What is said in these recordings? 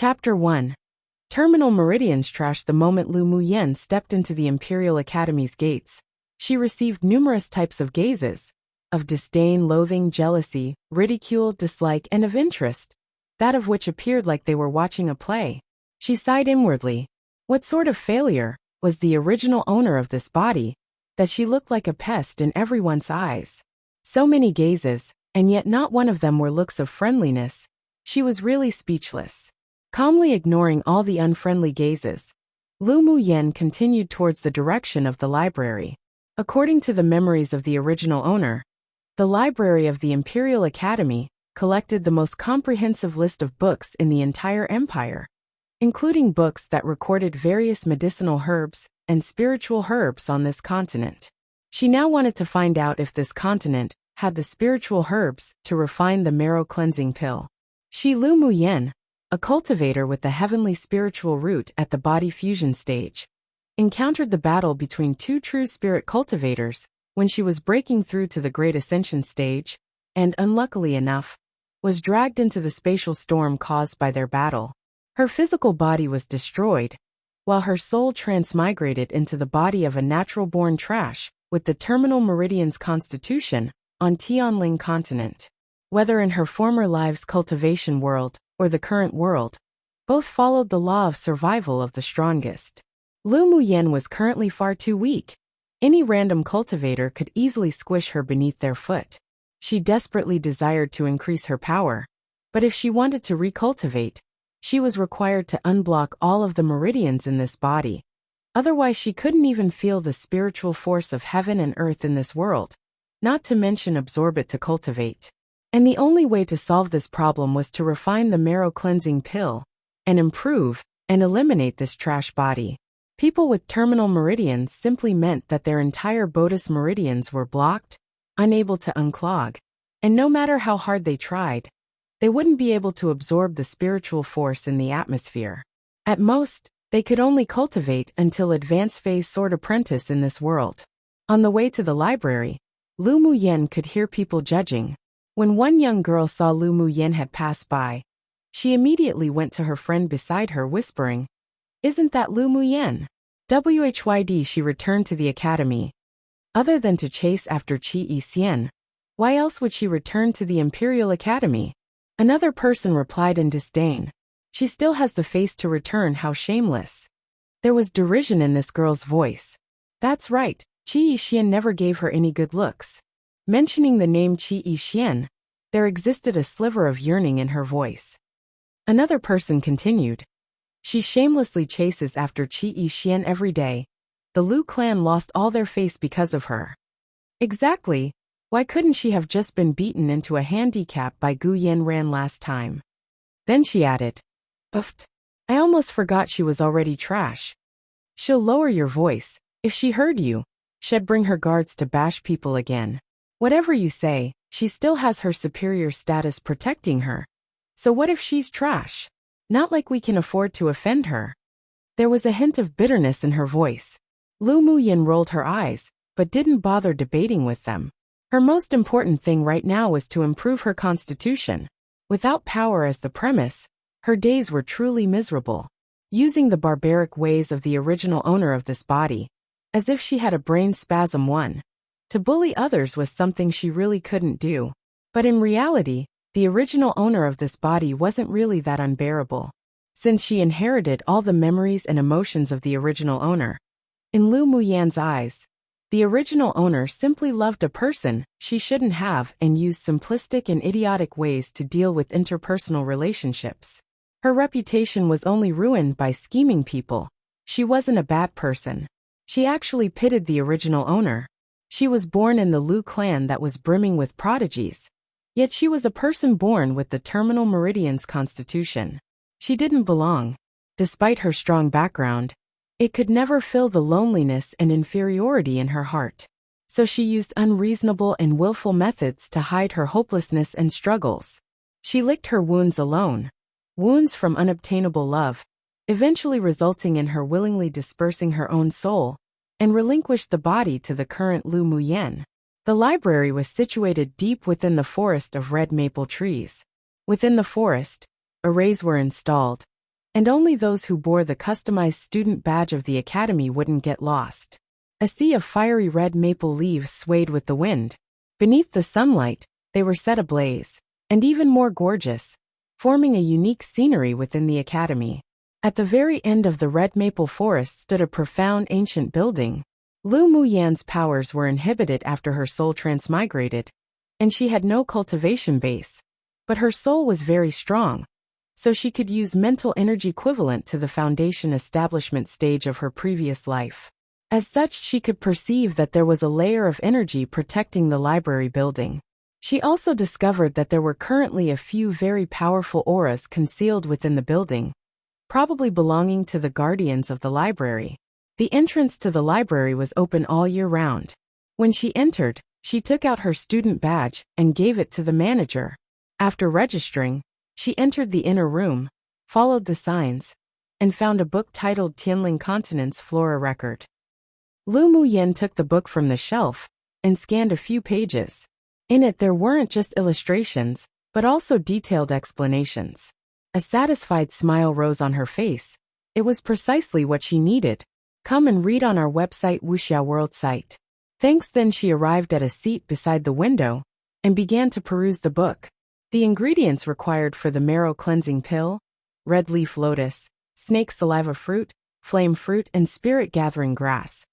Chapter 1. Terminal Meridians trashed. The moment Lu Muyen stepped into the Imperial Academy's gates, she received numerous types of gazes, of disdain, loathing, jealousy, ridicule, dislike, and of interest, that of which appeared like they were watching a play. She sighed inwardly. What sort of failure was the original owner of this body, that she looked like a pest in everyone's eyes? So many gazes, and yet not one of them were looks of friendliness. She was really speechless. Calmly ignoring all the unfriendly gazes, Lu Muyen continued towards the direction of the library. According to the memories of the original owner, the library of the Imperial Academy collected the most comprehensive list of books in the entire empire, including books that recorded various medicinal herbs and spiritual herbs on this continent. She now wanted to find out if this continent had the spiritual herbs to refine the marrow cleansing pill. She, Lu Muyen, a cultivator with the heavenly spiritual root at the body fusion stage, encountered the battle between two true spirit cultivators when she was breaking through to the great ascension stage, and, unluckily enough, was dragged into the spatial storm caused by their battle. Her physical body was destroyed, while her soul transmigrated into the body of a natural-born trash with the terminal meridian's constitution on Tianling continent. Whether in her former lives' cultivation world or the current world, both followed the law of survival of the strongest. Lu Muyen was currently far too weak. Any random cultivator could easily squish her beneath their foot. She desperately desired to increase her power, but if she wanted to recultivate, she was required to unblock all of the meridians in this body. Otherwise she couldn't even feel the spiritual force of heaven and earth in this world, not to mention absorb it to cultivate. And the only way to solve this problem was to refine the marrow cleansing pill, and improve and eliminate this trash body. People with terminal meridians simply meant that their entire bodis meridians were blocked, unable to unclog, and no matter how hard they tried, they wouldn't be able to absorb the spiritual force in the atmosphere. At most, they could only cultivate until advanced phase sword apprentice in this world. On the way to the library, Lu Muyen could hear people judging. When one young girl saw Lu Muyen had passed by, she immediately went to her friend beside her whispering, "Isn't that Lu Muyen?" Whyd she returned to the academy. Other than to chase after Qi Yixian, why else would she return to the Imperial Academy? Another person replied in disdain. She still has the face to return, how shameless. There was derision in this girl's voice. That's right, Qi Yixian never gave her any good looks. Mentioning the name Qi Yixian, there existed a sliver of yearning in her voice. Another person continued. She shamelessly chases after Qi Yixian every day. The Lu clan lost all their face because of her. Exactly. Why couldn't she have just been beaten into a handicap by Gu Yanran last time? Then she added, "Oofed. I almost forgot she was already trash. She'll lower your voice. If she heard you, she'd bring her guards to bash people again. Whatever you say, she still has her superior status protecting her. So what if she's trash? Not like we can afford to offend her." There was a hint of bitterness in her voice. Lu Muyen rolled her eyes, but didn't bother debating with them. Her most important thing right now was to improve her constitution. Without power as the premise, her days were truly miserable. Using the barbaric ways of the original owner of this body, as if she had a brain spasm one. To bully others was something she really couldn't do. But in reality, the original owner of this body wasn't really that unbearable. Since she inherited all the memories and emotions of the original owner. In Lu Muyen's eyes, the original owner simply loved a person she shouldn't have and used simplistic and idiotic ways to deal with interpersonal relationships. Her reputation was only ruined by scheming people. She wasn't a bad person. She actually pitied the original owner. She was born in the Lu clan that was brimming with prodigies. Yet she was a person born with the terminal meridian's constitution. She didn't belong. Despite her strong background, it could never fill the loneliness and inferiority in her heart. So she used unreasonable and willful methods to hide her hopelessness and struggles. She licked her wounds alone. Wounds from unobtainable love, eventually resulting in her willingly dispersing her own soul, and relinquished the body to the current Lu Muyen. The library was situated deep within the forest of red maple trees. Within the forest, arrays were installed, and only those who bore the customized student badge of the academy wouldn't get lost. A sea of fiery red maple leaves swayed with the wind. Beneath the sunlight, they were set ablaze, and even more gorgeous, forming a unique scenery within the academy. At the very end of the red maple forest stood a profound ancient building. Lu Muyan's powers were inhibited after her soul transmigrated, and she had no cultivation base. But her soul was very strong, so she could use mental energy equivalent to the foundation establishment stage of her previous life. As such, she could perceive that there was a layer of energy protecting the library building. She also discovered that there were currently a few very powerful auras concealed within the building, probably belonging to the guardians of the library. The entrance to the library was open all year round. When she entered, she took out her student badge and gave it to the manager. After registering, she entered the inner room, followed the signs, and found a book titled Tianling Continent's Flora Record. Lu Muyan took the book from the shelf and scanned a few pages. In it there weren't just illustrations, but also detailed explanations. A satisfied smile rose on her face. It was precisely what she needed. Come and read on our website Wuxia World site. Thanks. Then she arrived at a seat beside the window and began to peruse the book. The ingredients required for the marrow cleansing pill, red leaf lotus, snake saliva fruit, flame fruit, and spirit gathering grass,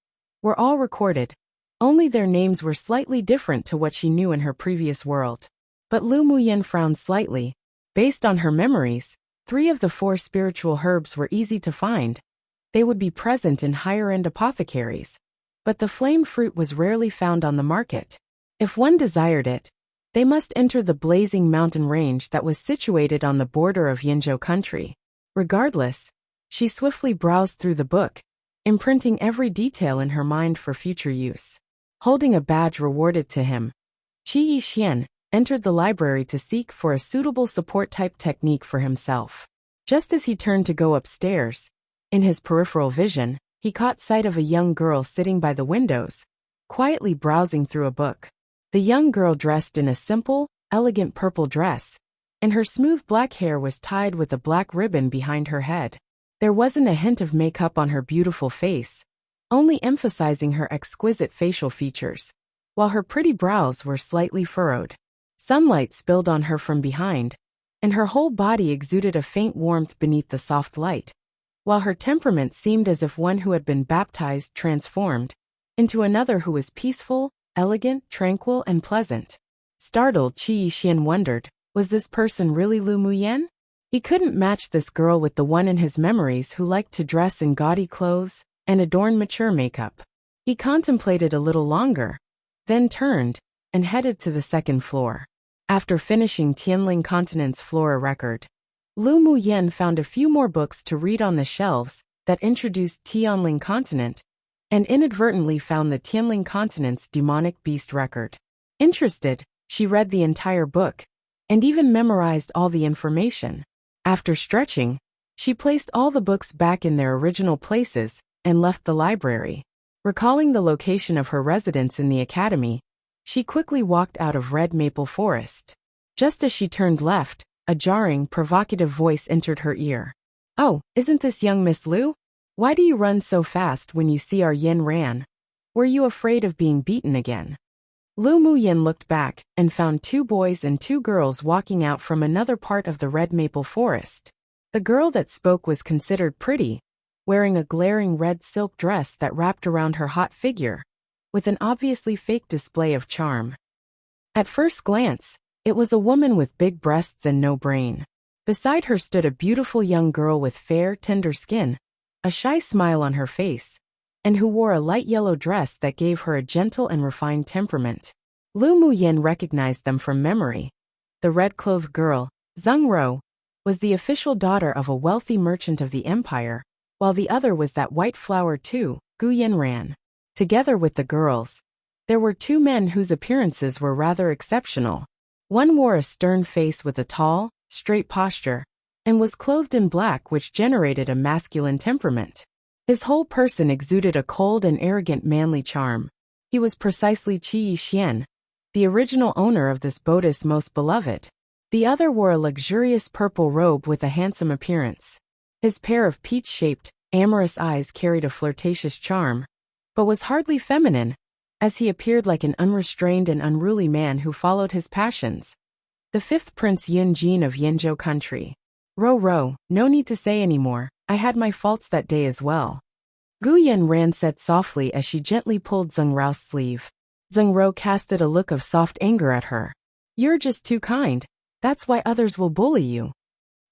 were all recorded. Only their names were slightly different to what she knew in her previous world. But Lu Muyan frowned slightly. Based on her memories, 3 of the 4 spiritual herbs were easy to find. They would be present in higher-end apothecaries. But the flame fruit was rarely found on the market. If one desired it, they must enter the blazing mountain range that was situated on the border of Yinzhou country. Regardless, she swiftly browsed through the book, imprinting every detail in her mind for future use. Holding a badge rewarded to him, Qi Yixian entered the library to seek for a suitable support-type technique for himself. Just as he turned to go upstairs, in his peripheral vision, he caught sight of a young girl sitting by the windows, quietly browsing through a book. The young girl dressed in a simple, elegant purple dress, and her smooth black hair was tied with a black ribbon behind her head. There wasn't a hint of makeup on her beautiful face, only emphasizing her exquisite facial features, while her pretty brows were slightly furrowed. Sunlight spilled on her from behind, and her whole body exuded a faint warmth beneath the soft light, while her temperament seemed as if one who had been baptized transformed into another who was peaceful, elegant, tranquil, and pleasant. Startled, Qi Yixian wondered, was this person really Lu Muyan? He couldn't match this girl with the one in his memories who liked to dress in gaudy clothes and adorn mature makeup. He contemplated a little longer, then turned and headed to the second floor. After finishing Tianling Continent's Flora Record, Lu Muyan found a few more books to read on the shelves that introduced Tianling Continent, and inadvertently found the Tianling Continent's Demonic Beast Record. Interested, she read the entire book, and even memorized all the information. After stretching, she placed all the books back in their original places and left the library. Recalling the location of her residence in the academy, she quickly walked out of Red Maple Forest. Just as she turned left, a jarring, provocative voice entered her ear. "Oh, isn't this young Miss Lu? Why do you run so fast when you see our Yin Ran? Were you afraid of being beaten again?" Lu Muyan looked back and found 2 boys and 2 girls walking out from another part of the Red Maple Forest. The girl that spoke was considered pretty, wearing a glaring red silk dress that wrapped around her hot figure, with an obviously fake display of charm. At first glance, it was a woman with big breasts and no brain. Beside her stood a beautiful young girl with fair, tender skin, a shy smile on her face, and who wore a light yellow dress that gave her a gentle and refined temperament. Lu Muyan recognized them from memory. The red-clothed girl, Zheng Ro, was the official daughter of a wealthy merchant of the empire, while the other was that white flower too, Gu Yanran. Together with the girls, there were 2 men whose appearances were rather exceptional. One wore a stern face with a tall, straight posture, and was clothed in black, which generated a masculine temperament. His whole person exuded a cold and arrogant manly charm. He was precisely Qi Yixian, the original owner of this bodice most beloved. The other wore a luxurious purple robe with a handsome appearance. His pair of peach-shaped, amorous eyes carried a flirtatious charm, but was hardly feminine, as he appeared like an unrestrained and unruly man who followed his passions. The fifth Prince Yun Jin of Yenzhou country. Ro, no need to say any more, I had my faults that day as well. Gu Yanran said softly as she gently pulled Zheng Rao's sleeve. Zheng Rao casted a look of soft anger at her. You're just too kind, that's why others will bully you.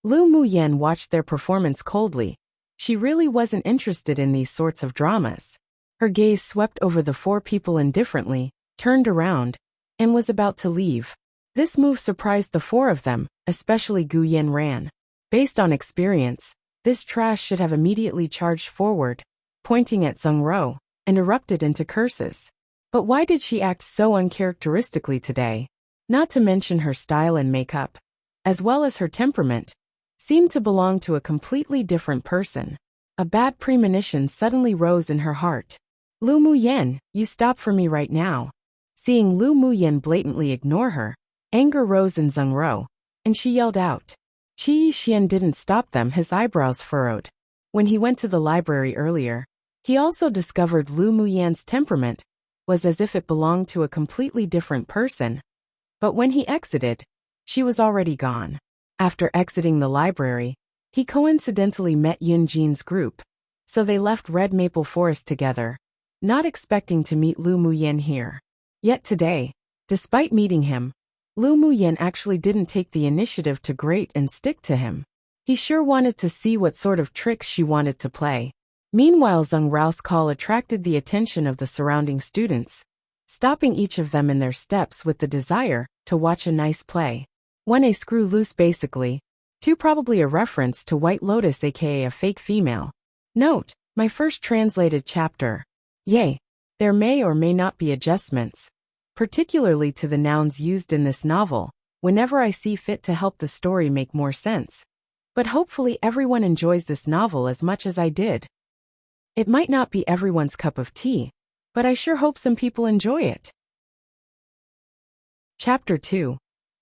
Lu Muyan watched their performance coldly. She really wasn't interested in these sorts of dramas. Her gaze swept over the four people indifferently, turned around, and was about to leave. This move surprised the four of them, especially Gu Yanran. Based on experience, this trash should have immediately charged forward, pointing at Zheng Rao, and erupted into curses. But why did she act so uncharacteristically today? Not to mention her style and makeup, as well as her temperament, seemed to belong to a completely different person. A bad premonition suddenly rose in her heart. Lu Muyan, you stop for me right now. Seeing Lu Muyan blatantly ignore her, anger rose in Zheng Rao, and she yelled out. Qi Yixian didn't stop them, his eyebrows furrowed. When he went to the library earlier, he also discovered Lu Muyan's temperament was as if it belonged to a completely different person. But when he exited, she was already gone. After exiting the library, he coincidentally met Yun Jin's group, so they left Red Maple Forest together, not expecting to meet Lu Muyan here. Yet today, despite meeting him, Lu Muyan actually didn't take the initiative to grate and stick to him. He sure wanted to see what sort of tricks she wanted to play. Meanwhile, Zheng Rao's call attracted the attention of the surrounding students, stopping each of them in their steps with the desire to watch a nice play. 1A screw loose basically. 2 probably a reference to White Lotus aka a fake female. Note, my first translated chapter. Yay. There may or may not be adjustments, particularly to the nouns used in this novel, whenever I see fit to help the story make more sense. But hopefully everyone enjoys this novel as much as I did. It might not be everyone's cup of tea, but I sure hope some people enjoy it. Chapter 2.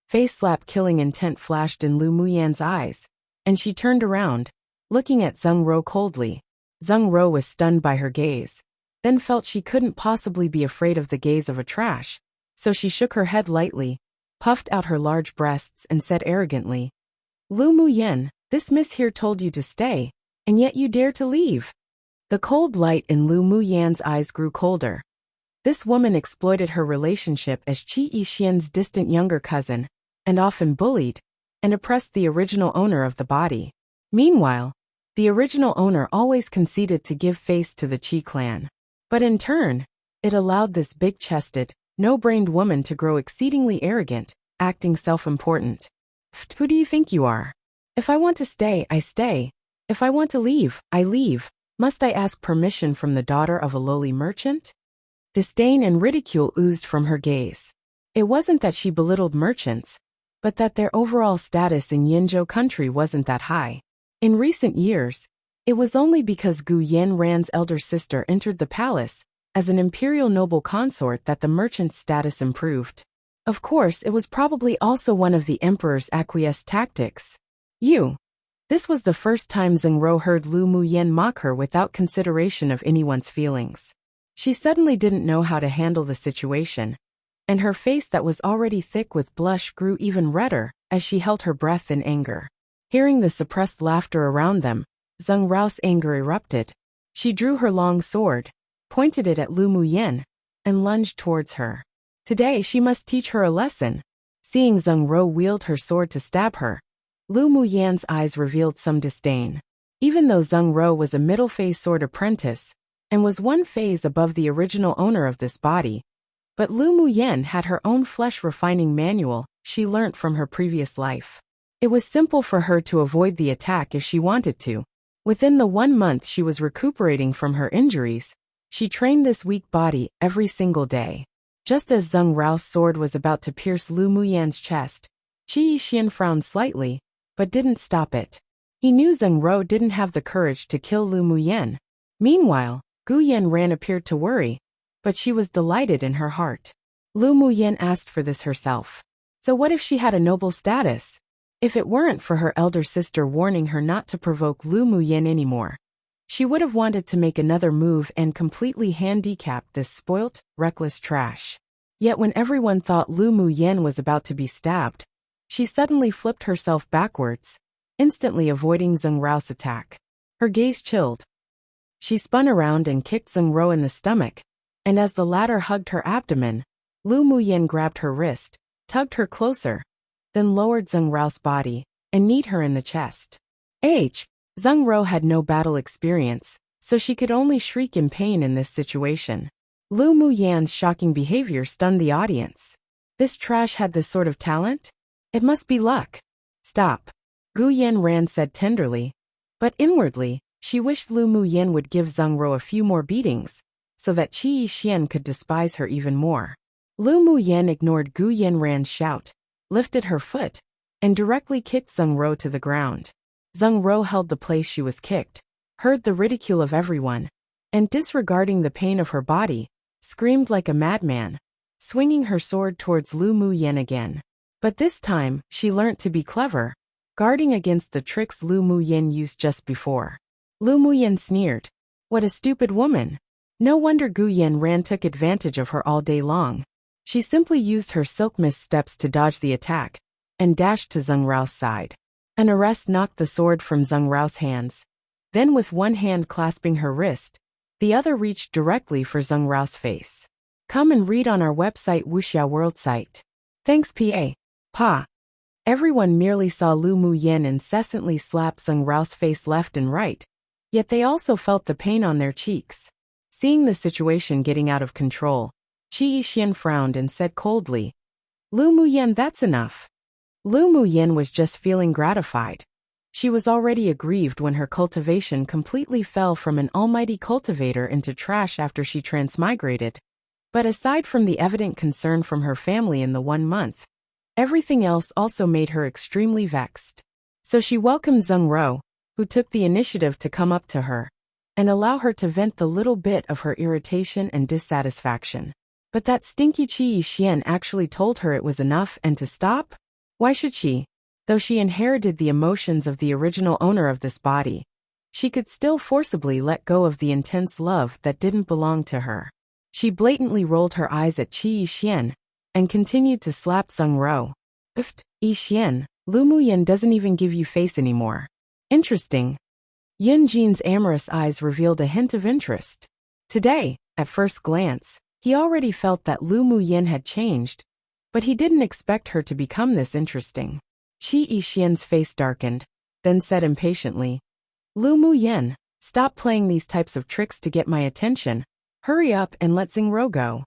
Face slap killing intent flashed in Lu Muyan's eyes, and she turned around, looking at Zheng Rao coldly. Zheng Rao was stunned by her gaze, then felt she couldn't possibly be afraid of the gaze of a trash, so she shook her head lightly, puffed out her large breasts and said arrogantly, Lu Muyan, this miss here told you to stay, and yet you dare to leave. The cold light in Lu Muyan's eyes grew colder. This woman exploited her relationship as Qi Yixian's distant younger cousin, and often bullied and oppressed the original owner of the body. Meanwhile, the original owner always conceded to give face to the Qi clan. But in turn, it allowed this big-chested, no-brained woman to grow exceedingly arrogant, acting self-important. Who do you think you are? If I want to stay, I stay. If I want to leave, I leave. Must I ask permission from the daughter of a lowly merchant? Disdain and ridicule oozed from her gaze. It wasn't that she belittled merchants, but that their overall status in Yenzhou country wasn't that high. In recent years, it was only because Gu Yanran's elder sister entered the palace as an imperial noble consort that the merchant's status improved. Of course, it was probably also one of the emperor's acquiesced tactics. This was the first time Zheng Rao heard Lu Muyan mock her without consideration of anyone's feelings. She suddenly didn't know how to handle the situation, and her face that was already thick with blush grew even redder as she held her breath in anger. Hearing the suppressed laughter around them, Zheng Rao's anger erupted. She drew her long sword, pointed it at Lu Muyan, and lunged towards her. Today she must teach her a lesson. Seeing Zheng Rao wield her sword to stab her, Lu Muyan's eyes revealed some disdain. Even though Zheng Rao was a middle-phase sword apprentice, and was one phase above the original owner of this body, but Lu Muyan had her own flesh-refining manual she learnt from her previous life. It was simple for her to avoid the attack if she wanted to. Within the 1 month she was recuperating from her injuries, she trained this weak body every single day. Just as Zheng Rao's sword was about to pierce Lu Muyan's chest, Qi Yixian frowned slightly, but didn't stop it. He knew Zheng Rao didn't have the courage to kill Lu Muyan. Meanwhile, Gu Yanran appeared to worry, but she was delighted in her heart. Lu Muyan asked for this herself. So what if she had a noble status? If it weren't for her elder sister warning her not to provoke Lu Muyen anymore, she would have wanted to make another move and completely handicap this spoilt, reckless trash. Yet when everyone thought Lu Muyen was about to be stabbed, she suddenly flipped herself backwards, instantly avoiding Zheng Rao's attack. Her gaze chilled. She spun around and kicked Zheng Rao in the stomach, and as the latter hugged her abdomen, Lu Muyen grabbed her wrist, tugged her closer, then lowered Zheng Rao's body, and kneed her in the chest. Zheng Rao had no battle experience, so she could only shriek in pain in this situation. Lu Muyan's shocking behavior stunned the audience. This trash had this sort of talent? It must be luck. Stop. Gu Yanran said tenderly, but inwardly, she wished Lu Muyen would give Zheng Rao a few more beatings, so that Qi Yixian could despise her even more. Lu Muyen ignored Gu Yanran's shout, lifted her foot, and directly kicked Zheng Rao to the ground. Zheng Rao held the place she was kicked, heard the ridicule of everyone, and disregarding the pain of her body, screamed like a madman, swinging her sword towards Lu Muyen again. But this time, she learnt to be clever, guarding against the tricks Lu Muyen used just before. Lu Muyen sneered. What a stupid woman. No wonder Gu Yanran took advantage of her all day long. She simply used her silk mist steps to dodge the attack, and dashed to Zheng Rao's side. An arrest knocked the sword from Zheng Rao's hands. Then with one hand clasping her wrist, the other reached directly for Zheng Rao's face. Come and read on our website Wuxia World site. Thanks Pa. Everyone merely saw Lu Muyen incessantly slap Zheng Rao's face left and right, yet they also felt the pain on their cheeks. Seeing the situation getting out of control, Qi Yixian frowned and said coldly, Lu Muyen, that's enough. Lu Muyen was just feeling gratified. She was already aggrieved when her cultivation completely fell from an almighty cultivator into trash after she transmigrated. But aside from the evident concern from her family in the 1 month, everything else also made her extremely vexed. So she welcomed Zheng Rao, who took the initiative to come up to her and allow her to vent the little bit of her irritation and dissatisfaction. But that stinky Qi Yixian actually told her it was enough and to stop? Why should she? Though she inherited the emotions of the original owner of this body, she could still forcibly let go of the intense love that didn't belong to her. She blatantly rolled her eyes at Qi Yixian and continued to slap Zheng Rao. Yixian, Lu Muyen doesn't even give you face anymore. Interesting. Yun Jin's amorous eyes revealed a hint of interest. Today, at first glance, he already felt that Lu Muyen had changed, but he didn't expect her to become this interesting. Qi Yixian's face darkened, then said impatiently, Lu Muyen, stop playing these types of tricks to get my attention. Hurry up and let Zheng Rao go.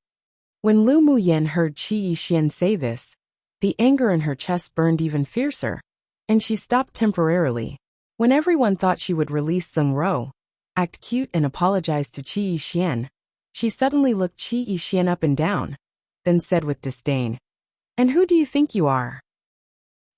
When Lu Muyen heard Qi Yixian say this, the anger in her chest burned even fiercer, and she stopped temporarily. When everyone thought she would release Zheng Rao, act cute and apologize to Qi Yixian, she suddenly looked Qi Yixian up and down, then said with disdain, And who do you think you are?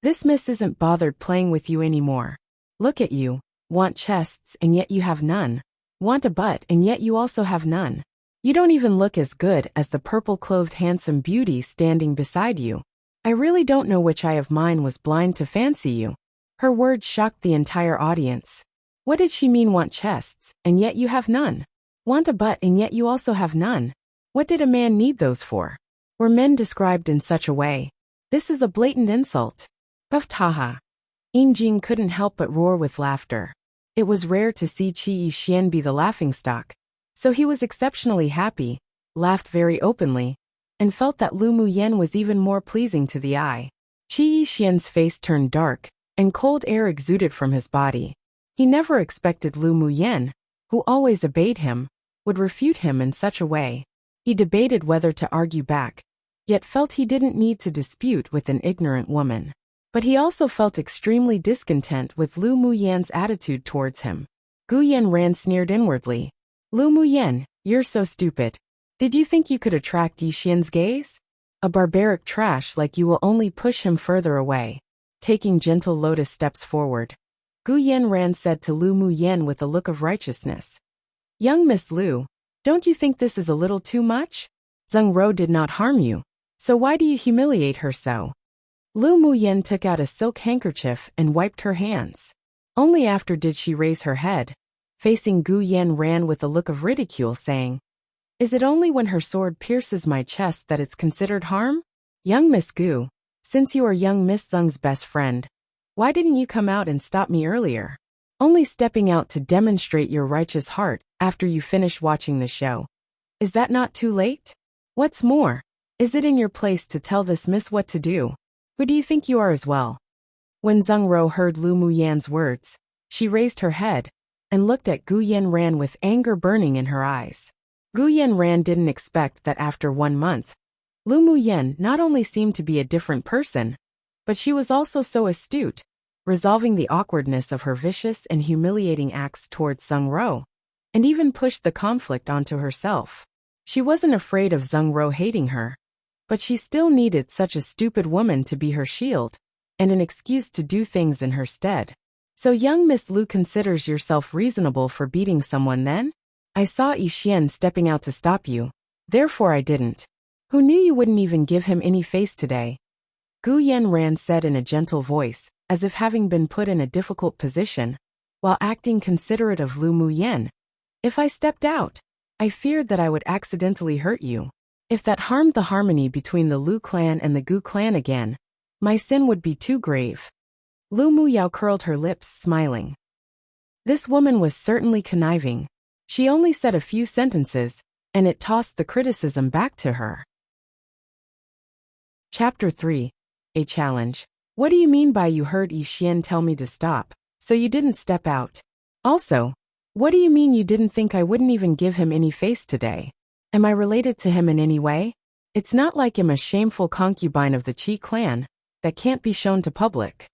This miss isn't bothered playing with you anymore. Look at you, want chests and yet you have none. Want a butt and yet you also have none. You don't even look as good as the purple-clothed handsome beauty standing beside you. I really don't know which eye of mine was blind to fancy you. Her words shocked the entire audience. What did she mean want chests, and yet you have none? Want a butt and yet you also have none? What did a man need those for? Were men described in such a way? This is a blatant insult. Puffed haha. Yinjing couldn't help but roar with laughter. It was rare to see Qi Yixian be the laughingstock, so he was exceptionally happy, laughed very openly, and felt that Lu Muyen was even more pleasing to the eye. Qi Yixian's face turned dark, and cold air exuded from his body. He never expected Lu Muyen, who always obeyed him, would refute him in such a way. He debated whether to argue back, yet felt he didn't need to dispute with an ignorant woman. But he also felt extremely discontent with Lu Muyen's attitude towards him. Gu Yanran sneered inwardly. Lu Muyen, you're so stupid. Did you think you could attract Yixian's gaze? A barbaric trash like you will only push him further away. Taking gentle lotus steps forward, Gu Yanran said to Lu Muyen with a look of righteousness. Young Miss Lu, don't you think this is a little too much? Zheng Rao did not harm you, so why do you humiliate her so? Lu Muyen took out a silk handkerchief and wiped her hands. Only after did she raise her head. Facing Gu Yanran with a look of ridicule, saying, "Is it only when her sword pierces my chest that it's considered harm? Young Miss Gu, since you are young Miss Zeng's best friend, why didn't you come out and stop me earlier? Only stepping out to demonstrate your righteous heart after you finish watching the show. Is that not too late? What's more, is it in your place to tell this miss what to do? Who do you think you are as well?" When Zeng Ro heard Lu Muyan's words, she raised her head and looked at Gu Yanran with anger burning in her eyes. Gu Yanran didn't expect that after 1 month, Lu Muyan not only seemed to be a different person, but she was also so astute, resolving the awkwardness of her vicious and humiliating acts towards Zeng Ro, and even pushed the conflict onto herself. She wasn't afraid of Zeng Ro hating her, but she still needed such a stupid woman to be her shield, and an excuse to do things in her stead. "So young Miss Lu considers yourself reasonable for beating someone then? I saw Yi Xian stepping out to stop you, therefore I didn't. Who knew you wouldn't even give him any face today?" Gu Yanran said in a gentle voice, as if having been put in a difficult position, while acting considerate of Lu Muyen. "If I stepped out, I feared that I would accidentally hurt you. If that harmed the harmony between the Lu clan and the Gu clan again, my sin would be too grave." Lu Muyao curled her lips, smiling. This woman was certainly conniving. She only said a few sentences, and it tossed the criticism back to her. Chapter 3. A Challenge. "What do you mean by you heard Yi Xian tell me to stop, so you didn't step out? Also, what do you mean you didn't think I wouldn't even give him any face today? Am I related to him in any way? It's not like I'm a shameful concubine of the Qi clan that can't be shown to public."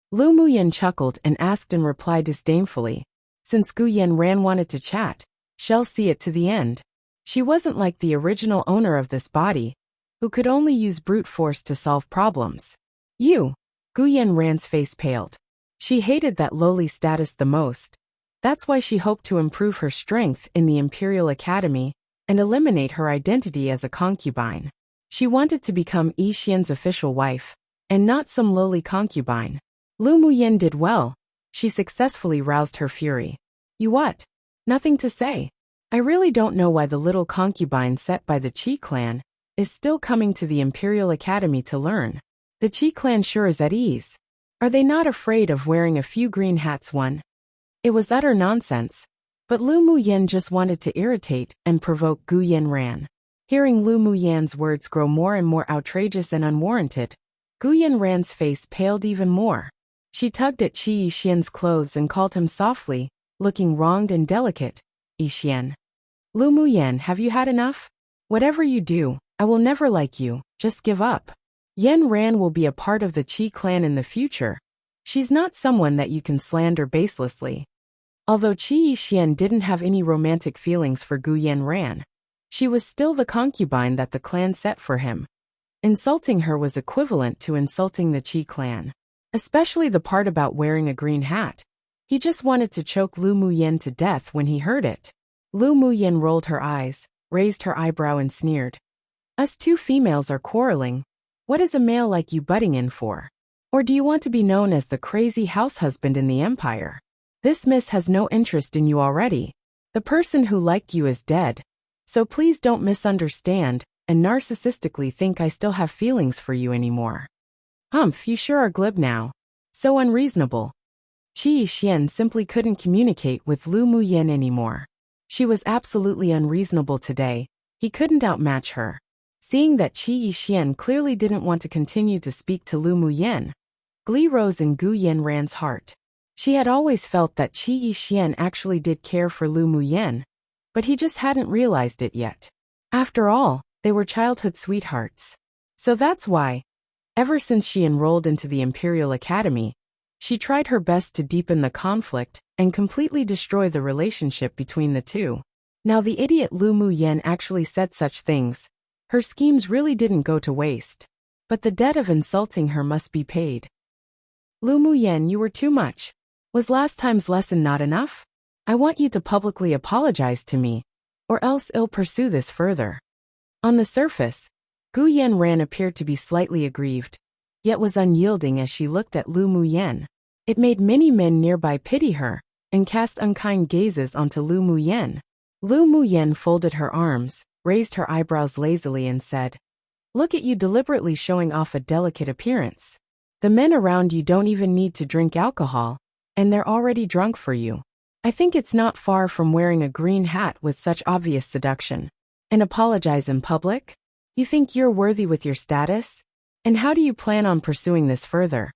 Lu Muyen chuckled and asked in reply disdainfully, since Gu Yanran wanted to chat, she'll see it to the end. She wasn't like the original owner of this body, who could only use brute force to solve problems. "You." Gu Yanran's face paled. She hated that lowly status the most. That's why she hoped to improve her strength in the Imperial Academy and eliminate her identity as a concubine. She wanted to become Yi Xian's official wife, and not some lowly concubine. Lu Muyen did well. She successfully roused her fury. "You what? Nothing to say. I really don't know why the little concubine set by the Qi clan is still coming to the Imperial Academy to learn. The Qi clan sure is at ease. Are they not afraid of wearing a few green hats one?" It was utter nonsense, but Lu Muyen just wanted to irritate and provoke Gu Yanran. Hearing Lu Muyen's words grow more and more outrageous and unwarranted, Gu Yanran's face paled even more. She tugged at Qi Yixian's clothes and called him softly, looking wronged and delicate, "Yixian. Lu Muyen, have you had enough? Whatever you do, I will never like you, just give up. Yan Ran will be a part of the Qi clan in the future. She's not someone that you can slander baselessly." Although Qi Yixian didn't have any romantic feelings for Gu Yanran, she was still the concubine that the clan set for him. Insulting her was equivalent to insulting the Qi clan. Especially the part about wearing a green hat. He just wanted to choke Lu Muyen to death when he heard it. Lu Muyen rolled her eyes, raised her eyebrow and sneered. "Us two females are quarreling. What is a male like you butting in for? Or do you want to be known as the crazy house husband in the empire? This miss has no interest in you already. The person who liked you is dead. So please don't misunderstand and narcissistically think I still have feelings for you anymore. Humph, you sure are glib now. So unreasonable." Qi Yixian simply couldn't communicate with Lu Muyen anymore. She was absolutely unreasonable today. He couldn't outmatch her. Seeing that Qi Yixian clearly didn't want to continue to speak to Lu Muyen, glee rose in Gu Yanran's heart. She had always felt that Qi Yixian actually did care for Lu Muyen, but he just hadn't realized it yet. After all, they were childhood sweethearts. So that's why, ever since she enrolled into the Imperial Academy, she tried her best to deepen the conflict and completely destroy the relationship between the two. Now the idiot Lu Muyen actually said such things. Her schemes really didn't go to waste. But the debt of insulting her must be paid. "Lu Muyen, you were too much. Was last time's lesson not enough? I want you to publicly apologize to me, or else I'll pursue this further." On the surface, Gu Yanran appeared to be slightly aggrieved. yet was unyielding as she looked at Lu Muyen. It made many men nearby pity her and cast unkind gazes onto Lu Muyen. Lu Muyen folded her arms, raised her eyebrows lazily and said, "Look at you deliberately showing off a delicate appearance. The men around you don't even need to drink alcohol, and they're already drunk for you. I think it's not far from wearing a green hat with such obvious seduction. And apologize in public? You think you're worthy with your status? And how do you plan on pursuing this further,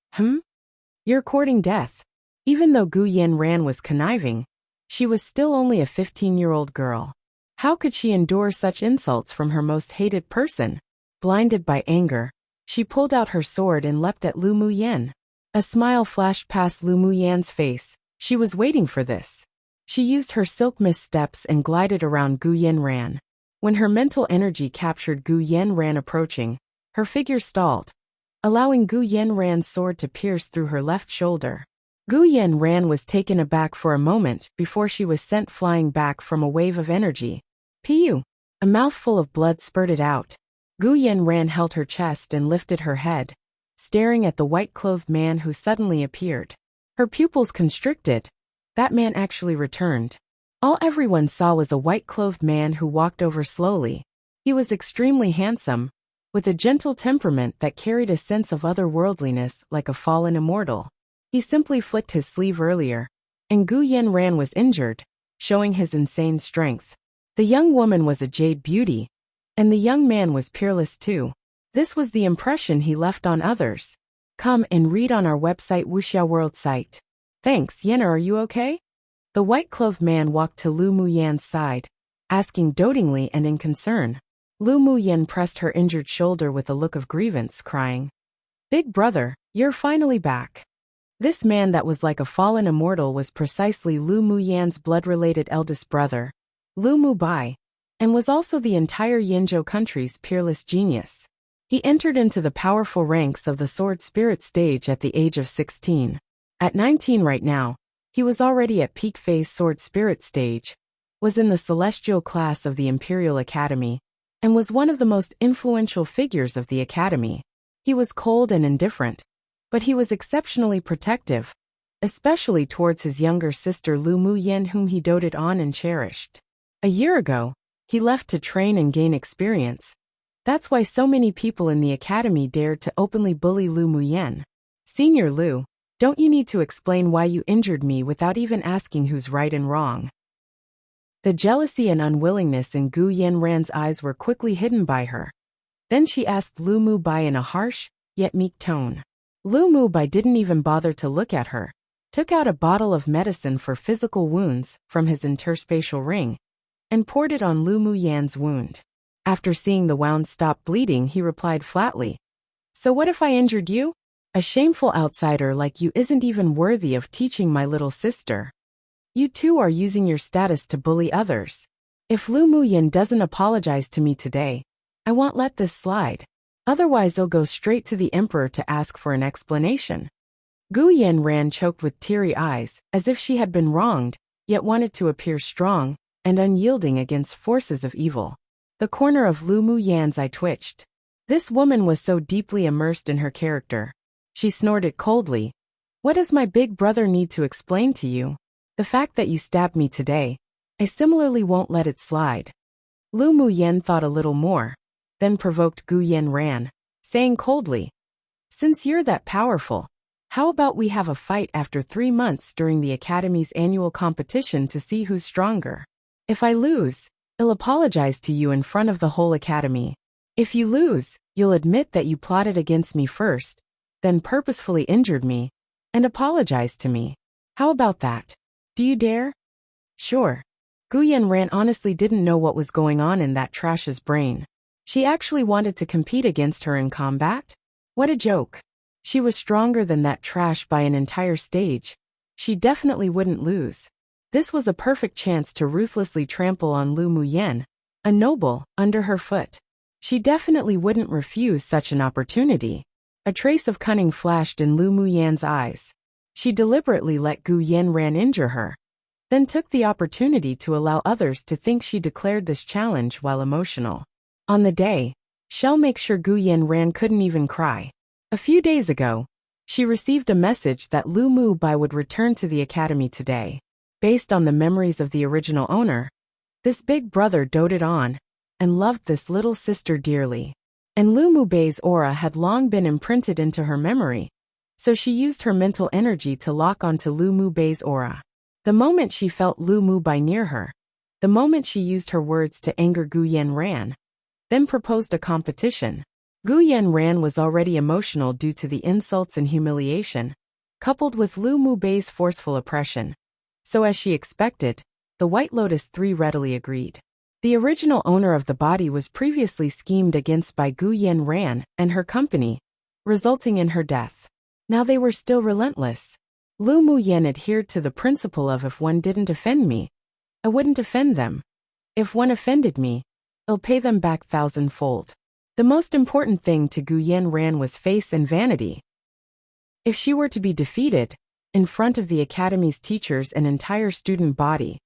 You're courting death." Even though Gu Yanran was conniving, she was still only a 15-year-old girl. How could she endure such insults from her most hated person? Blinded by anger, she pulled out her sword and leapt at Lu Muyen. A smile flashed past Lu Muyen's face. She was waiting for this. She used her silk mist steps and glided around Gu Yanran. When her mental energy captured Gu Yanran approaching, her figure stalled, allowing Gu Yanran's sword to pierce through her left shoulder. Gu Yanran was taken aback for a moment before she was sent flying back from a wave of energy. Piu! A mouthful of blood spurted out. Gu Yanran held her chest and lifted her head, staring at the white-clothed man who suddenly appeared. Her pupils constricted. That man actually returned. All everyone saw was a white-clothed man who walked over slowly. He was extremely handsome, with a gentle temperament that carried a sense of otherworldliness like a fallen immortal. He simply flicked his sleeve earlier, and Gu Yanran was injured, showing his insane strength. The young woman was a jade beauty, and the young man was peerless too. This was the impression he left on others. Come and read on our website Wuxia World site. Thanks, Yenna, are you okay? The white-clothed man walked to Lu Muyen's side, asking dotingly and in concern. Lu Muyen pressed her injured shoulder with a look of grievance, crying, "Big brother, you're finally back." This man that was like a fallen immortal was precisely Lu Muyen's blood-related eldest brother, Lu Mubai, and was also the entire Yinzhou country's peerless genius. He entered into the powerful ranks of the sword spirit stage at the age of 16. At 19 right now, he was already at peak phase sword spirit stage, was in the celestial class of the Imperial Academy, and was one of the most influential figures of the academy. He was cold and indifferent, but he was exceptionally protective, especially towards his younger sister Lu Muyen, whom he doted on and cherished. A year ago, he left to train and gain experience. That's why so many people in the academy dared to openly bully Lu Muyen. "Senior Lu, don't you need to explain why you injured me without even asking who's right and wrong?" The jealousy and unwillingness in Gu Yanran's eyes were quickly hidden by her. Then she asked Lu Mubai in a harsh, yet meek tone. Lu Mubai didn't even bother to look at her, took out a bottle of medicine for physical wounds from his interspatial ring, and poured it on Lu Muyen's wound. After seeing the wound stop bleeding, he replied flatly, "So what if I injured you? A shameful outsider like you isn't even worthy of teaching my little sister. You too are using your status to bully others. If Lu Muyen doesn't apologize to me today, I won't let this slide. Otherwise I'll go straight to the emperor to ask for an explanation." Gu Yanran choked with teary eyes, as if she had been wronged, yet wanted to appear strong and unyielding against forces of evil. The corner of Lu Muyen's eye twitched. This woman was so deeply immersed in her character. She snorted coldly. "What does my big brother need to explain to you? The fact that you stabbed me today, I similarly won't let it slide." Lu Muyen thought a little more, then provoked Gu Yanran, saying coldly, "Since you're that powerful, how about we have a fight after 3 months during the Academy's annual competition to see who's stronger? If I lose, I'll apologize to you in front of the whole Academy. If you lose, you'll admit that you plotted against me first, then purposefully injured me, and apologize to me. How about that? Do you dare?" Sure. Gu Yanran honestly didn't know what was going on in that trash's brain. She actually wanted to compete against her in combat? What a joke. She was stronger than that trash by an entire stage. She definitely wouldn't lose. This was a perfect chance to ruthlessly trample on Lu Muyen, a noble, under her foot. She definitely wouldn't refuse such an opportunity. A trace of cunning flashed in Lu Muyen's eyes. She deliberately let Gu Yanran injure her, then took the opportunity to allow others to think she declared this challenge while emotional. On the day, she'll make sure Gu Yanran couldn't even cry. A few days ago, she received a message that Lu Mu Bai would return to the academy today. Based on the memories of the original owner, this big brother doted on and loved this little sister dearly. And Lu Mu Bai's aura had long been imprinted into her memory, so she used her mental energy to lock onto Lu Mu Bai's aura. The moment she felt Lu Mu Bai near her, the moment she used her words to anger Gu Yanran, then proposed a competition. Gu Yanran was already emotional due to the insults and humiliation, coupled with Lu Mu Bai's forceful oppression. So as she expected, the White Lotus Three readily agreed. The original owner of the body was previously schemed against by Gu Yanran and her company, resulting in her death. Now they were still relentless. Lu Mu Yan adhered to the principle of if one didn't offend me, I wouldn't offend them. If one offended me, I'll pay them back thousandfold. The most important thing to Gu Yanran was face and vanity. If she were to be defeated, in front of the academy's teachers and entire student body,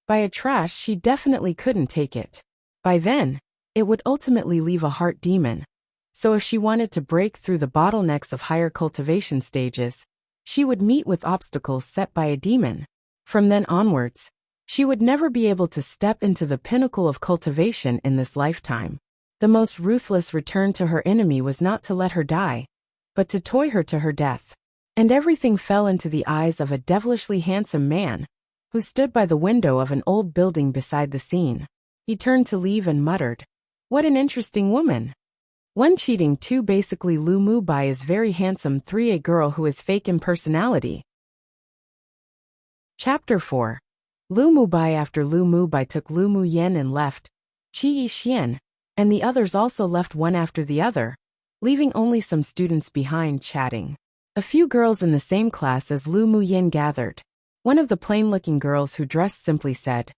by a trash she definitely couldn't take it. By then, it would ultimately leave a heart demon. So if she wanted to break through the bottlenecks of higher cultivation stages, she would meet with obstacles set by a demon. From then onwards, she would never be able to step into the pinnacle of cultivation in this lifetime. The most ruthless return to her enemy was not to let her die, but to toy her to her death. And everything fell into the eyes of a devilishly handsome man, who stood by the window of an old building beside the scene. He turned to leave and muttered, "What an interesting woman." 1 cheating. 2 Basically Lu Mu Bai is very handsome. 3 A girl who is fake in personality. Chapter 4. Lu Mu Bai. After Lu Mu Bai took Lu Mu Yan and left, Qi Yixian and the others also left one after the other, leaving only some students behind chatting. A few girls in the same class as Lu Mu Yan gathered. One of the plain-looking girls who dressed simply said,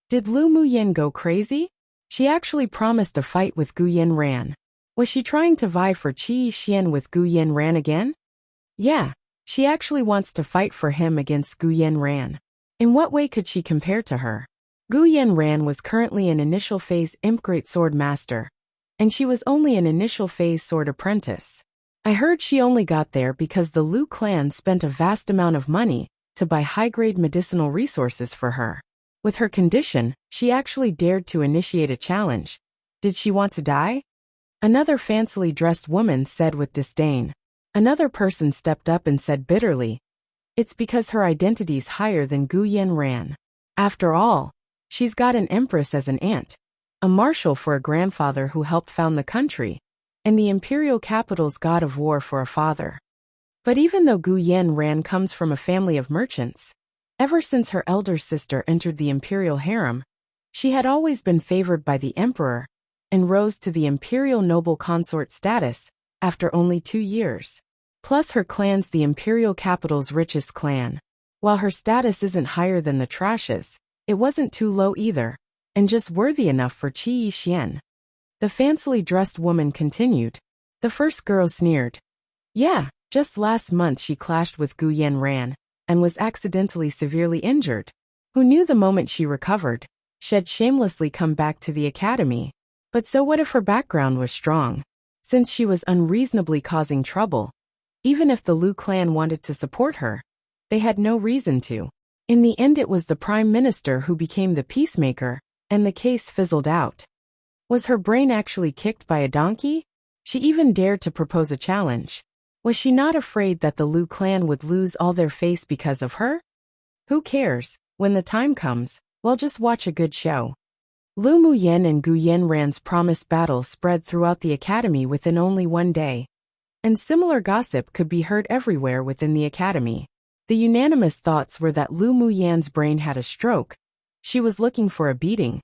"Did Lu Mu Yan go crazy? She actually promised a fight with Gu Yanran. Was she trying to vie for Qi Yixian with Gu Yanran again?" "Yeah, she actually wants to fight for him against Gu Yanran." In what way could she compare to her? Gu Yanran was currently an initial phase Imp Great Sword Master, and she was only an initial phase Sword Apprentice. I heard she only got there because the Lu clan spent a vast amount of money to buy high-grade medicinal resources for her. With her condition, she actually dared to initiate a challenge. Did she want to die? Another fancily dressed woman said with disdain. Another person stepped up and said bitterly, "It's because her identity's higher than Gu Yanran. After all, she's got an empress as an aunt, a marshal for a grandfather who helped found the country, and the imperial capital's god of war for a father." But even though Gu Yanran comes from a family of merchants, ever since her elder sister entered the imperial harem, she had always been favored by the emperor and rose to the imperial noble consort status after only 2 years. Plus her clan's the imperial capital's richest clan. While her status isn't higher than the trash's, it wasn't too low either, and just worthy enough for Qi Yixian. The fancily dressed woman continued. The first girl sneered. "Yeah, just last month she clashed with Gu Yanran and was accidentally severely injured. Who knew the moment she recovered, she'd shamelessly come back to the academy. But so what if her background was strong? Since she was unreasonably causing trouble, even if the Lu clan wanted to support her, they had no reason to. In the end it was the prime minister who became the peacemaker, and the case fizzled out. Was her brain actually kicked by a donkey? She even dared to propose a challenge. Was she not afraid that the Lu clan would lose all their face because of her? Who cares? When the time comes, we'll just watch a good show." Lu Mu Yan and Gu Yanran's promised battle spread throughout the academy within only 1 day, and similar gossip could be heard everywhere within the academy. The unanimous thoughts were that Lu Mu Yan's brain had a stroke, she was looking for a beating,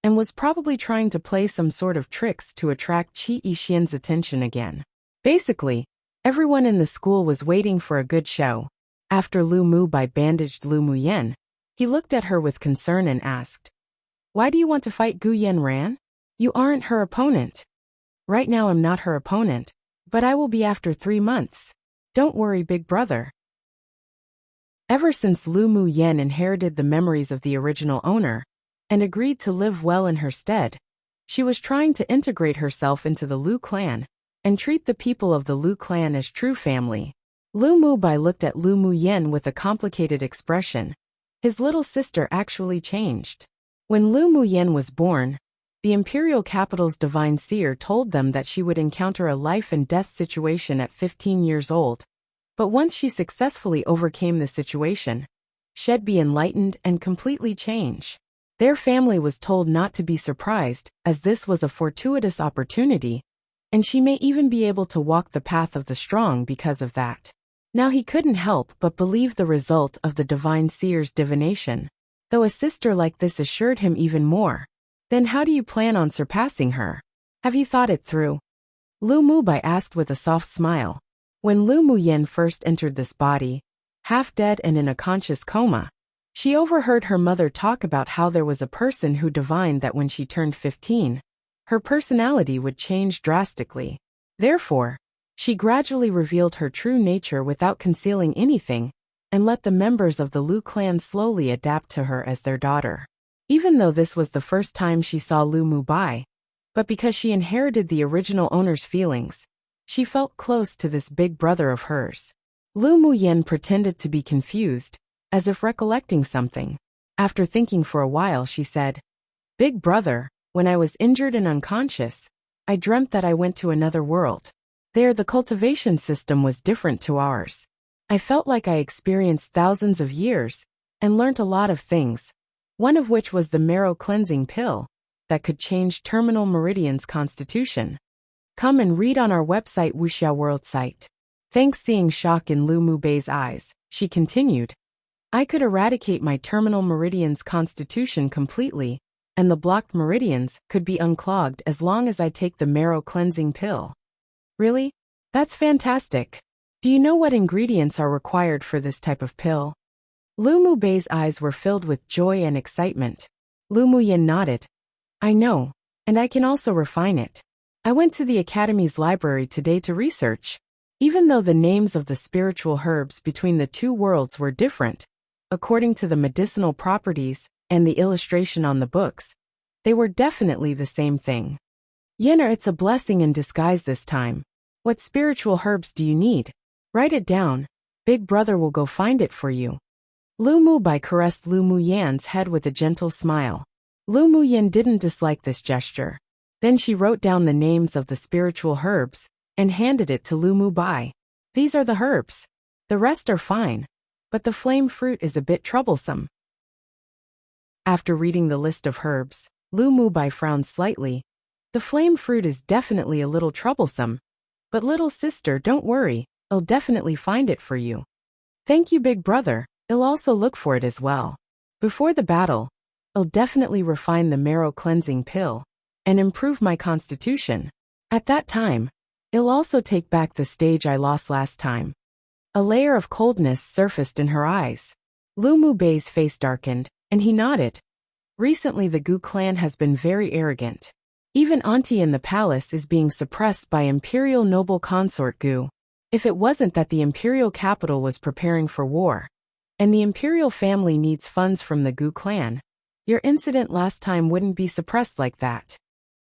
and was probably trying to play some sort of tricks to attract Qi Yixian's attention again. Basically, everyone in the school was waiting for a good show. After Lu Mu Bai bandaged Lu Mu Yan, he looked at her with concern and asked, "Why do you want to fight Gu Yanran? You aren't her opponent." "Right now I'm not her opponent, but I will be after 3 months. Don't worry, big brother." Ever since Lu Mu Yan inherited the memories of the original owner and agreed to live well in her stead, she was trying to integrate herself into the Lu clan and treat the people of the Lu clan as true family. Lu Mubai looked at Lu Muyen with a complicated expression. His little sister actually changed. When Lu Muyen was born, the imperial capital's divine seer told them that she would encounter a life and death situation at 15 years old. But once she successfully overcame the situation, she'd be enlightened and completely change. Their family was told not to be surprised, as this was a fortuitous opportunity, and she may even be able to walk the path of the strong because of that. Now he couldn't help but believe the result of the divine seer's divination, though a sister like this assured him even more. Then how do you plan on surpassing her? Have you thought it through? Lu Mubai asked with a soft smile. When Lu Muyen first entered this body, half dead and in a conscious coma, she overheard her mother talk about how there was a person who divined that when she turned 15, her personality would change drastically. Therefore, she gradually revealed her true nature without concealing anything, and let the members of the Lu clan slowly adapt to her as their daughter. Even though this was the first time she saw Lu Mubai, but because she inherited the original owner's feelings, she felt close to this big brother of hers. Lu Muyen pretended to be confused, as if recollecting something. After thinking for a while, she said, "Big brother, when I was injured and unconscious, I dreamt that I went to another world. There the cultivation system was different to ours. I felt like I experienced thousands of years, and learnt a lot of things, one of which was the marrow cleansing pill, that could change Terminal Meridian's constitution. Come and read on our website Wuxia World site." Thanks. Seeing shock in Lu Mubei's eyes, she continued, "I could eradicate my Terminal Meridian's constitution completely, and the blocked meridians could be unclogged as long as I take the marrow cleansing pill." Really? That's fantastic. Do you know what ingredients are required for this type of pill? Lu Mubei's eyes were filled with joy and excitement. Lu Muyen nodded. "I know, and I can also refine it. I went to the Academy's library today to research. Even though the names of the spiritual herbs between the two worlds were different, according to the medicinal properties and the illustration on the books, they were definitely the same thing. Yenner, it's a blessing in disguise this time. What spiritual herbs do you need? Write it down. Big brother will go find it for you." Lu Mubai caressed Lu Muyen's head with a gentle smile. Lu Muyen didn't dislike this gesture. Then she wrote down the names of the spiritual herbs and handed it to Lu Mubai. "These are the herbs. The rest are fine, but the flame fruit is a bit troublesome." After reading the list of herbs, Lu Mubai frowned slightly. "The flame fruit is definitely a little troublesome, but little sister, don't worry, I'll definitely find it for you." "Thank you, big brother, I'll also look for it as well. Before the battle, I'll definitely refine the marrow cleansing pill and improve my constitution. At that time, I'll also take back the stage I lost last time." A layer of coldness surfaced in her eyes. Lu Mubei's face darkened, and he nodded. Recently the Gu clan has been very arrogant. Even Auntie in the palace is being suppressed by Imperial noble consort Gu. If it wasn't that the Imperial capital was preparing for war, and the Imperial family needs funds from the Gu clan, your incident last time wouldn't be suppressed like that.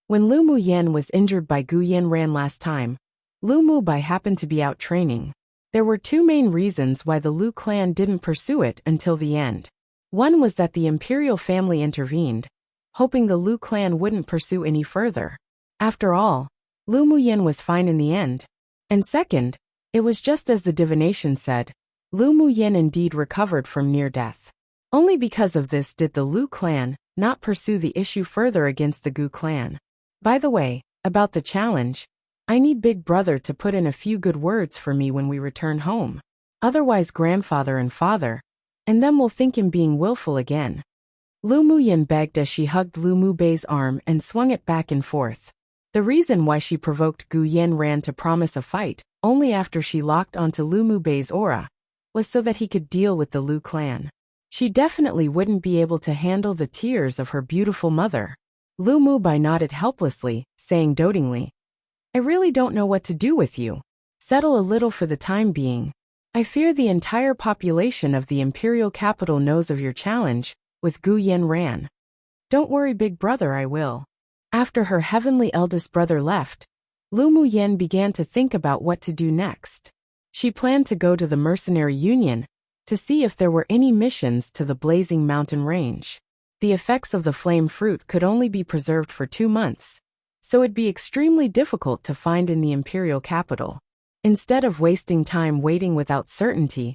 When Lu Muyen was injured by Gu Yanran last time, Lu Mubai happened to be out training. There were two main reasons why the Lu clan didn't pursue it until the end. One was that the Imperial family intervened, hoping the Lu clan wouldn't pursue any further. After all, Lu Muyen was fine in the end. And second, it was just as the divination said, Lu Muyen indeed recovered from near death. Only because of this did the Lu clan not pursue the issue further against the Gu clan. By the way, about the challenge, I need big brother to put in a few good words for me when we return home. Otherwise grandfather and father, and them will think him being willful again. Lu Muyen begged as she hugged Lu Mubei's arm and swung it back and forth. The reason why she provoked Gu Yanran to promise a fight, only after she locked onto Lu Mubei's aura, was so that he could deal with the Lu clan. She definitely wouldn't be able to handle the tears of her beautiful mother. Lu Mubai nodded helplessly, saying dotingly, "I really don't know what to do with you. Settle a little for the time being. I fear the entire population of the Imperial capital knows of your challenge with Gu Yanran. Don't worry, big brother, I will." After her heavenly eldest brother left, Lu Muyen began to think about what to do next. She planned to go to the Mercenary Union to see if there were any missions to the Blazing Mountain Range. The effects of the flame fruit could only be preserved for 2 months, so it'd be extremely difficult to find in the Imperial capital. Instead of wasting time waiting without certainty,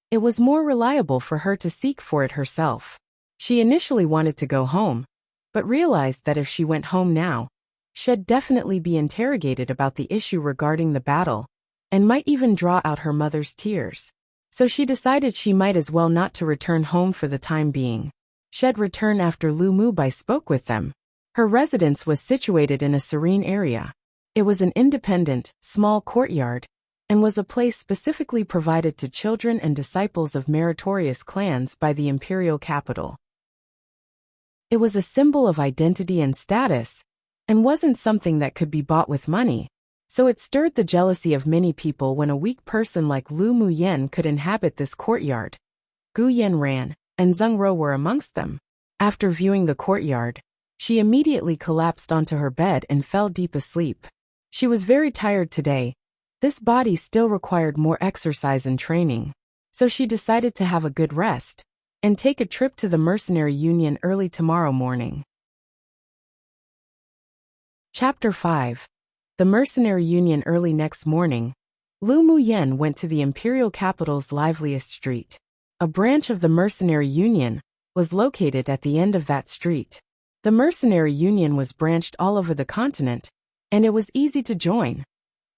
it was more reliable for her to seek for it herself. She initially wanted to go home, but realized that if she went home now, she'd definitely be interrogated about the issue regarding the battle, and might even draw out her mother's tears. So she decided she might as well not to return home for the time being. She'd return after Lu Mubai spoke with them. Her residence was situated in a serene area. It was an independent, small courtyard, and was a place specifically provided to children and disciples of meritorious clans by the imperial capital. It was a symbol of identity and status, and wasn't something that could be bought with money, so it stirred the jealousy of many people when a weak person like Lu Muyen could inhabit this courtyard. Gu Yanran and Zheng Ro were amongst them. After viewing the courtyard, she immediately collapsed onto her bed and fell deep asleep. She was very tired today. This body still required more exercise and training, so she decided to have a good rest and take a trip to the Mercenary Union early tomorrow morning. Chapter 5. The Mercenary Union. Early next morning, Lu Muyen went to the imperial capital's liveliest street. A branch of the Mercenary Union was located at the end of that street. The Mercenary Union was branched all over the continent, and it was easy to join.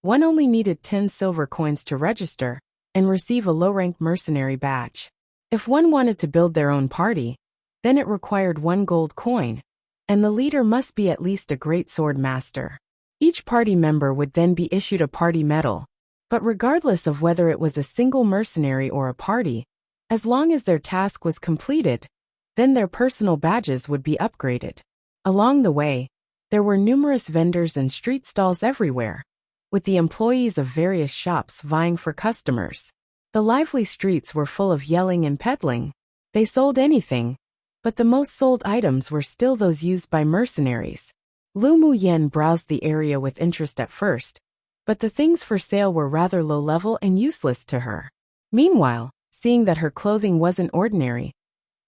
One only needed 10 silver coins to register and receive a low-rank mercenary badge. If one wanted to build their own party, then it required 1 gold coin, and the leader must be at least a great sword master. Each party member would then be issued a party medal, but regardless of whether it was a single mercenary or a party, as long as their task was completed, then their personal badges would be upgraded. Along the way, there were numerous vendors and street stalls everywhere, with the employees of various shops vying for customers. The lively streets were full of yelling and peddling. They sold anything, but the most sold items were still those used by mercenaries. Lu Muyen browsed the area with interest at first, but the things for sale were rather low-level and useless to her. Meanwhile, seeing that her clothing wasn't ordinary,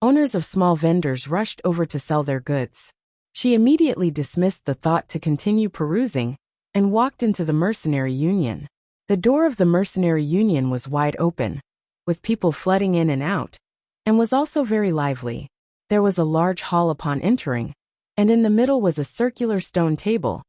owners of small vendors rushed over to sell their goods. She immediately dismissed the thought to continue perusing and walked into the Mercenary Union. The door of the Mercenary Union was wide open, with people flooding in and out, and was also very lively. There was a large hall upon entering, and in the middle was a circular stone table,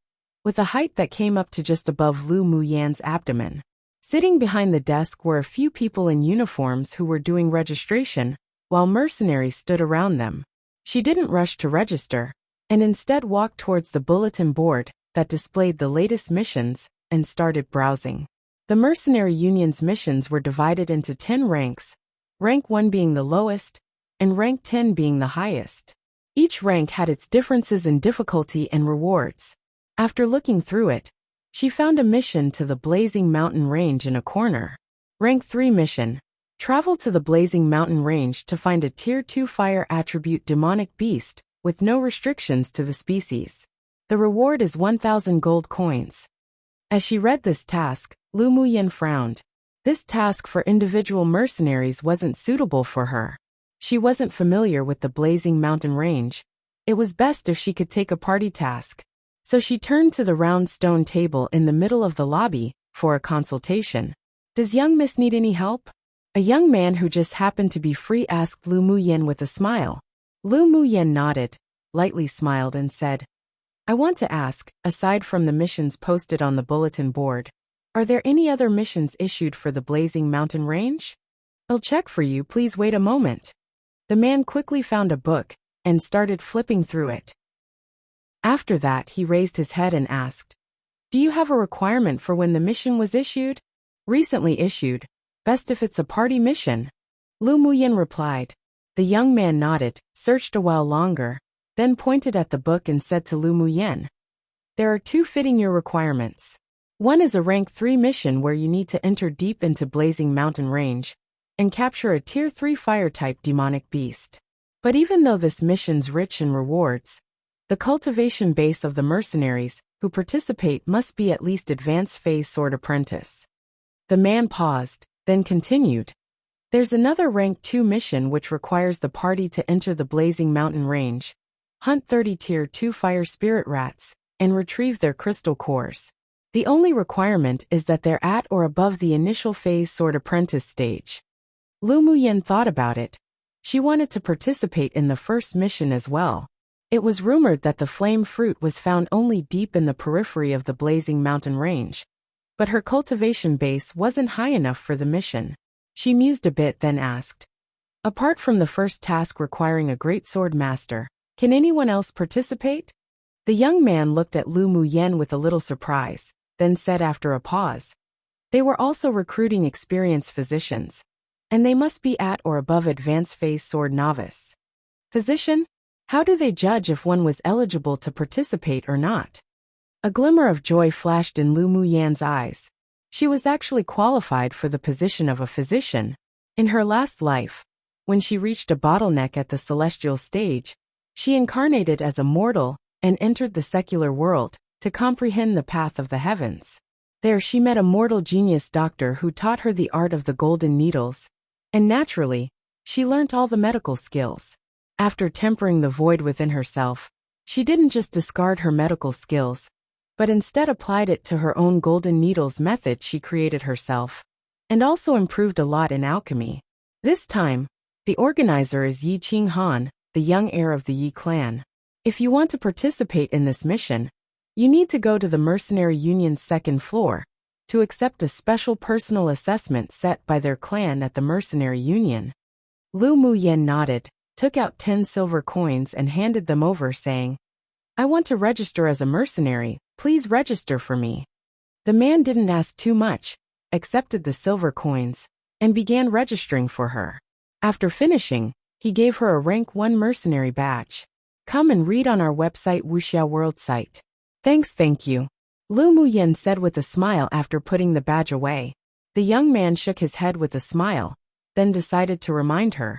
with a height that came up to just above Lu Muyen's abdomen. Sitting behind the desk were a few people in uniforms who were doing registration, while mercenaries stood around them. She didn't rush to register, and instead walked towards the bulletin board that displayed the latest missions and started browsing. The Mercenary Union's missions were divided into 10 ranks, rank 1 being the lowest, and rank 10 being the highest. Each rank had its differences in difficulty and rewards. After looking through it, she found a mission to the Blazing Mountain Range in a corner. Rank 3 mission. Travel to the Blazing Mountain Range to find a Tier 2 fire attribute demonic beast with no restrictions to the species. The reward is 1,000 gold coins. As she read this task, Lu Muyen frowned. This task for individual mercenaries wasn't suitable for her. She wasn't familiar with the Blazing Mountain Range. It was best if she could take a party task. So she turned to the round stone table in the middle of the lobby for a consultation. "Does young miss need any help?" A young man who just happened to be free asked Lu Muyen with a smile. Lu Muyen nodded, lightly smiled and said, "I want to ask, aside from the missions posted on the bulletin board, are there any other missions issued for the Blazing Mountain Range? I'll check for you, please wait a moment." The man quickly found a book and started flipping through it. After that, he raised his head and asked, "Do you have a requirement for when the mission was issued?" "Recently issued. Best if it's a party mission." Lu Muyen replied. The young man nodded, searched a while longer, then pointed at the book and said to Lu Muyen, "There are 2 fitting your requirements. One is a rank 3 mission where you need to enter deep into Blazing Mountain Range and capture a Tier 3 fire-type demonic beast. But even though this mission's rich in rewards, the cultivation base of the mercenaries who participate must be at least advanced phase sword apprentice. The man paused, then continued. There's another rank 2 mission which requires the party to enter the blazing mountain range, hunt 30 tier 2 fire spirit rats, and retrieve their crystal cores. The only requirement is that they're at or above the initial phase sword apprentice stage. Lu Muyen thought about it. She wanted to participate in the first mission as well. It was rumored that the flame fruit was found only deep in the periphery of the blazing mountain range, but her cultivation base wasn't high enough for the mission. She mused a bit, then asked, apart from the first task requiring a great sword master, can anyone else participate? The young man looked at Lu Muyen with a little surprise, then said after a pause, they were also recruiting experienced physicians, and they must be at or above advanced phase sword novice. Physician? How do they judge if one was eligible to participate or not? A glimmer of joy flashed in Lu Muyen's eyes. She was actually qualified for the position of a physician. In her last life, when she reached a bottleneck at the celestial stage, she incarnated as a mortal and entered the secular world to comprehend the path of the heavens. There she met a mortal genius doctor who taught her the art of the golden needles, and naturally, she learnt all the medical skills. After tempering the void within herself, she didn't just discard her medical skills, but instead applied it to her own golden needles method she created herself, and also improved a lot in alchemy. This time, the organizer is Yi Qing Han, the young heir of the Yi clan. If you want to participate in this mission, you need to go to the Mercenary Union's second floor to accept a special personal assessment set by their clan at the Mercenary Union. Lu Muyen nodded, took out 10 silver coins and handed them over, saying, I want to register as a mercenary, please register for me. The man didn't ask too much, accepted the silver coins, and began registering for her. After finishing, he gave her a rank 1 mercenary badge. Come and read on our website Wuxia World site. Thanks, thank you, Lu Muyen said with a smile after putting the badge away. The young man shook his head with a smile, then decided to remind her.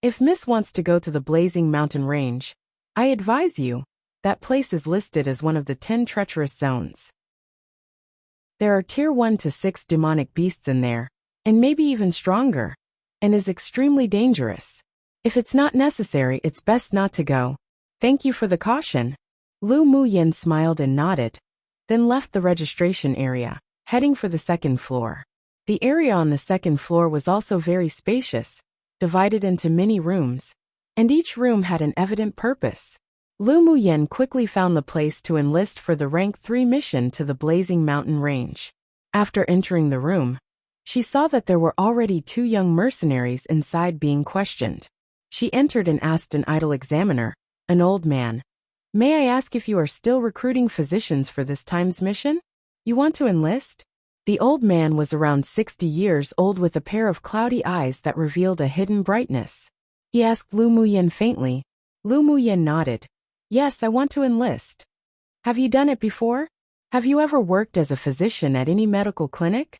If Miss wants to go to the blazing mountain range, I advise you, that place is listed as one of the 10 treacherous zones. There are tier 1 to 6 demonic beasts in there, and maybe even stronger, and is extremely dangerous. If it's not necessary, it's best not to go. Thank you for the caution. Lu Muyen smiled and nodded, then left the registration area, heading for the second floor. The area on the second floor was also very spacious, divided into many rooms, and each room had an evident purpose. Lu Muyen quickly found the place to enlist for the rank 3 mission to the blazing mountain range. After entering the room, she saw that there were already 2 young mercenaries inside being questioned. She entered and asked an idle examiner, an old man, May I ask if you are still recruiting physicians for this time's mission? You want to enlist? The old man was around 60 years old with a pair of cloudy eyes that revealed a hidden brightness. He asked Lu Muyen faintly. Lu Muyen nodded. Yes, I want to enlist. Have you done it before? Have you ever worked as a physician at any medical clinic?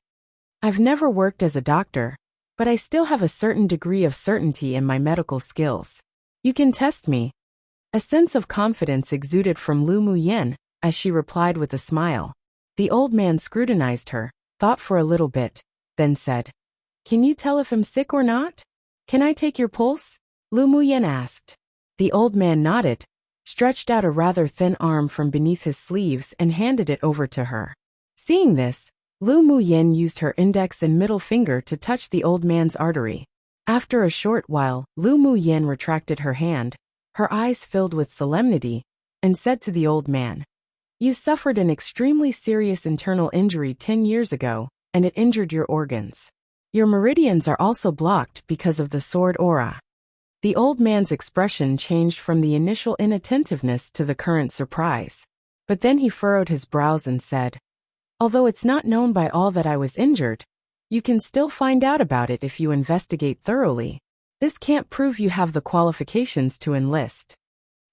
I've never worked as a doctor, but I still have a certain degree of certainty in my medical skills. You can test me. A sense of confidence exuded from Lu Muyen as she replied with a smile. The old man scrutinized her, thought for a little bit, then said, Can you tell if I'm sick or not? Can I take your pulse? Lu Muyen asked. The old man nodded, stretched out a rather thin arm from beneath his sleeves and handed it over to her. Seeing this, Lu Muyen used her index and middle finger to touch the old man's artery. After a short while, Lu Muyen retracted her hand, her eyes filled with solemnity, and said to the old man, You suffered an extremely serious internal injury 10 years ago, and it injured your organs. Your meridians are also blocked because of the sword aura. The old man's expression changed from the initial inattentiveness to the current surprise. But then he furrowed his brows and said, Although it's not known by all that I was injured, you can still find out about it if you investigate thoroughly. This can't prove you have the qualifications to enlist.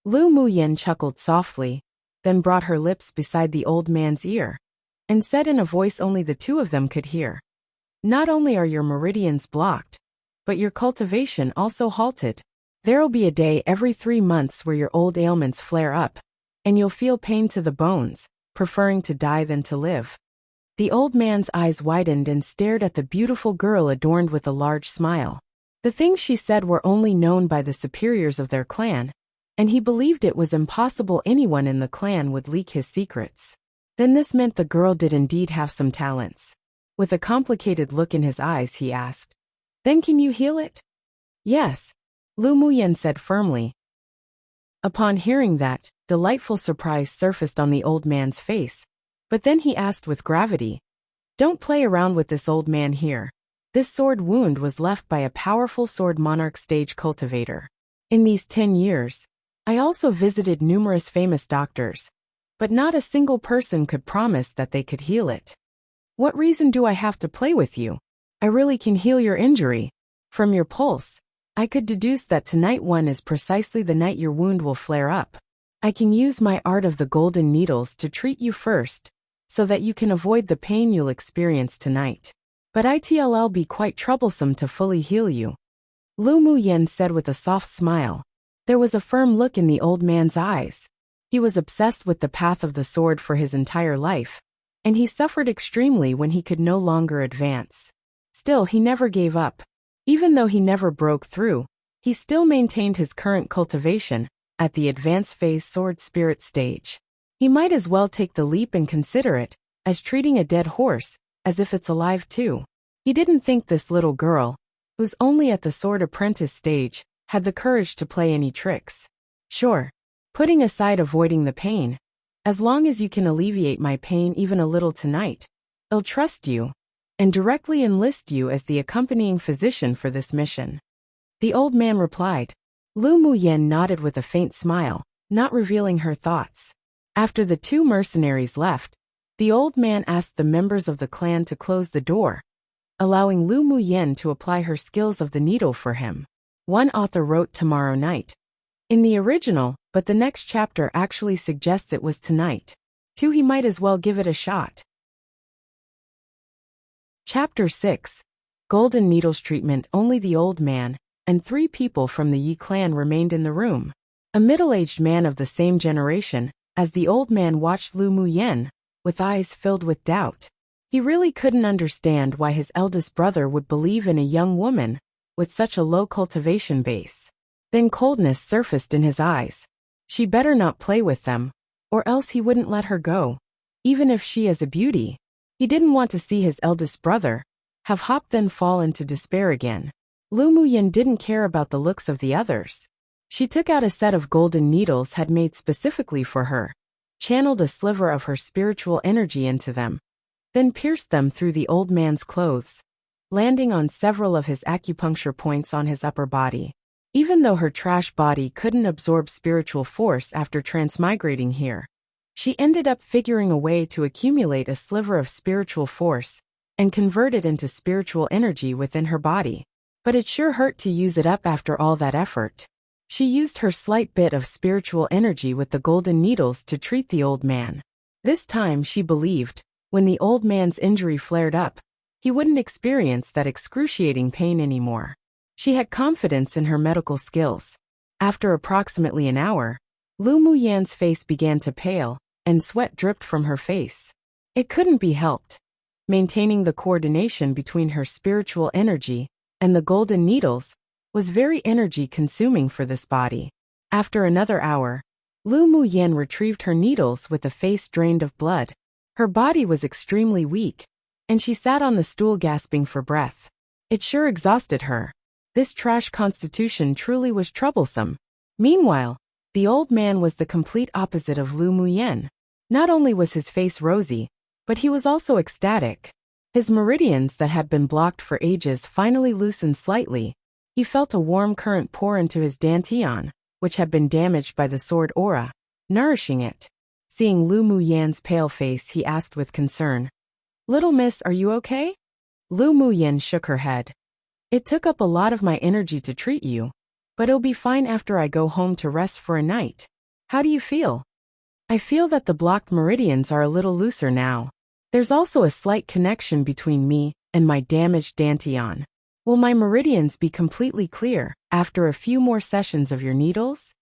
Lu Muyen chuckled softly, then brought her lips beside the old man's ear, and said in a voice only the 2 of them could hear, Not only are your meridians blocked, but your cultivation also halted. There'll be a day every 3 months where your old ailments flare up, and you'll feel pain to the bones, preferring to die than to live. The old man's eyes widened and stared at the beautiful girl adorned with a large smile. The things she said were only known by the superiors of their clan, and he believed it was impossible anyone in the clan would leak his secrets. Then this meant the girl did indeed have some talents. With a complicated look in his eyes, he asked, "Then can you heal it?" "Yes," Lu Muyen said firmly. Upon hearing that, delightful surprise surfaced on the old man's face, but then he asked with gravity, "Don't play around with this old man here. This sword wound was left by a powerful sword monarch stage cultivator. In these 10 years, I also visited numerous famous doctors, but not a single person could promise that they could heal it. What reason do I have to play with you? I really can heal your injury. From your pulse, I could deduce that tonight one is precisely the night your wound will flare up. I can use my art of the golden needles to treat you first, so that you can avoid the pain you'll experience tonight. But it'll be quite troublesome to fully heal you," Lu Muyen said with a soft smile. There was a firm look in the old man's eyes. He was obsessed with the path of the sword for his entire life, and he suffered extremely when he could no longer advance. Still, he never gave up. Even though he never broke through, he still maintained his current cultivation at the advanced phase sword spirit stage. He might as well take the leap and consider it as treating a dead horse, as if it's alive too. He didn't think this little girl, who's only at the sword apprentice stage, had the courage to play any tricks. Sure, putting aside avoiding the pain, as long as you can alleviate my pain even a little tonight, I'll trust you, and directly enlist you as the accompanying physician for this mission," the old man replied. Lu Muyen nodded with a faint smile, not revealing her thoughts. After the two mercenaries left, the old man asked the members of the clan to close the door, allowing Lu Muyen to apply her skills of the needle for him. One author wrote tomorrow night in the original, but the next chapter actually suggests it was tonight. Too, he might as well give it a shot. Chapter 6. Golden Needles Treatment. Only the old man and 3 people from the Yi clan remained in the room. A middle-aged man of the same generation as the old man watched Lu Muyen with eyes filled with doubt. He really couldn't understand why his eldest brother would believe in a young woman with such a low cultivation base. Then coldness surfaced in his eyes. She better not play with them, or else he wouldn't let her go, even if she is a beauty. He didn't want to see his eldest brother have hope then fall into despair again. Lu Muyen didn't care about the looks of the others. She took out a set of golden needles had made specifically for her, channeled a sliver of her spiritual energy into them, then pierced them through the old man's clothes, landing on several of his acupuncture points on his upper body. Even though her trash body couldn't absorb spiritual force after transmigrating here, she ended up figuring a way to accumulate a sliver of spiritual force and convert it into spiritual energy within her body. But it sure hurt to use it up after all that effort. She used her slight bit of spiritual energy with the golden needles to treat the old man. This time she believed, when the old man's injury flared up, he wouldn't experience that excruciating pain anymore. She had confidence in her medical skills. After approximately an hour, Lu Muyen's face began to pale, and sweat dripped from her face. It couldn't be helped. Maintaining the coordination between her spiritual energy and the golden needles was very energy-consuming for this body. After another hour, Lu Muyen retrieved her needles with a face drained of blood. Her body was extremely weak, and she sat on the stool gasping for breath. It sure exhausted her. This trash constitution truly was troublesome. Meanwhile, the old man was the complete opposite of Lu Muyen. Not only was his face rosy, but he was also ecstatic. His meridians that had been blocked for ages finally loosened slightly. He felt a warm current pour into his dantian, which had been damaged by the sword aura, nourishing it. Seeing Lu Muyen's pale face, he asked with concern, "Little miss, are you okay?" Lu Muyen shook her head. "It took up a lot of my energy to treat you, but it'll be fine after I go home to rest for a night. How do you feel?" "I feel that the blocked meridians are a little looser now. There's also a slight connection between me and my damaged dantian. Will my meridians be completely clear after a few more sessions of your needles?"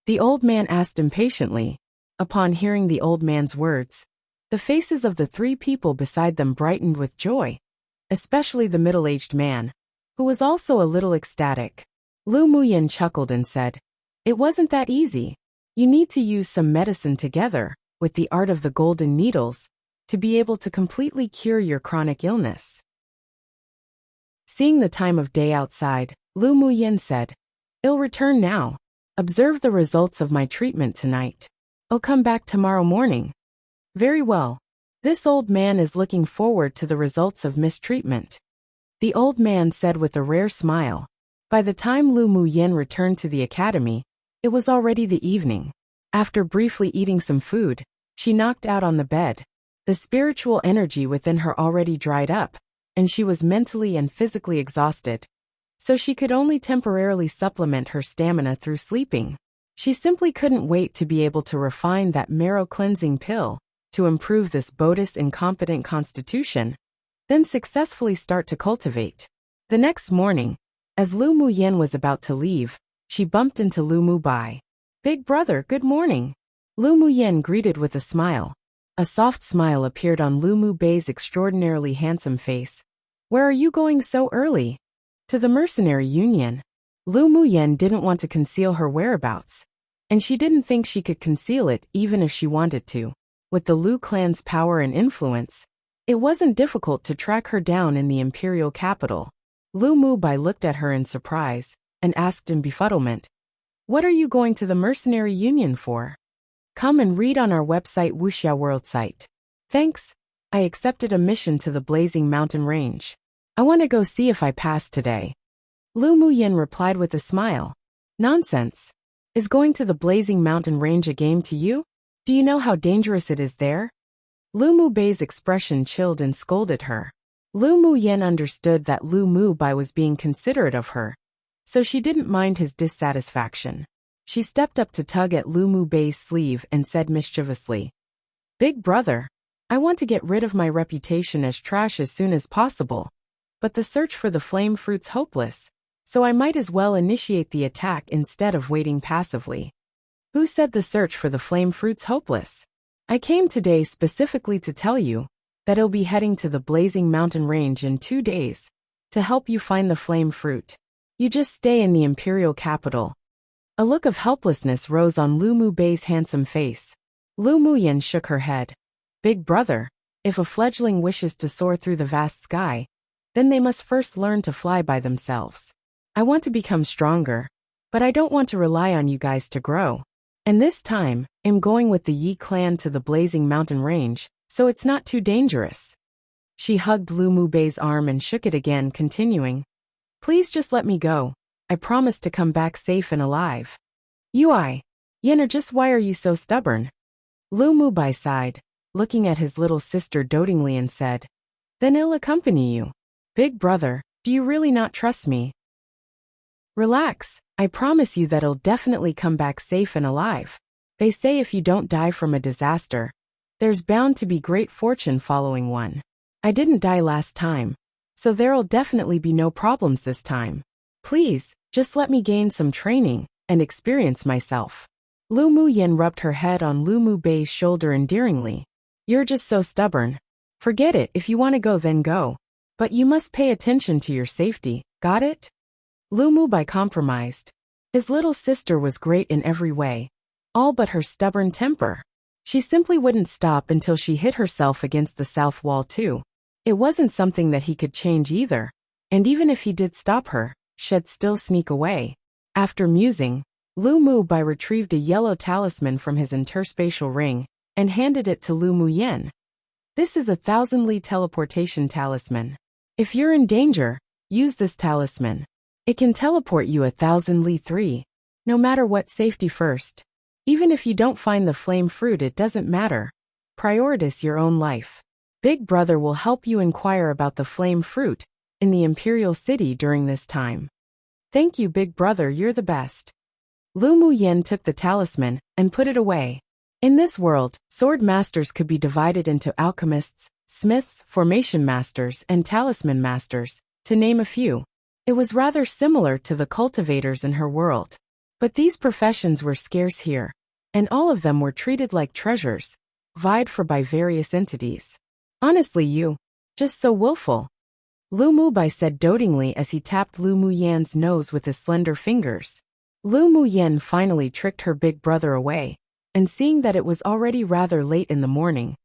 the old man asked impatiently. Upon hearing the old man's words, The faces of the three people beside them brightened with joy, especially the middle-aged man, who was also a little ecstatic. Lu Muyin chuckled and said, "It wasn't that easy. You need to use some medicine together, with the art of the golden needles, to be able to completely cure your chronic illness." Seeing the time of day outside, Lu Muyin said, "I'll return now. Observe the results of my treatment tonight. I'll come back tomorrow morning." "Very well. This old man is looking forward to the results of mistreatment," the old man said with a rare smile. By the time Lu Muyin returned to the academy, it was already the evening. After briefly eating some food, she knocked out on the bed. The spiritual energy within her already dried up, and she was mentally and physically exhausted. So she could only temporarily supplement her stamina through sleeping. She simply couldn't wait to be able to refine that marrow-cleansing pill to improve this Bodhi's incompetent constitution, then successfully start to cultivate. The next morning, as Lu Muyin was about to leave, she bumped into Lu Mubai. "Big brother, good morning." Lu Muyin greeted with a smile. A soft smile appeared on Lu Mubei's extraordinarily handsome face. "Where are you going so early?" "To the mercenary union." Lu Muyin didn't want to conceal her whereabouts, and she didn't think she could conceal it even if she wanted to. With the Lu clan's power and influence, it wasn't difficult to track her down in the Imperial capital. Lu Mubai looked at her in surprise and asked in befuddlement, "What are you going to the mercenary union for?" "Come and read on our website Wuxia World site." "Thanks. I accepted a mission to the Blazing Mountain Range. I want to go see if I pass today." Lu Muyin replied with a smile. "Nonsense. Is going to the Blazing Mountain Range a game to you? Do you know how dangerous it is there?" Lu Mubei's expression chilled and scolded her. Lu Muyin understood that Lu Mubai was being considerate of her, so she didn't mind his dissatisfaction. She stepped up to tug at Lu Mubei's sleeve and said mischievously, "Big brother, I want to get rid of my reputation as trash as soon as possible, but the search for the flame fruit's hopeless, so I might as well initiate the attack instead of waiting passively." "Who said the search for the flame fruit's hopeless? I came today specifically to tell you that I'll be heading to the Blazing Mountain Range in 2 days to help you find the flame fruit. You just stay in the Imperial capital." A look of helplessness rose on Lu Mubei's handsome face. Lu Muyin shook her head. "Big brother, if a fledgling wishes to soar through the vast sky, then they must first learn to fly by themselves. I want to become stronger, but I don't want to rely on you guys to grow. And this time, I'm going with the Yi clan to the Blazing Mountain Range, so it's not too dangerous." She hugged Lu Mubei's arm and shook it again, continuing, "Please just let me go. I promise to come back safe and alive." Yen, just why are you so stubborn?" Lu Mubai sighed, looking at his little sister dotingly and said, "Then I'll accompany you." "Big brother, do you really not trust me?" "Relax, I promise you that I'll definitely come back safe and alive. They say if you don't die from a disaster, there's bound to be great fortune following one. I didn't die last time, so there'll definitely be no problems this time. Please, just let me gain some training and experience myself." Lu Muyin rubbed her head on Lu Mubei's shoulder endearingly. "You're just so stubborn. Forget it, if you want to go then go. But you must pay attention to your safety, got it?" Lu Mubai compromised. His little sister was great in every way, all but her stubborn temper. She simply wouldn't stop until she hit herself against the south wall too. It wasn't something that he could change either, and even if he did stop her, she'd still sneak away. After musing, Lu Mubai retrieved a yellow talisman from his interspatial ring and handed it to Lu Muyin. "This is a 1,000 Li teleportation talisman. If you're in danger, use this talisman. It can teleport you 1,000 Li 3, no matter what, safety first. Even if you don't find the flame fruit, it doesn't matter. Prioritize your own life. Big brother will help you inquire about the flame fruit in the Imperial city during this time." "Thank you, big brother, you're the best." Lu Muyin took the talisman and put it away. In this world, sword masters could be divided into alchemists, smiths, formation masters, and talisman masters, to name a few. It was rather similar to the cultivators in her world. But these professions were scarce here, and all of them were treated like treasures, vied for by various entities. Honestly, you, just so willful. Lu Mubai said dotingly as he tapped Lu Muyan's nose with his slender fingers. Lu Muyan finally tricked her big brother away, and seeing that it was already rather late in the morning,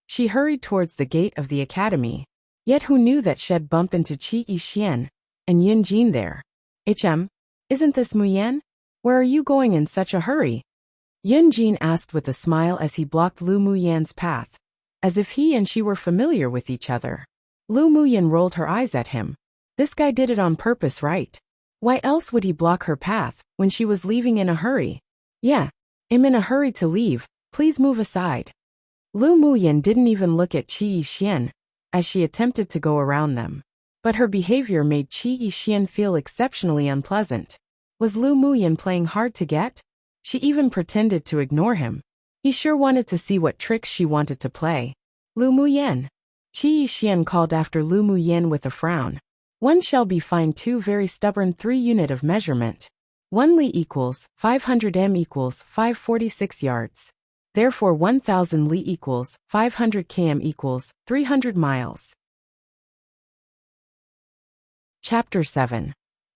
she hurried towards the gate of the academy. Yet who knew that she'd bump into Qi Yixian and Yin Jin there? Isn't this Muyan? Where are you going in such a hurry? Yin Jin asked with a smile as he blocked Lu Muyan's path, as if he and she were familiar with each other. Lu Muyan rolled her eyes at him. This guy did it on purpose, right? Why else would he block her path when she was leaving in a hurry? Yeah, I'm in a hurry to leave, please move aside. Lu Muyan didn't even look at Qi Yixian as she attempted to go around them. But her behavior made Qi Yixian feel exceptionally unpleasant. Was Lu Muyan playing hard to get? She even pretended to ignore him. He sure wanted to see what tricks she wanted to play. Lu Muyan. Qi Yixian called after Lu Muyan with a frown. One shall be fine, two very stubborn, 3 unit of measurement. 1 li equals 500 m equals 546 yards. Therefore 1000 li equals 500 km equals 300 miles. Chapter 7.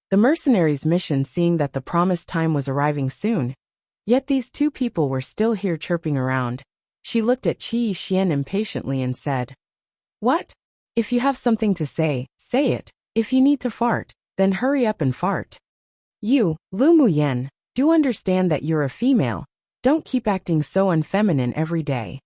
The mercenaries' mission. Seeing that the promised time was arriving soon, yet these two people were still here chirping around, she looked at Qi Yixian impatiently and said, "What? If you have something to say, say it. If you need to fart, then hurry up and fart. You, Lu Muyan, do understand that you're a female. Don't keep acting so unfeminine every day."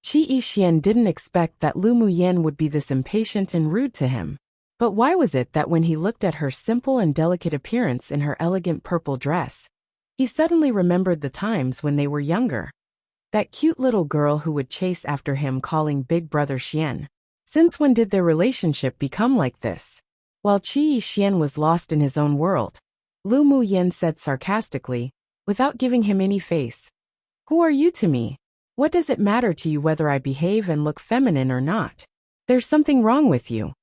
Qi Yixian didn't expect that Lu Muyan would be this impatient and rude to him. But why was it that when he looked at her simple and delicate appearance in her elegant purple dress, he suddenly remembered the times when they were younger? That cute little girl who would chase after him calling Big Brother Xian. Since when did their relationship become like this? While Qi Yixian was lost in his own world, Lu Muyan said sarcastically, without giving him any face, "Who are you to me? What does it matter to you whether I behave and look feminine or not? There's something wrong with you."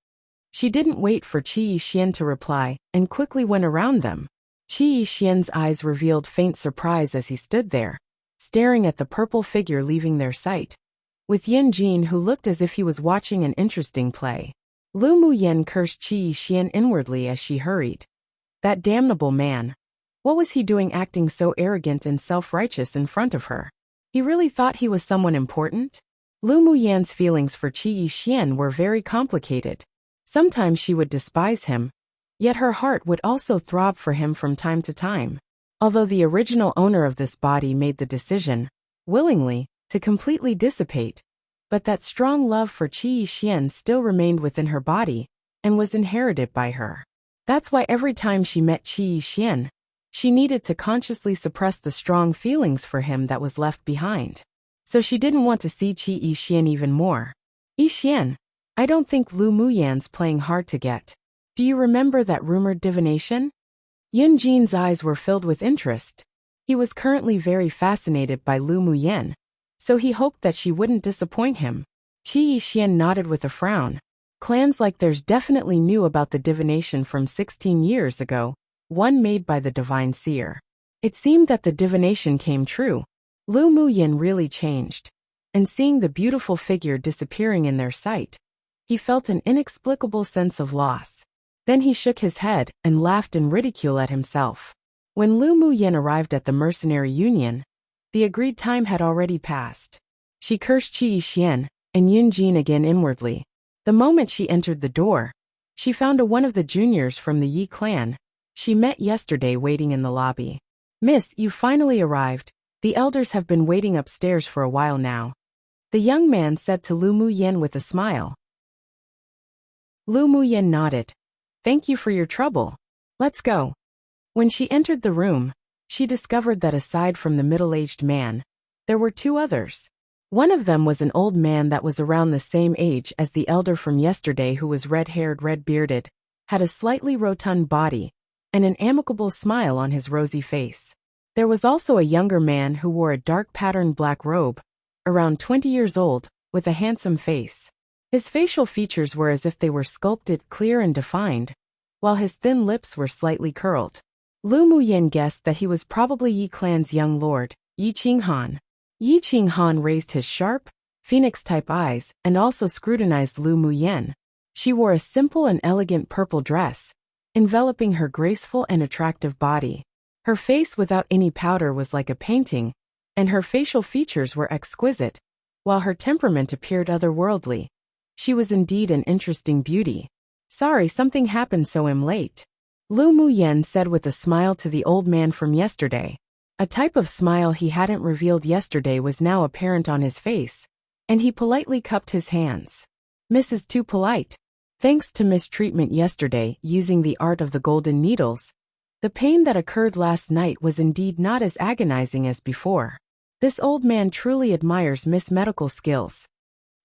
She didn't wait for Qi Yixian to reply, and quickly went around them. Qi Yixian's eyes revealed faint surprise as he stood there, staring at the purple figure leaving their sight, with Yin Jin who looked as if he was watching an interesting play. Lu Muyan cursed Qi Yixian inwardly as she hurried. That damnable man. What was he doing acting so arrogant and self-righteous in front of her? He really thought he was someone important? Lu Muyan's feelings for Qi Yixian were very complicated. Sometimes she would despise him, yet her heart would also throb for him from time to time. Although the original owner of this body made the decision, willingly, to completely dissipate, but that strong love for Qi Yixian still remained within her body, and was inherited by her. That's why every time she met Qi Yixian, she needed to consciously suppress the strong feelings for him that was left behind. So she didn't want to see Qi Yixian even more. "Yixian, I don't think Lu Muyan's playing hard to get. Do you remember that rumored divination?" Yin Jin's eyes were filled with interest. He was currently very fascinated by Lu Muyan, so he hoped that she wouldn't disappoint him. Qi Yixian nodded with a frown. Clans like theirs definitely knew about the divination from 16 years ago, one made by the divine seer. It seemed that the divination came true. Lu Muyan really changed, and seeing the beautiful figure disappearing in their sight, he felt an inexplicable sense of loss. Then he shook his head and laughed in ridicule at himself. When Lu Muyan arrived at the mercenary union, the agreed time had already passed. She cursed Qi Yixian and Yin Jin again inwardly. The moment she entered the door, she found one of the juniors from the Yi clan she met yesterday waiting in the lobby. "Miss, you finally arrived. The elders have been waiting upstairs for a while now," the young man said to Lu Muyan with a smile. Lu Muyan nodded. "Thank you for your trouble. Let's go." When she entered the room, she discovered that aside from the middle-aged man, there were 2 others. One of them was an old man that was around the same age as the elder from yesterday, who was red-haired, red-bearded, had a slightly rotund body, and an amicable smile on his rosy face. There was also a younger man who wore a dark patterned black robe, around 20 years old, with a handsome face. His facial features were as if they were sculpted, clear and defined, while his thin lips were slightly curled. Lu Muyan guessed that he was probably Yi clan's young lord, Yi Qinghan. Yi Qinghan raised his sharp, phoenix-type eyes, and also scrutinized Lu Muyen. She wore a simple and elegant purple dress, enveloping her graceful and attractive body. Her face without any powder was like a painting, and her facial features were exquisite, while her temperament appeared otherworldly. She was indeed an interesting beauty. Sorry something happened so I'm late, Lu Muyen said with a smile to the old man from yesterday. A type of smile he hadn't revealed yesterday was now apparent on his face, and he politely cupped his hands. Mrs. Too polite. Thanks to mistreatment yesterday using the art of the golden needles, the pain that occurred last night was indeed not as agonizing as before. This old man truly admires Miss Medical skills.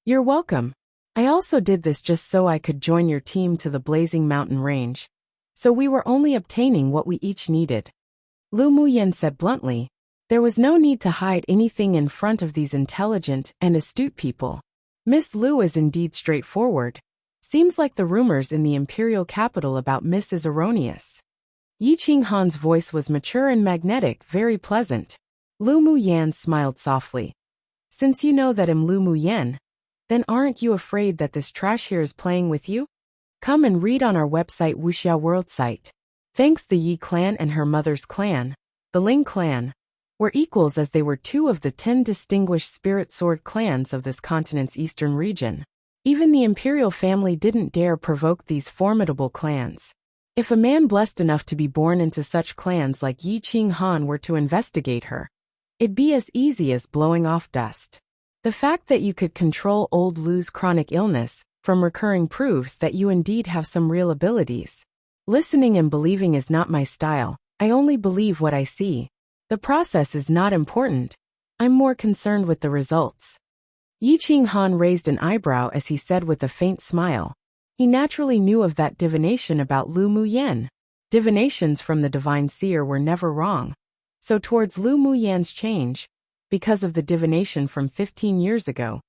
You're welcome. I also did this just so I could join your team to the blazing mountain range. So we were only obtaining what we each needed. Lu Muyen said bluntly. There was no need to hide anything in front of these intelligent and astute people. Miss Lu is indeed straightforward. Seems like the rumors in the Imperial capital about Miss is erroneous. Yi Qinghan's voice was mature and magnetic, very pleasant. Lu Muyen smiled softly. Since you know that I'm Lu Muyen, then aren't you afraid that this trash here is playing with you? Come and read on our website Wuxia World site. Thanks the Yi clan and her mother's clan, the Ling clan, were equals as they were two of the 10 distinguished spirit sword clans of this continent's eastern region. Even the Imperial family didn't dare provoke these formidable clans. If a man blessed enough to be born into such clans like Yi Qinghan were to investigate her, it'd be as easy as blowing off dust. The fact that you could control old Lu's chronic illness from recurring proves that you indeed have some real abilities. Listening and believing is not my style. I only believe what I see. The process is not important. I'm more concerned with the results. Yi Qinghan raised an eyebrow as he said with a faint smile. He naturally knew of that divination about Lu Muyen. Divinations from the divine seer were never wrong. So towards Lu Muyen's change, because of the divination from 15 years ago,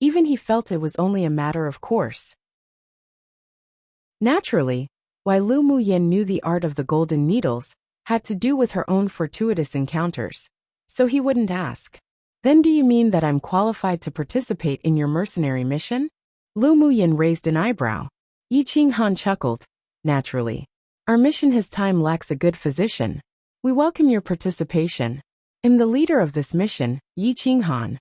even he felt it was only a matter of course. Naturally, why Lu Muyen knew the art of the golden needles had to do with her own fortuitous encounters, so he wouldn't ask. Then do you mean that I'm qualified to participate in your mercenary mission? Lu Muyen raised an eyebrow. Yi Qinghan chuckled. Naturally. Our mission his time lacks a good physician. We welcome your participation. I'm the leader of this mission, Yi Qinghan.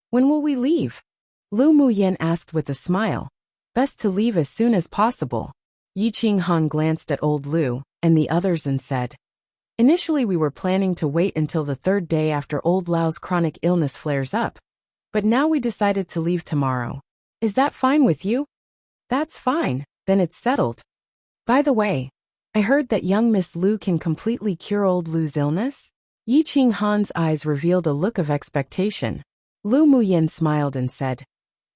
When will we leave? Lu Muyen asked with a smile. Best to leave as soon as possible. Yi Qinghan glanced at old Lu and the others and said, Initially we were planning to wait until the 3rd day after old Lau's chronic illness flares up. But now we decided to leave tomorrow. Is that fine with you? That's fine, then it's settled. By the way, I heard that young Miss Lu can completely cure old Lu's illness? Yi Qinghan's eyes revealed a look of expectation. Lu Muyen smiled and said,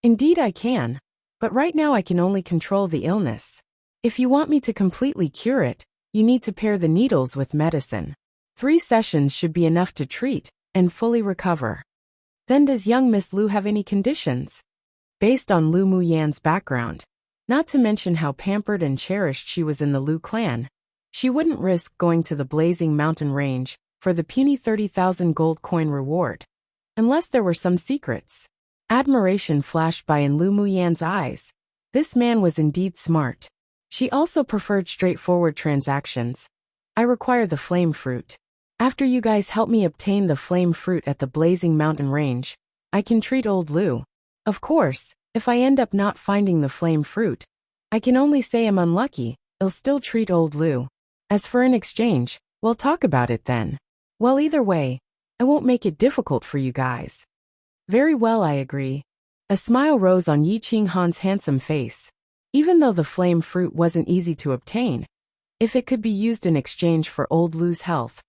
Indeed I can, but right now I can only control the illness. If you want me to completely cure it, you need to pair the needles with medicine. 3 sessions should be enough to treat and fully recover. Then does young Miss Lu have any conditions? Based on Lu Muyen's background, not to mention how pampered and cherished she was in the Lu clan, she wouldn't risk going to the blazing mountain range for the puny 30,000 gold coin reward, unless there were some secrets. Admiration flashed by in Lu Muyen's eyes. This man was indeed smart. She also preferred straightforward transactions. I require the flame fruit. After you guys help me obtain the flame fruit at the blazing mountain range, I can treat old Lu. Of course, if I end up not finding the flame fruit, I can only say I'm unlucky. I'll still treat old Lu. As for an exchange, we'll talk about it then. Well, either way, I won't make it difficult for you guys. Very well, I agree. A smile rose on Yi Qinghan's handsome face. Even though the flame fruit wasn't easy to obtain, if it could be used in exchange for old Lu's health,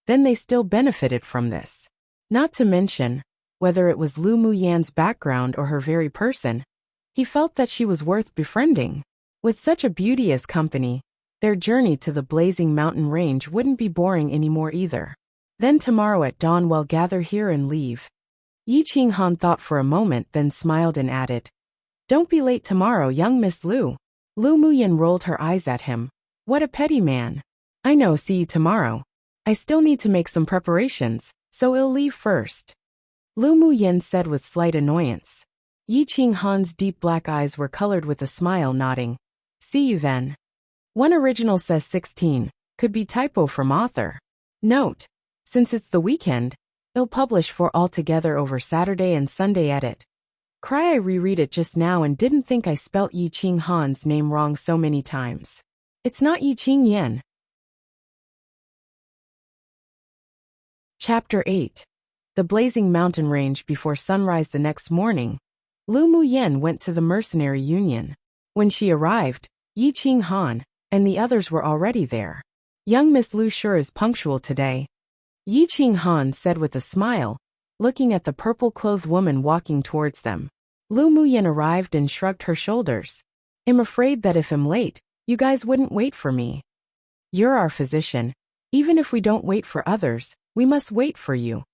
then they still benefited from this. Not to mention, whether it was Lu Muyen's background or her very person, he felt that she was worth befriending. With such a beauty as company, their journey to the blazing mountain range wouldn't be boring anymore either. Then tomorrow at dawn we'll gather here and leave. Yi Qinghan thought for a moment, then smiled and added, Don't be late tomorrow, young Miss Lu. Lu Muyen rolled her eyes at him. What a petty man. I know, see you tomorrow. I still need to make some preparations, so I'll leave first. Lu Muyen said with slight annoyance. Yi Qing Han's deep black eyes were colored with a smile, nodding. See you then. One original says 16, could be typo from author. Note: since it's the weekend, it'll publish 4 altogether over Saturday and Sunday. Edit. Cry, I reread it just now and didn't think I spelt Yi Qing Han's name wrong so many times. It's not Yi Qing Yan. Chapter 8. The blazing mountain range. Before sunrise the next morning, Lu Muyen went to the mercenary union. When she arrived, Yi Qing Han and the others were already there. Young Miss Lu sure is punctual today, Yi Qing Han said with a smile, looking at the purple-clothed woman walking towards them. Lu Muyen arrived and shrugged her shoulders. I'm afraid that if I'm late, you guys wouldn't wait for me. You're our physician. Even if we don't wait for others, we must wait for you.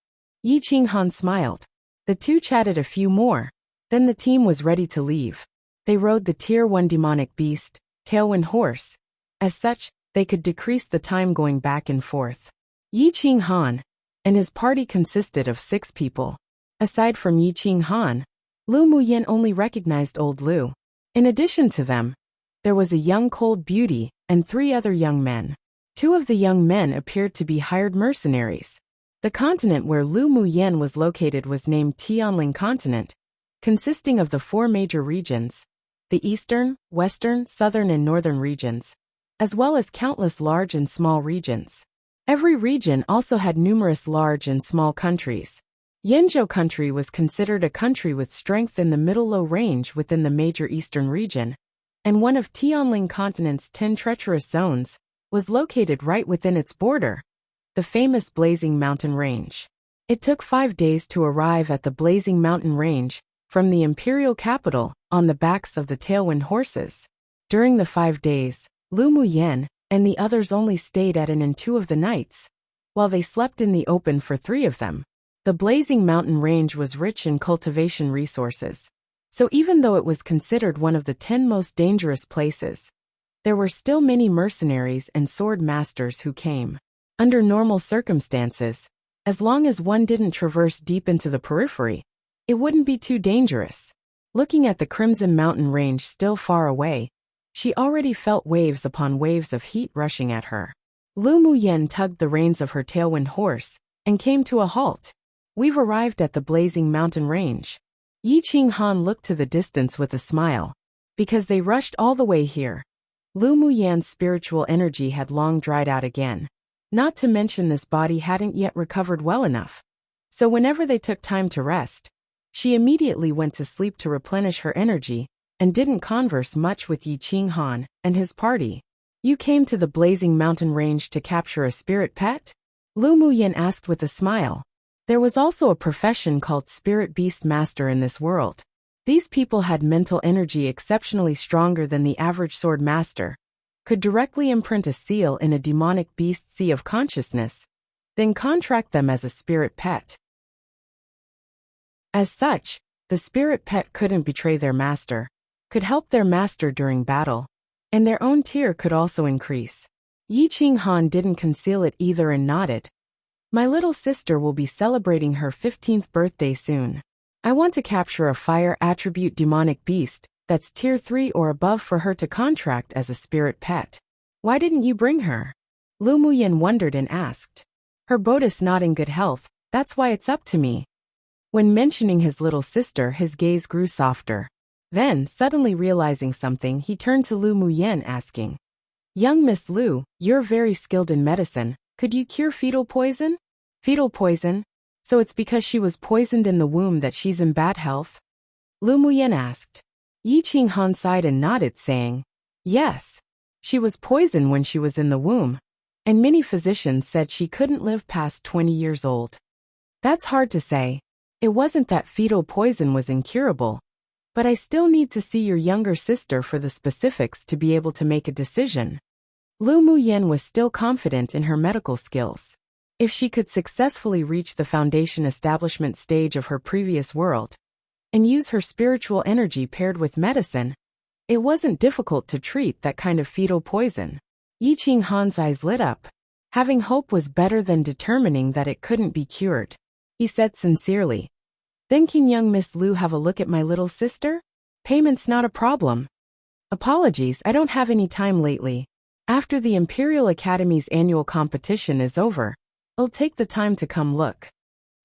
Yi Qing Han smiled. The two chatted a few more. Then the team was ready to leave. They rode the Tier 1 demonic beast, Tailwind Horse. As such, they could decrease the time going back and forth. Yi Qing Han and his party consisted of 6 people. Aside from Yi Qing Han, Lu Muyen only recognized old Lu. In addition to them, there was a young cold beauty and 3 other young men. 2 of the young men appeared to be hired mercenaries. The continent where Lu Muyen was located was named Tianling Continent, consisting of the 4 major regions, the eastern, western, southern and northern regions, as well as countless large and small regions. Every region also had numerous large and small countries. Yanzhou country was considered a country with strength in the middle-low range within the major eastern region, and one of Tianling Continent's 10 treacherous zones was located right within its border, the famous Blazing Mountain Range. It took 5 days to arrive at the Blazing Mountain Range from the Imperial capital on the backs of the Tailwind horses. During the 5 days, Lu Muyen and the others only stayed at an inn 2 of the nights, while they slept in the open for 3 of them. The Blazing Mountain Range was rich in cultivation resources, so even though it was considered one of the 10 most dangerous places, there were still many mercenaries and sword masters who came. Under normal circumstances, as long as one didn't traverse deep into the periphery, it wouldn't be too dangerous. Looking at the Crimson Mountain Range still far away, she already felt waves upon waves of heat rushing at her. Lu Muyen tugged the reins of her Tailwind horse and came to a halt. We've arrived at the Blazing Mountain Range. Yi Qing Han looked to the distance with a smile. Because they rushed all the way here. Lu Muyen's spiritual energy had long dried out again. Not to mention this body hadn't yet recovered well enough. So whenever they took time to rest, she immediately went to sleep to replenish her energy, and didn't converse much with Yi Qing Han and his party. You came to the Blazing Mountain Range to capture a spirit pet? Lu Muyen asked with a smile. There was also a profession called Spirit Beast Master in this world. These people had mental energy exceptionally stronger than the average sword master, could directly imprint a seal in a demonic beast sea of consciousness, then contract them as a spirit pet. As such, the spirit pet couldn't betray their master, could help their master during battle, and their own tier could also increase. Yi Qing Han didn't conceal it either and nodded. My little sister will be celebrating her 15th birthday soon. I want to capture a fire attribute demonic beast that's tier 3 or above for her to contract as a spirit pet. Why didn't you bring her? Lu Muyen wondered and asked. Her boat's not in good health, that's why it's up to me. When mentioning his little sister, his gaze grew softer. Then, suddenly realizing something, he turned to Lu Muyen asking, Young Miss Lu, you're very skilled in medicine, could you cure fetal poison? Fetal poison? So it's because she was poisoned in the womb that she's in bad health? Lu Muyen asked. Yi Qing Han sighed and nodded, saying, Yes. She was poisoned when she was in the womb, and many physicians said she couldn't live past 20 years old. That's hard to say. It wasn't that fetal poison was incurable, but I still need to see your younger sister for the specifics to be able to make a decision. Lu Muyen was still confident in her medical skills. If she could successfully reach the foundation establishment stage of her previous world, and use her spiritual energy paired with medicine, it wasn't difficult to treat that kind of fetal poison. Yi Qing Han's eyes lit up. Having hope was better than determining that it couldn't be cured. He said sincerely, Then can young Miss Lu have a look at my little sister? Payment's not a problem. Apologies, I don't have any time lately. After the Imperial Academy's annual competition is over, I'll take the time to come look.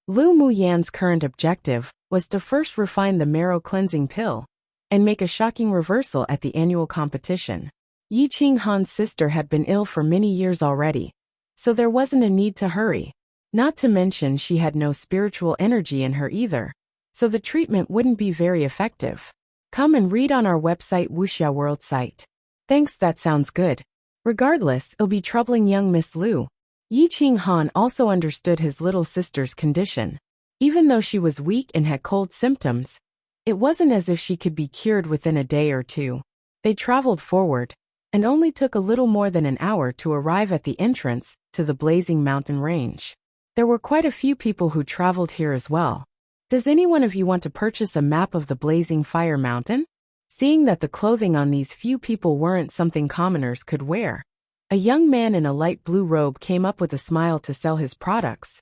Lu Muyan's current objective was to first refine the marrow cleansing pill and make a shocking reversal at the annual competition. Yi Qinghan's sister had been ill for many years already, so there wasn't a need to hurry. Not to mention she had no spiritual energy in her either, so the treatment wouldn't be very effective. Come and read on our website Wuxia World site. Thanks, that sounds good. Regardless, it'll be troubling young Miss Lu. Yi Qinghan also understood his little sister's condition. Even though she was weak and had cold symptoms, it wasn't as if she could be cured within a day or two. They traveled forward, and only took a little more than an hour to arrive at the entrance to the blazing mountain range. There were quite a few people who traveled here as well. Does any one of you want to purchase a map of the blazing fire mountain? Seeing that the clothing on these few people weren't something commoners could wear, a young man in a light blue robe came up with a smile to sell his products.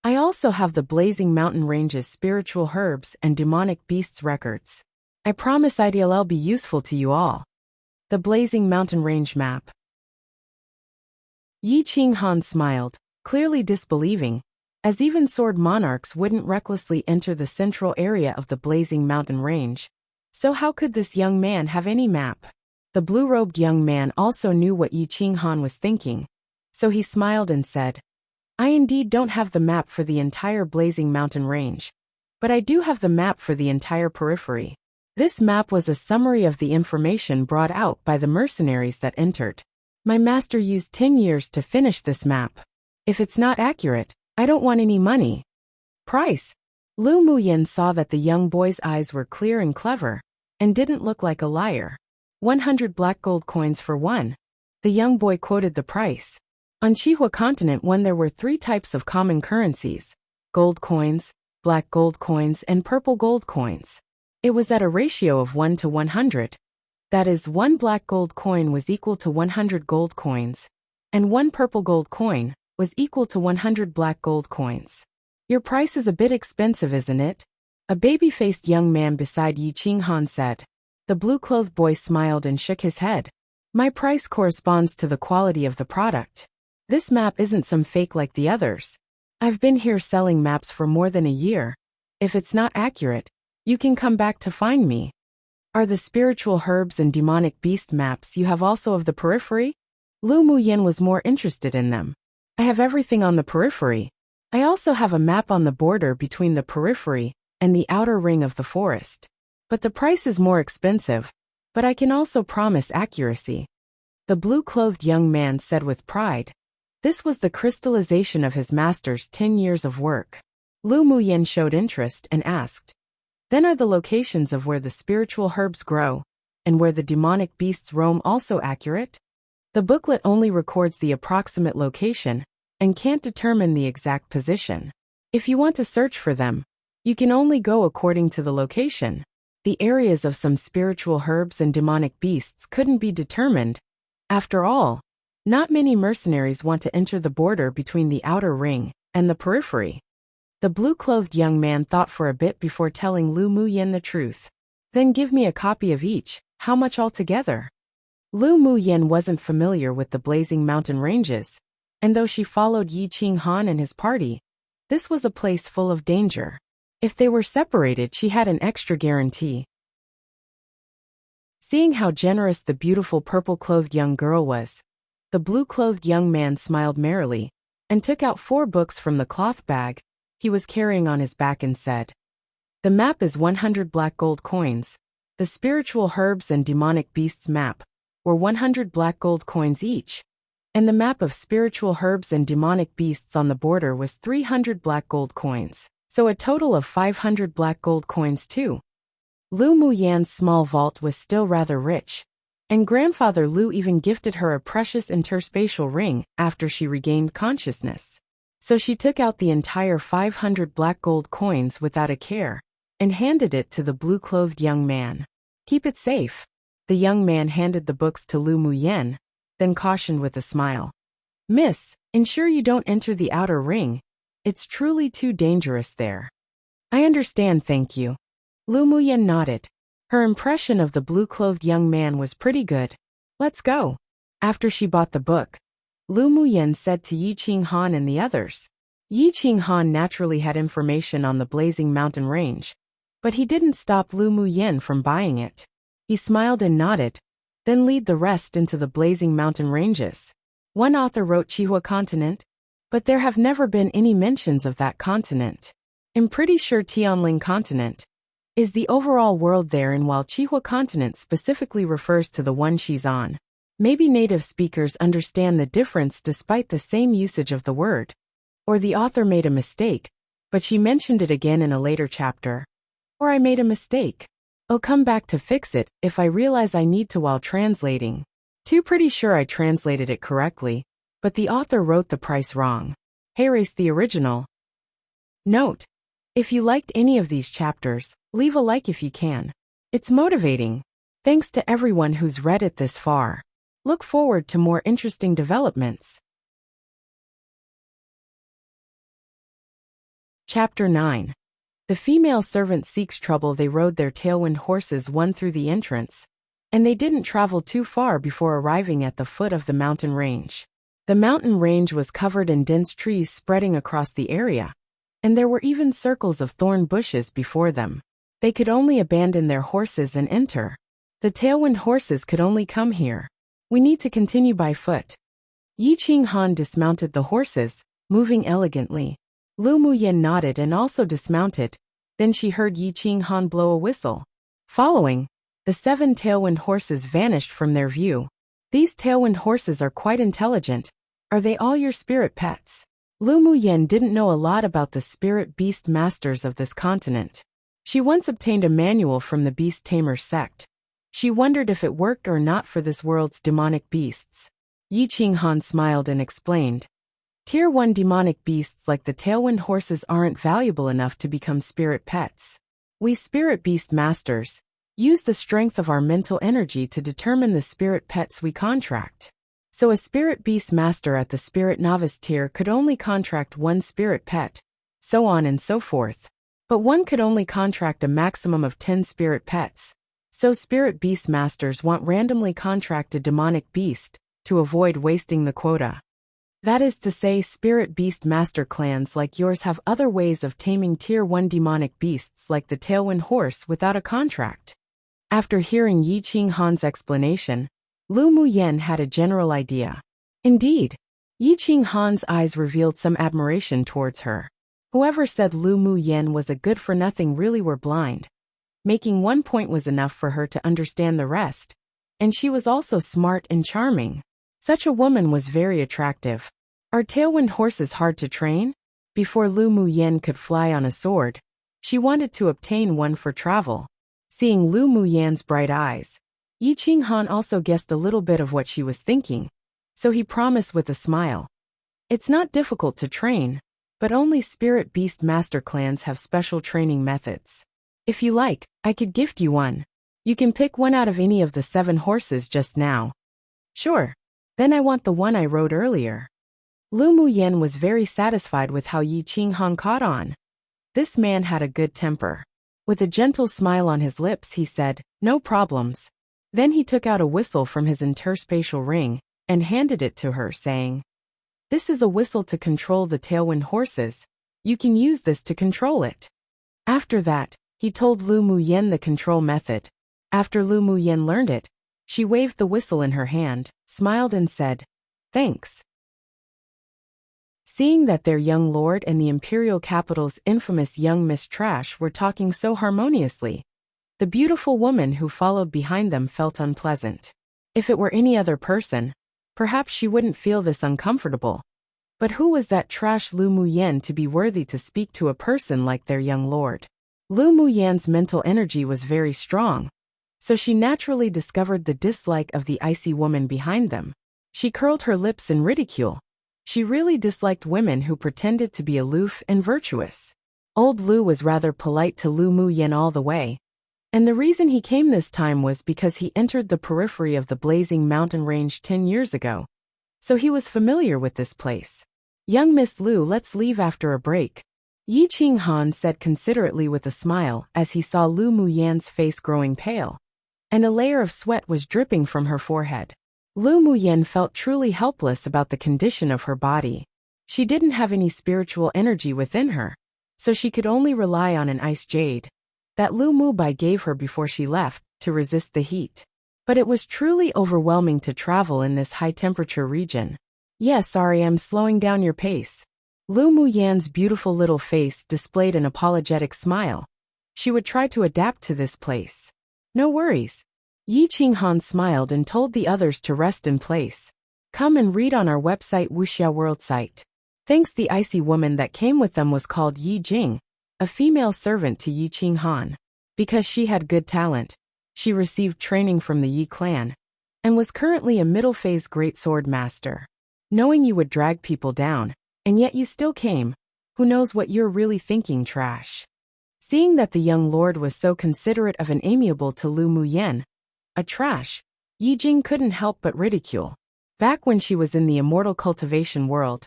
I also have the Blazing Mountain Range's spiritual herbs and demonic beasts records. I promise I'll be useful to you all. The Blazing Mountain Range map. Yi Qinghan smiled, clearly disbelieving, as even sword monarchs wouldn't recklessly enter the central area of the Blazing Mountain Range. So how could this young man have any map? The blue-robed young man also knew what Yi Qinghan was thinking, so he smiled and said, I indeed don't have the map for the entire Blazing Mountain Range, but I do have the map for the entire periphery. This map was a summary of the information brought out by the mercenaries that entered. My master used 10 years to finish this map. If it's not accurate, I don't want any money. Price. Lu Muyan saw that the young boy's eyes were clear and clever, and didn't look like a liar. 100 black gold coins for one. The young boy quoted the price. On Qihua continent there were 3 types of common currencies: gold coins, black gold coins, and purple gold coins. It was at a ratio of 1 to 100. That is, 1 black gold coin was equal to 100 gold coins, and 1 purple gold coin was equal to 100 black gold coins. Your price is a bit expensive, isn't it? A baby-faced young man beside Yi Qinghan said. The blue-clothed boy smiled and shook his head. My price corresponds to the quality of the product. This map isn't some fake like the others. I've been here selling maps for more than a year. If it's not accurate, you can come back to find me. Are the spiritual herbs and demonic beast maps you have also of the periphery? Lu Muyan was more interested in them. I have everything on the periphery. I also have a map on the border between the periphery and the outer ring of the forest. But the price is more expensive, but I can also promise accuracy. The blue-clothed young man said with pride. This was the crystallization of his master's 10 years of work. Lu Muyan showed interest and asked, Then are the locations of where the spiritual herbs grow, and where the demonic beasts roam also accurate? The booklet only records the approximate location, and can't determine the exact position. If you want to search for them, you can only go according to the location. The areas of some spiritual herbs and demonic beasts couldn't be determined. After all, not many mercenaries want to enter the border between the outer ring and the periphery. The blue-clothed young man thought for a bit before telling Lu Muyan the truth. Then give me a copy of each. How much altogether? Lu Muyan wasn't familiar with the Blazing Mountain Ranges, and though she followed Yi Qinghan and his party, this was a place full of danger. If they were separated, she had an extra guarantee. Seeing how generous the beautiful purple-clothed young girl was, the blue-clothed young man smiled merrily, and took out 4 books from the cloth bag he was carrying on his back and said, The map is 100 black gold coins. The spiritual herbs and demonic beasts map were 100 black gold coins each, and the map of spiritual herbs and demonic beasts on the border was 300 black gold coins. So a total of 500 black gold coins too. Lu Muyan's small vault was still rather rich, and grandfather Lu even gifted her a precious interspatial ring after she regained consciousness. So she took out the entire 500 black gold coins without a care, and handed it to the blue-clothed young man. Keep it safe. The young man handed the books to Lu Muyan, then cautioned with a smile. Miss, ensure you don't enter the outer ring. It's truly too dangerous there. I understand, thank you. Lu Muyen nodded. Her impression of the blue-clothed young man was pretty good. Let's go. After she bought the book, Lu Muyen said to Yi Qinghan and the others. Yi Qinghan naturally had information on the blazing mountain range, but he didn't stop Lu Muyen from buying it. He smiled and nodded, then lead the rest into the blazing mountain ranges. One author wrote Chihua continent, but there have never been any mentions of that continent. I'm pretty sure Tianling continent is the overall world there, and while Chihua continent specifically refers to the one she's on. Maybe native speakers understand the difference despite the same usage of the word. Or the author made a mistake, but she mentioned it again in a later chapter. Or I made a mistake. I'll come back to fix it if I realize I need to while translating. Pretty sure I translated it correctly, but the author wrote the price wrong. Erase the original. Note: if you liked any of these chapters, leave a like if you can. It's motivating. Thanks to everyone who's read it this far. Look forward to more interesting developments. Chapter 9. The female servant seeks trouble. They rode their tailwind horses one through the entrance, and they didn't travel too far before arriving at the foot of the mountain range. The mountain range was covered in dense trees spreading across the area, and there were even circles of thorn bushes before them. They could only abandon their horses and enter. The tailwind horses could only come here. We need to continue by foot. Yi Qinghan dismounted the horses, moving elegantly. Lu Muyen nodded and also dismounted. Then she heard Yi Qinghan blow a whistle. Following, the 7 tailwind horses vanished from their view. These tailwind horses are quite intelligent. Are they all your spirit pets? Lu Muyen didn't know a lot about the spirit beast masters of this continent. She once obtained a manual from the beast tamer sect. She wondered if it worked or not for this world's demonic beasts. Yi Qinghan smiled and explained. Tier 1 demonic beasts like the tailwind horses aren't valuable enough to become spirit pets. We spirit beast masters use the strength of our mental energy to determine the spirit pets we contract. So a spirit beast master at the spirit novice tier could only contract 1 spirit pet, so on and so forth. But one could only contract a maximum of 10 spirit pets. So spirit beast masters want randomly contracted demonic beast to avoid wasting the quota. That is to say, spirit beast master clans like yours have other ways of taming tier 1 demonic beasts like the tailwind horse without a contract. After hearing Yi Qinghan's explanation, Lu Muyen had a general idea. Indeed, Yi Qinghan's eyes revealed some admiration towards her. Whoever said Lu Muyen was a good-for-nothing really were blind. Making 1 point was enough for her to understand the rest, and she was also smart and charming. Such a woman was very attractive. Are tailwind horses hard to train? Before Lu Muyen could fly on a sword, she wanted to obtain one for travel. Seeing Lu Muyen's bright eyes, Yi Qinghan also guessed a little bit of what she was thinking, so he promised with a smile. It's not difficult to train, but only spirit beast master clans have special training methods. If you like, I could gift you one. You can pick one out of any of the 7 horses just now. Sure. Then I want the one I rode earlier. Lu Muyen was very satisfied with how Yi Qinghan caught on. This man had a good temper. With a gentle smile on his lips he said, no problems. Then he took out a whistle from his interspatial ring and handed it to her, saying, this is a whistle to control the tailwind horses. You can use this to control it. After that, he told Lu Muyen the control method. After Lu Muyen learned it, she waved the whistle in her hand, smiled and said, thanks. Seeing that their young lord and the Imperial capital's infamous young Miss Trash were talking so harmoniously, the beautiful woman who followed behind them felt unpleasant. If it were any other person, perhaps she wouldn't feel this uncomfortable. But who was that trash Lu Muyen to be worthy to speak to a person like their young lord? Lu Muyen's mental energy was very strong, so she naturally discovered the dislike of the icy woman behind them. She curled her lips in ridicule. She really disliked women who pretended to be aloof and virtuous. Old Lu was rather polite to Lu Muyen all the way, and the reason he came this time was because he entered the periphery of the blazing mountain range 10 years ago, so he was familiar with this place. Young Miss Lu, let's leave after a break. Yi Qinghan said considerately with a smile as he saw Lu Muyan's face growing pale, and a layer of sweat was dripping from her forehead. Lu Muyan felt truly helpless about the condition of her body. She didn't have any spiritual energy within her, so she could only rely on an ice jade that Lu Mubai gave her before she left to resist the heat. But it was truly overwhelming to travel in this high-temperature region. Yes, sorry, I'm slowing down your pace. Lu Muyan's beautiful little face displayed an apologetic smile. She would try to adapt to this place. No worries. Yi Qinghan smiled and told the others to rest in place. Come and read on our website Wuxia World site. Thanks. The icy woman that came with them was called Yi Jing, a female servant to Yi Qinghan. Because she had good talent, she received training from the Yi clan, and was currently a middle-phase great sword master. Knowing you would drag people down, and yet you still came, who knows what you're really thinking, trash. Seeing that the young lord was so considerate of and amiable to Lu Muyan, a trash, Yi Jing couldn't help but ridicule. Back when she was in the immortal cultivation world,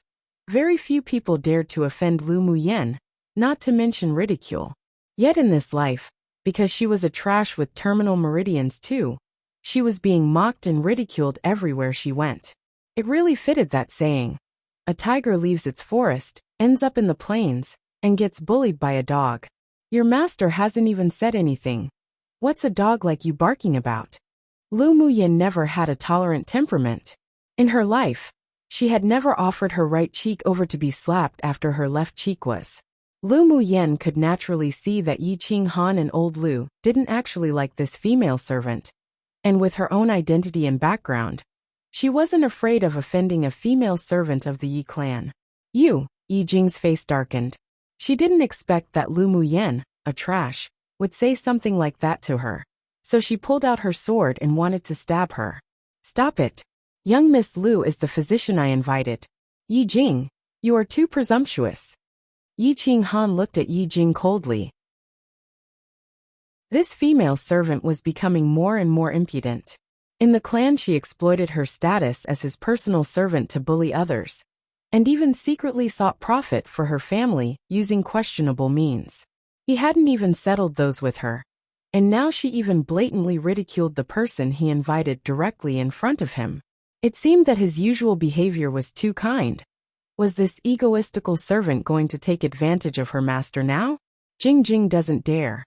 very few people dared to offend Lu Muyan, not to mention ridicule. Yet in this life, because she was a trash with terminal meridians too, she was being mocked and ridiculed everywhere she went. It really fitted that saying. A tiger leaves its forest, ends up in the plains, and gets bullied by a dog. Your master hasn't even said anything. What's a dog like you barking about? Lu Muyan never had a tolerant temperament. In her life, she had never offered her right cheek over to be slapped after her left cheek was. Lu Muyan could naturally see that Yi Qinghan and old Lu didn't actually like this female servant. And with her own identity and background, she wasn't afraid of offending a female servant of the Yi clan. Yi Jing's face darkened. She didn't expect that Lu Muyan, a trash, would say something like that to her. So she pulled out her sword and wanted to stab her. Stop it. Young Miss Lu is the physician I invited. Yi Jing, you are too presumptuous. Yi Qinghan looked at Yi Jing coldly. This female servant was becoming more and more impudent. In the clan she exploited her status as his personal servant to bully others, and even secretly sought profit for her family using questionable means. He hadn't even settled those with her, and now she even blatantly ridiculed the person he invited directly in front of him. It seemed that his usual behavior was too kind. Was this egoistical servant going to take advantage of her master now? Jing doesn't dare.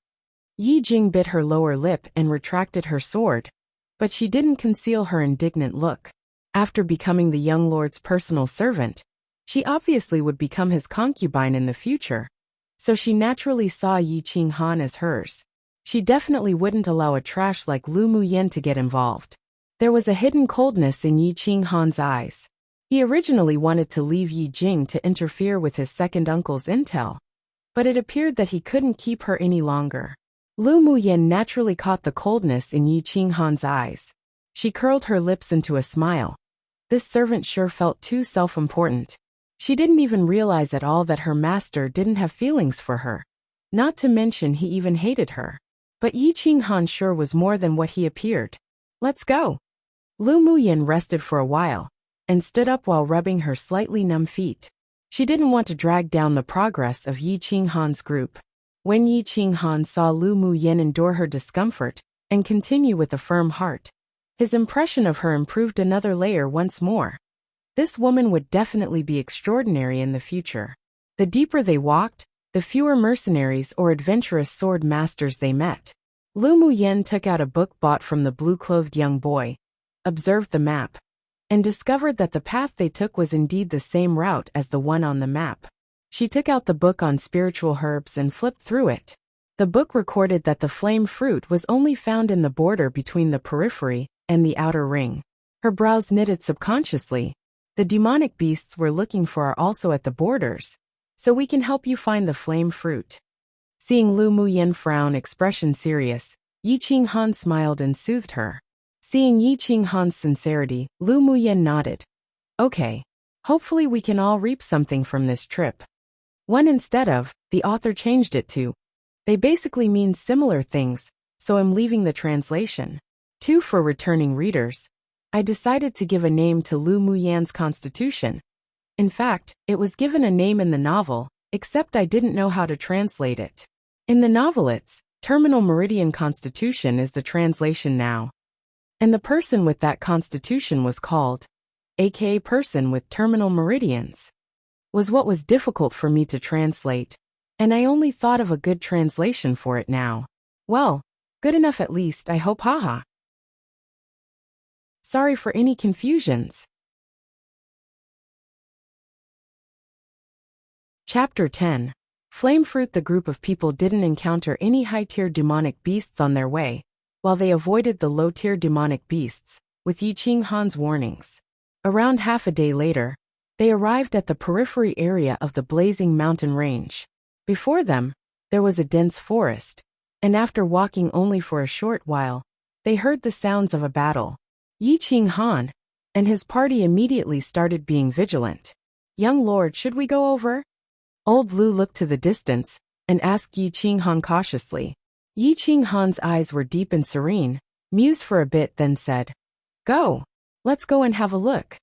Yi Jing bit her lower lip and retracted her sword, but she didn't conceal her indignant look. After becoming the young lord's personal servant, she obviously would become his concubine in the future, so she naturally saw Yi Qinghan as hers. She definitely wouldn't allow a trash like Lu Muyan to get involved. There was a hidden coldness in Yi Qinghan's eyes. He originally wanted to leave Yi Jing to interfere with his second uncle's intel, but it appeared that he couldn't keep her any longer. Lu Muyan naturally caught the coldness in Yi Qinghan's eyes. She curled her lips into a smile. This servant sure felt too self-important. She didn't even realize at all that her master didn't have feelings for her. Not to mention he even hated her. But Yi Qinghan sure was more than what he appeared. Let's go. Lu Muyan rested for a while, and stood up while rubbing her slightly numb feet. She didn't want to drag down the progress of Yi Qinghan's group. When Yi Qinghan saw Lu Muyan endure her discomfort, and continue with a firm heart, his impression of her improved another layer once more. This woman would definitely be extraordinary in the future. The deeper they walked, the fewer mercenaries or adventurous sword masters they met. Lu Muyan took out a book bought from the blue-clothed young boy, observed the map, and discovered that the path they took was indeed the same route as the one on the map. She took out the book on spiritual herbs and flipped through it. The book recorded that the flame fruit was only found in the border between the periphery and the outer ring. Her brows knitted subconsciously. The demonic beasts we're looking for are also at the borders, so we can help you find the flame fruit. Seeing Lu Muyan frown, expression serious, Yi Qinghan smiled and soothed her. Seeing Yi Qinghan's sincerity, Lu Muyan nodded. Okay. Hopefully we can all reap something from this trip. One instead of, the author changed it to. They basically mean similar things, so I'm leaving the translation. 2 for returning readers. I decided to give a name to Lu Muyan's constitution. In fact, it was given a name in the novel. except I didn't know how to translate it. In the novelettes, terminal meridian constitution is the translation now. And the person with that constitution was called, aka person with terminal meridians, was what was difficult for me to translate, and I only thought of a good translation for it now. Well, good enough at least, I hope, haha. Sorry for any confusions. Chapter 10. Flame Fruit. The group of people didn't encounter any high-tier demonic beasts on their way, while they avoided the low-tier demonic beasts, with Yi Ching Han's warnings. Around half a day later, they arrived at the periphery area of the blazing mountain range. Before them, there was a dense forest, and after walking only for a short while, they heard the sounds of a battle. Yi Ching Han and his party immediately started being vigilant. Young Lord, should we go over? Old Lu looked to the distance and asked Yi Ching Han cautiously. Yi Ching Han's eyes were deep and serene, mused for a bit, then said, "Go. Let's go and have a look."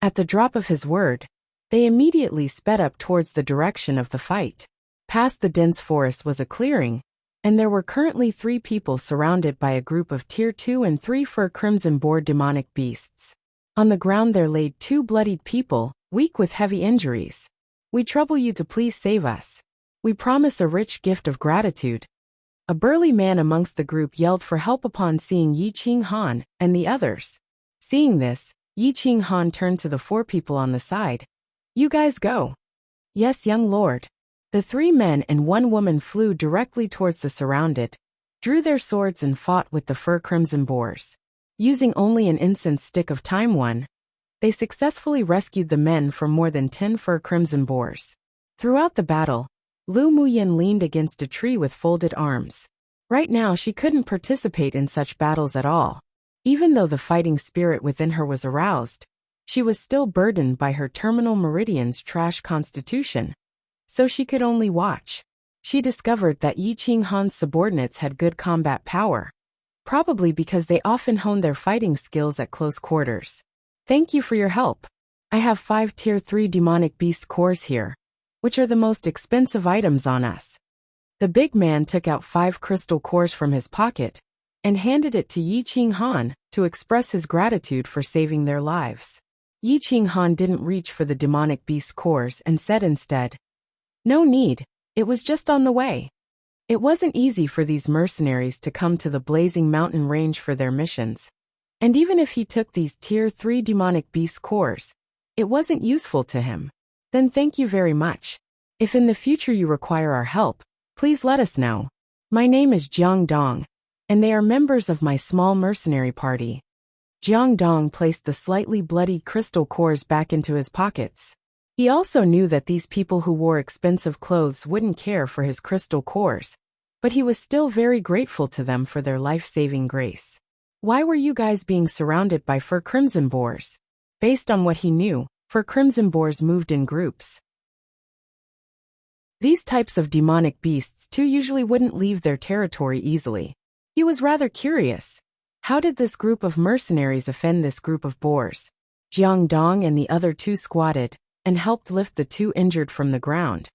At the drop of his word, they immediately sped up towards the direction of the fight. Past the dense forest was a clearing, and there were currently 3 people surrounded by a group of Tier 2 and 3 fur crimson boar demonic beasts. On the ground there laid 2 bloodied people, weak with heavy injuries. "We trouble you to please save us. We promise a rich gift of gratitude." A burly man amongst the group yelled for help upon seeing Yi Ching Han and the others. Seeing this, Yi Ching Han turned to the 4 people on the side. "You guys go." "Yes, young lord." The 3 men and 1 woman flew directly towards the surrounded, drew their swords and fought with the fur crimson boars. Using only an incense stick of time one, they successfully rescued the men from more than 10 fur crimson boars. Throughout the battle, Lu Muyin leaned against a tree with folded arms. Right now she couldn't participate in such battles at all. Even though the fighting spirit within her was aroused, she was still burdened by her terminal meridian's trash constitution, so she could only watch. She discovered that Yi Ching Han's subordinates had good combat power, probably because they often honed their fighting skills at close quarters. "Thank you for your help. I have 5 Tier 3 demonic beast cores here, which are the most expensive items on us." The big man took out 5 crystal cores from his pocket and handed it to Yi Ching Han to express his gratitude for saving their lives. Yi Ching Han didn't reach for the demonic beast cores and said instead, "No need, it was just on the way." It wasn't easy for these mercenaries to come to the blazing mountain range for their missions. And even if he took these Tier 3 demonic beast cores, it wasn't useful to him. "Then thank you very much. If in the future you require our help, please let us know. My name is Jiang Dong, and they are members of my small mercenary party." Jiang Dong placed the slightly bloody crystal cores back into his pockets. He also knew that these people who wore expensive clothes wouldn't care for his crystal cores, but he was still very grateful to them for their life-saving grace. "Why were you guys being surrounded by fur crimson boars?" Based on what he knew, fur crimson boars moved in groups. These types of demonic beasts too usually wouldn't leave their territory easily. He was rather curious. How did this group of mercenaries offend this group of boars? Jiang Dong and the other 2 squatted and helped lift the 2 injured from the ground,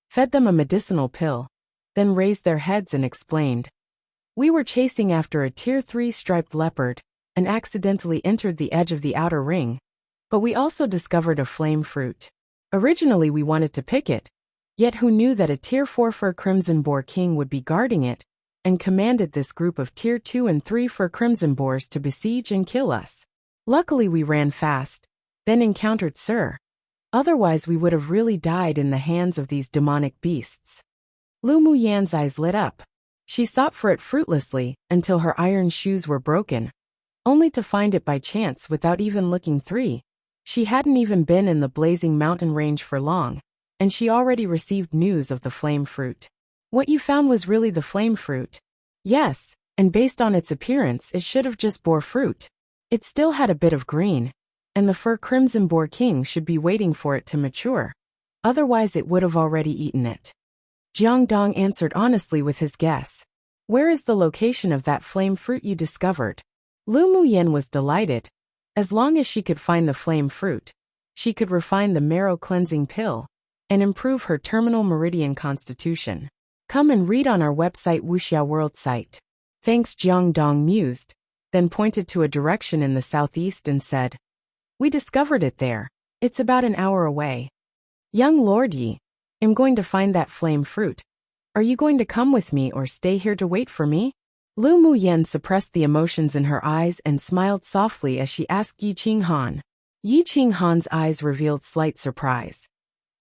fed them a medicinal pill, then raised their heads and explained, "We were chasing after a Tier 3 striped leopard and accidentally entered the edge of the outer ring, but we also discovered a flame fruit. Originally we wanted to pick it, yet who knew that a Tier 4 fur crimson boar king would be guarding it, and commanded this group of Tier 2 and 3 fur crimson boars to besiege and kill us. Luckily we ran fast, then encountered Sir. Otherwise we would have really died in the hands of these demonic beasts." Lu Muyan's eyes lit up. She sought for it fruitlessly until her iron shoes were broken, only to find it by chance without even looking. She hadn't even been in the blazing mountain range for long, and she already received news of the flame fruit. "What you found was really the flame fruit?" "Yes, and based on its appearance it should have just bore fruit. It still had a bit of green, and the fur crimson boar king should be waiting for it to mature. Otherwise it would have already eaten it." Jiang Dong answered honestly with his guess. "Where is the location of that flame fruit you discovered?" Lu Muyan was delighted. As long as she could find the flame fruit, she could refine the marrow cleansing pill, and improve her terminal meridian constitution. Come and read on our website Wuxia World site. Thanks. Jiang Dong mused, then pointed to a direction in the southeast and said, "We discovered it there. It's about an hour away. Young Lord Yi, I'm going to find that flame fruit. Are you going to come with me or stay here to wait for me?" Lu Muyen suppressed the emotions in her eyes and smiled softly as she asked Yi Qinghan. Yi Qinghan's eyes revealed slight surprise.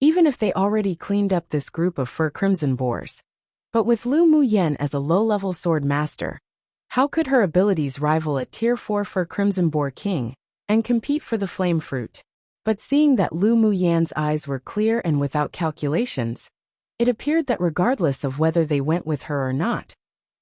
Even if they already cleaned up this group of fur crimson boars. But with Lu Muyen as a low-level sword master, how could her abilities rival a Tier 4 fur crimson boar king and compete for the flame fruit? But seeing that Lu Muyen's eyes were clear and without calculations, it appeared that regardless of whether they went with her or not,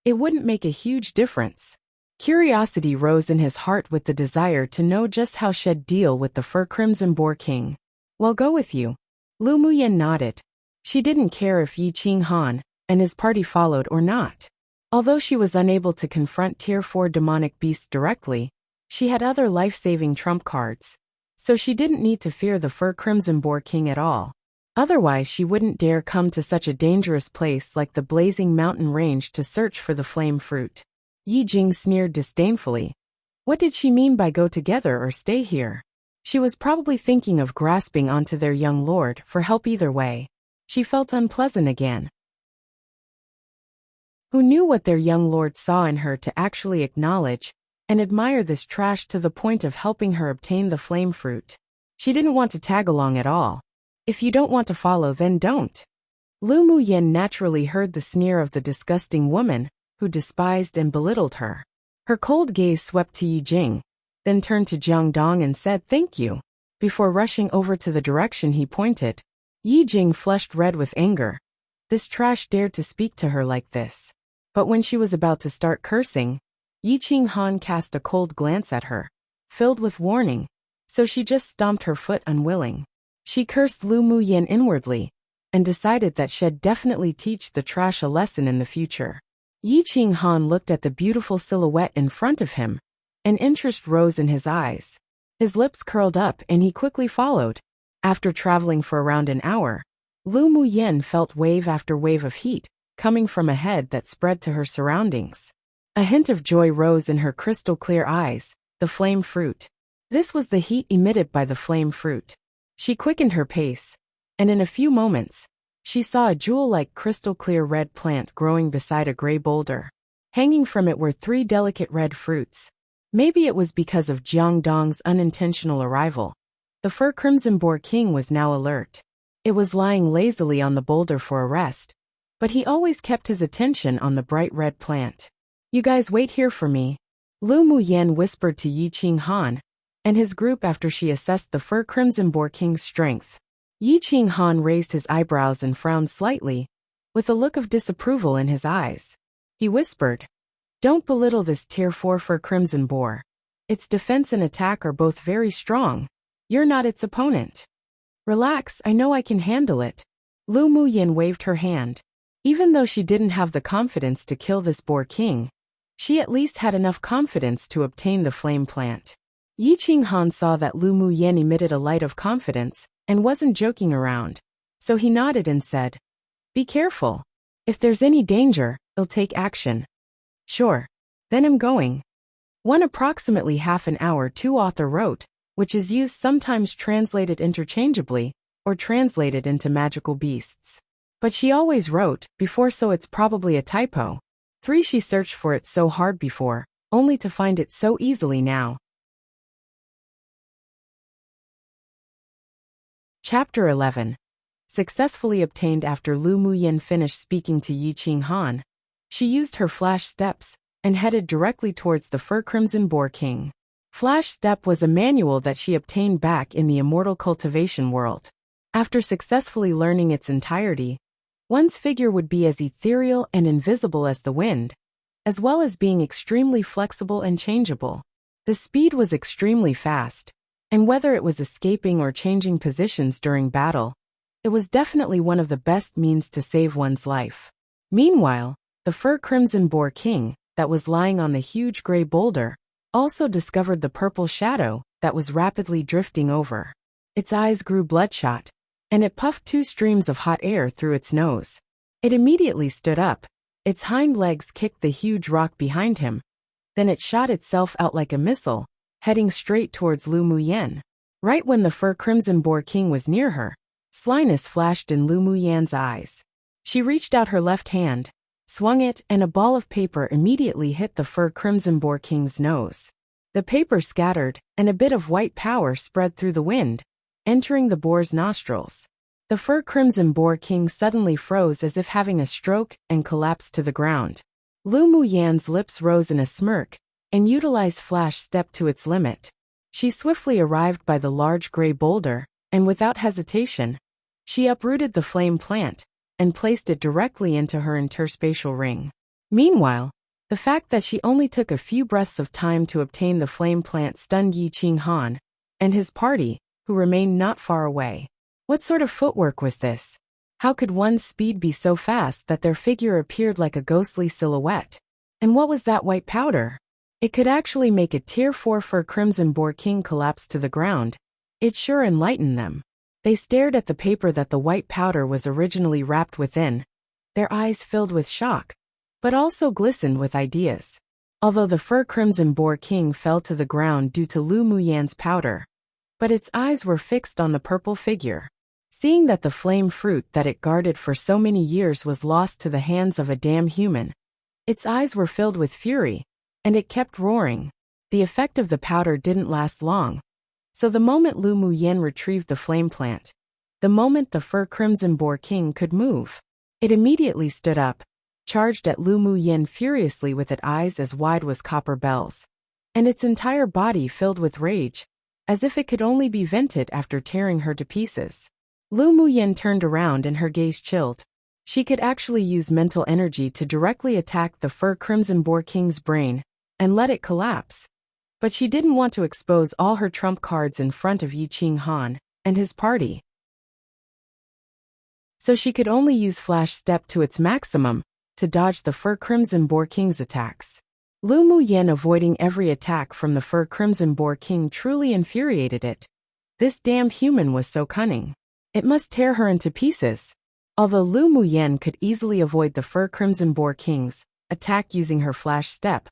it wouldn't make a huge difference. Curiosity rose in his heart with the desire to know just how she'd deal with the fur crimson boar king. "Well, go with you." Lu Muyen nodded. She didn't care if Yi Qinghan and his party followed or not. Although she was unable to confront Tier 4 demonic beasts directly, she had other life-saving trump cards, so she didn't need to fear the fur crimson boar king at all. Otherwise she wouldn't dare come to such a dangerous place like the blazing mountain range to search for the flame fruit. Yi Jing sneered disdainfully. What did she mean by go together or stay here? She was probably thinking of grasping onto their young lord for help either way. She felt unpleasant again. Who knew what their young lord saw in her to actually acknowledge and admire this trash to the point of helping her obtain the flame fruit? She didn't want to tag along at all. If you don't want to follow, then don't. Lu Muyen naturally heard the sneer of the disgusting woman who despised and belittled her. Her cold gaze swept to Yi Jing, then turned to Jiang Dong and said thank you. Before rushing over to the direction he pointed, Yi Jing flushed red with anger. This trash dared to speak to her like this. But when she was about to start cursing, Yi Qinghan cast a cold glance at her, filled with warning, so she just stomped her foot unwilling. She cursed Lu Muyen inwardly, and decided that she'd definitely teach the trash a lesson in the future. Yi Qinghan looked at the beautiful silhouette in front of him, and interest rose in his eyes. His lips curled up and he quickly followed. After traveling for around an hour, Lu Muyen felt wave after wave of heat coming from a head that spread to her surroundings. A hint of joy rose in her crystal-clear eyes, the flame fruit. This was the heat emitted by the flame fruit. She quickened her pace, and in a few moments, she saw a jewel-like crystal-clear red plant growing beside a gray boulder. Hanging from it were 3 delicate red fruits. Maybe it was because of Jiang Dong's unintentional arrival. The fur crimson boar king was now alert. It was lying lazily on the boulder for a rest, but he always kept his attention on the bright red plant. "You guys wait here for me," Lu Muyen whispered to Yi Qinghan and his group after she assessed the fur crimson boar king's strength. Yi Qinghan raised his eyebrows and frowned slightly, with a look of disapproval in his eyes. He whispered, "Don't belittle this Tier 4 fur crimson boar. Its defense and attack are both very strong. You're not its opponent. Relax, I know I can handle it." Lu Muyen waved her hand. Even though she didn't have the confidence to kill this boar king, she at least had enough confidence to obtain the flame plant. Yi Qinghan saw that Lu Muyen emitted a light of confidence and wasn't joking around, so he nodded and said, "Be careful. If there's any danger, I'll take action." "Sure. Then I'm going." Approximately half an hour, author wrote, which is used sometimes translated interchangeably or translated into magical beasts. But she always wrote before, so it's probably a typo. 3 She searched for it so hard before, only to find it so easily now. Chapter 11. Successfully obtained. After Lu Muyen finished speaking to Yi Qinghan, she used her flash steps and headed directly towards the fur crimson boar king. Flash step was a manual that she obtained back in the immortal cultivation world. After successfully learning its entirety, one's figure would be as ethereal and invisible as the wind, as well as being extremely flexible and changeable. The speed was extremely fast, and whether it was escaping or changing positions during battle, it was definitely one of the best means to save one's life. Meanwhile, the fur crimson boar king, that was lying on the huge gray boulder, also discovered the purple shadow that was rapidly drifting over. Its eyes grew bloodshot, and it puffed 2 streams of hot air through its nose. It immediately stood up. Its hind legs kicked the huge rock behind him. Then it shot itself out like a missile, heading straight towards Lu Muyen. Right when the fur crimson boar king was near her, slyness flashed in Lu Muyen's eyes. She reached out her left hand, swung it, and a ball of paper immediately hit the fur crimson boar king's nose. The paper scattered, and a bit of white powder spread through the wind, entering the boar's nostrils. The fur crimson boar king suddenly froze as if having a stroke and collapsed to the ground. Lu Muyen's lips rose in a smirk, and utilized flash step to its limit. She swiftly arrived by the large gray boulder, and without hesitation, she uprooted the flame plant and placed it directly into her interspatial ring. Meanwhile, the fact that she only took a few breaths of time to obtain the flame plant stunned Yi Qinghan and his party, who remained not far away. What sort of footwork was this? How could one's speed be so fast that their figure appeared like a ghostly silhouette? And what was that white powder? It could actually make a Tier 4 fur crimson boar king collapse to the ground. It sure enlightened them. They stared at the paper that the white powder was originally wrapped within, their eyes filled with shock, but also glistened with ideas. Although the fur crimson boar king fell to the ground due to Lu Muyen's powder, but its eyes were fixed on the purple figure. Seeing that the flame fruit that it guarded for so many years was lost to the hands of a damn human, its eyes were filled with fury, and it kept roaring. The effect of the powder didn't last long. So the moment Lu Muyen retrieved the flame plant, the moment the fur crimson boar king could move, it immediately stood up, charged at Lu Muyen furiously with its eyes as wide as copper bells, and its entire body filled with rage, as if it could only be vented after tearing her to pieces. Lu Muyen turned around and her gaze chilled. She could actually use mental energy to directly attack the fur crimson boar king's brain and let it collapse. But she didn't want to expose all her trump cards in front of Yi Qinghan and his party. So she could only use flash step to its maximum to dodge the fur crimson boar king's attacks. Lu Muyen avoiding every attack from the fur crimson boar king truly infuriated it. This damn human was so cunning. It must tear her into pieces. Although Lu Muyen could easily avoid the fur crimson boar king's attack using her flash step,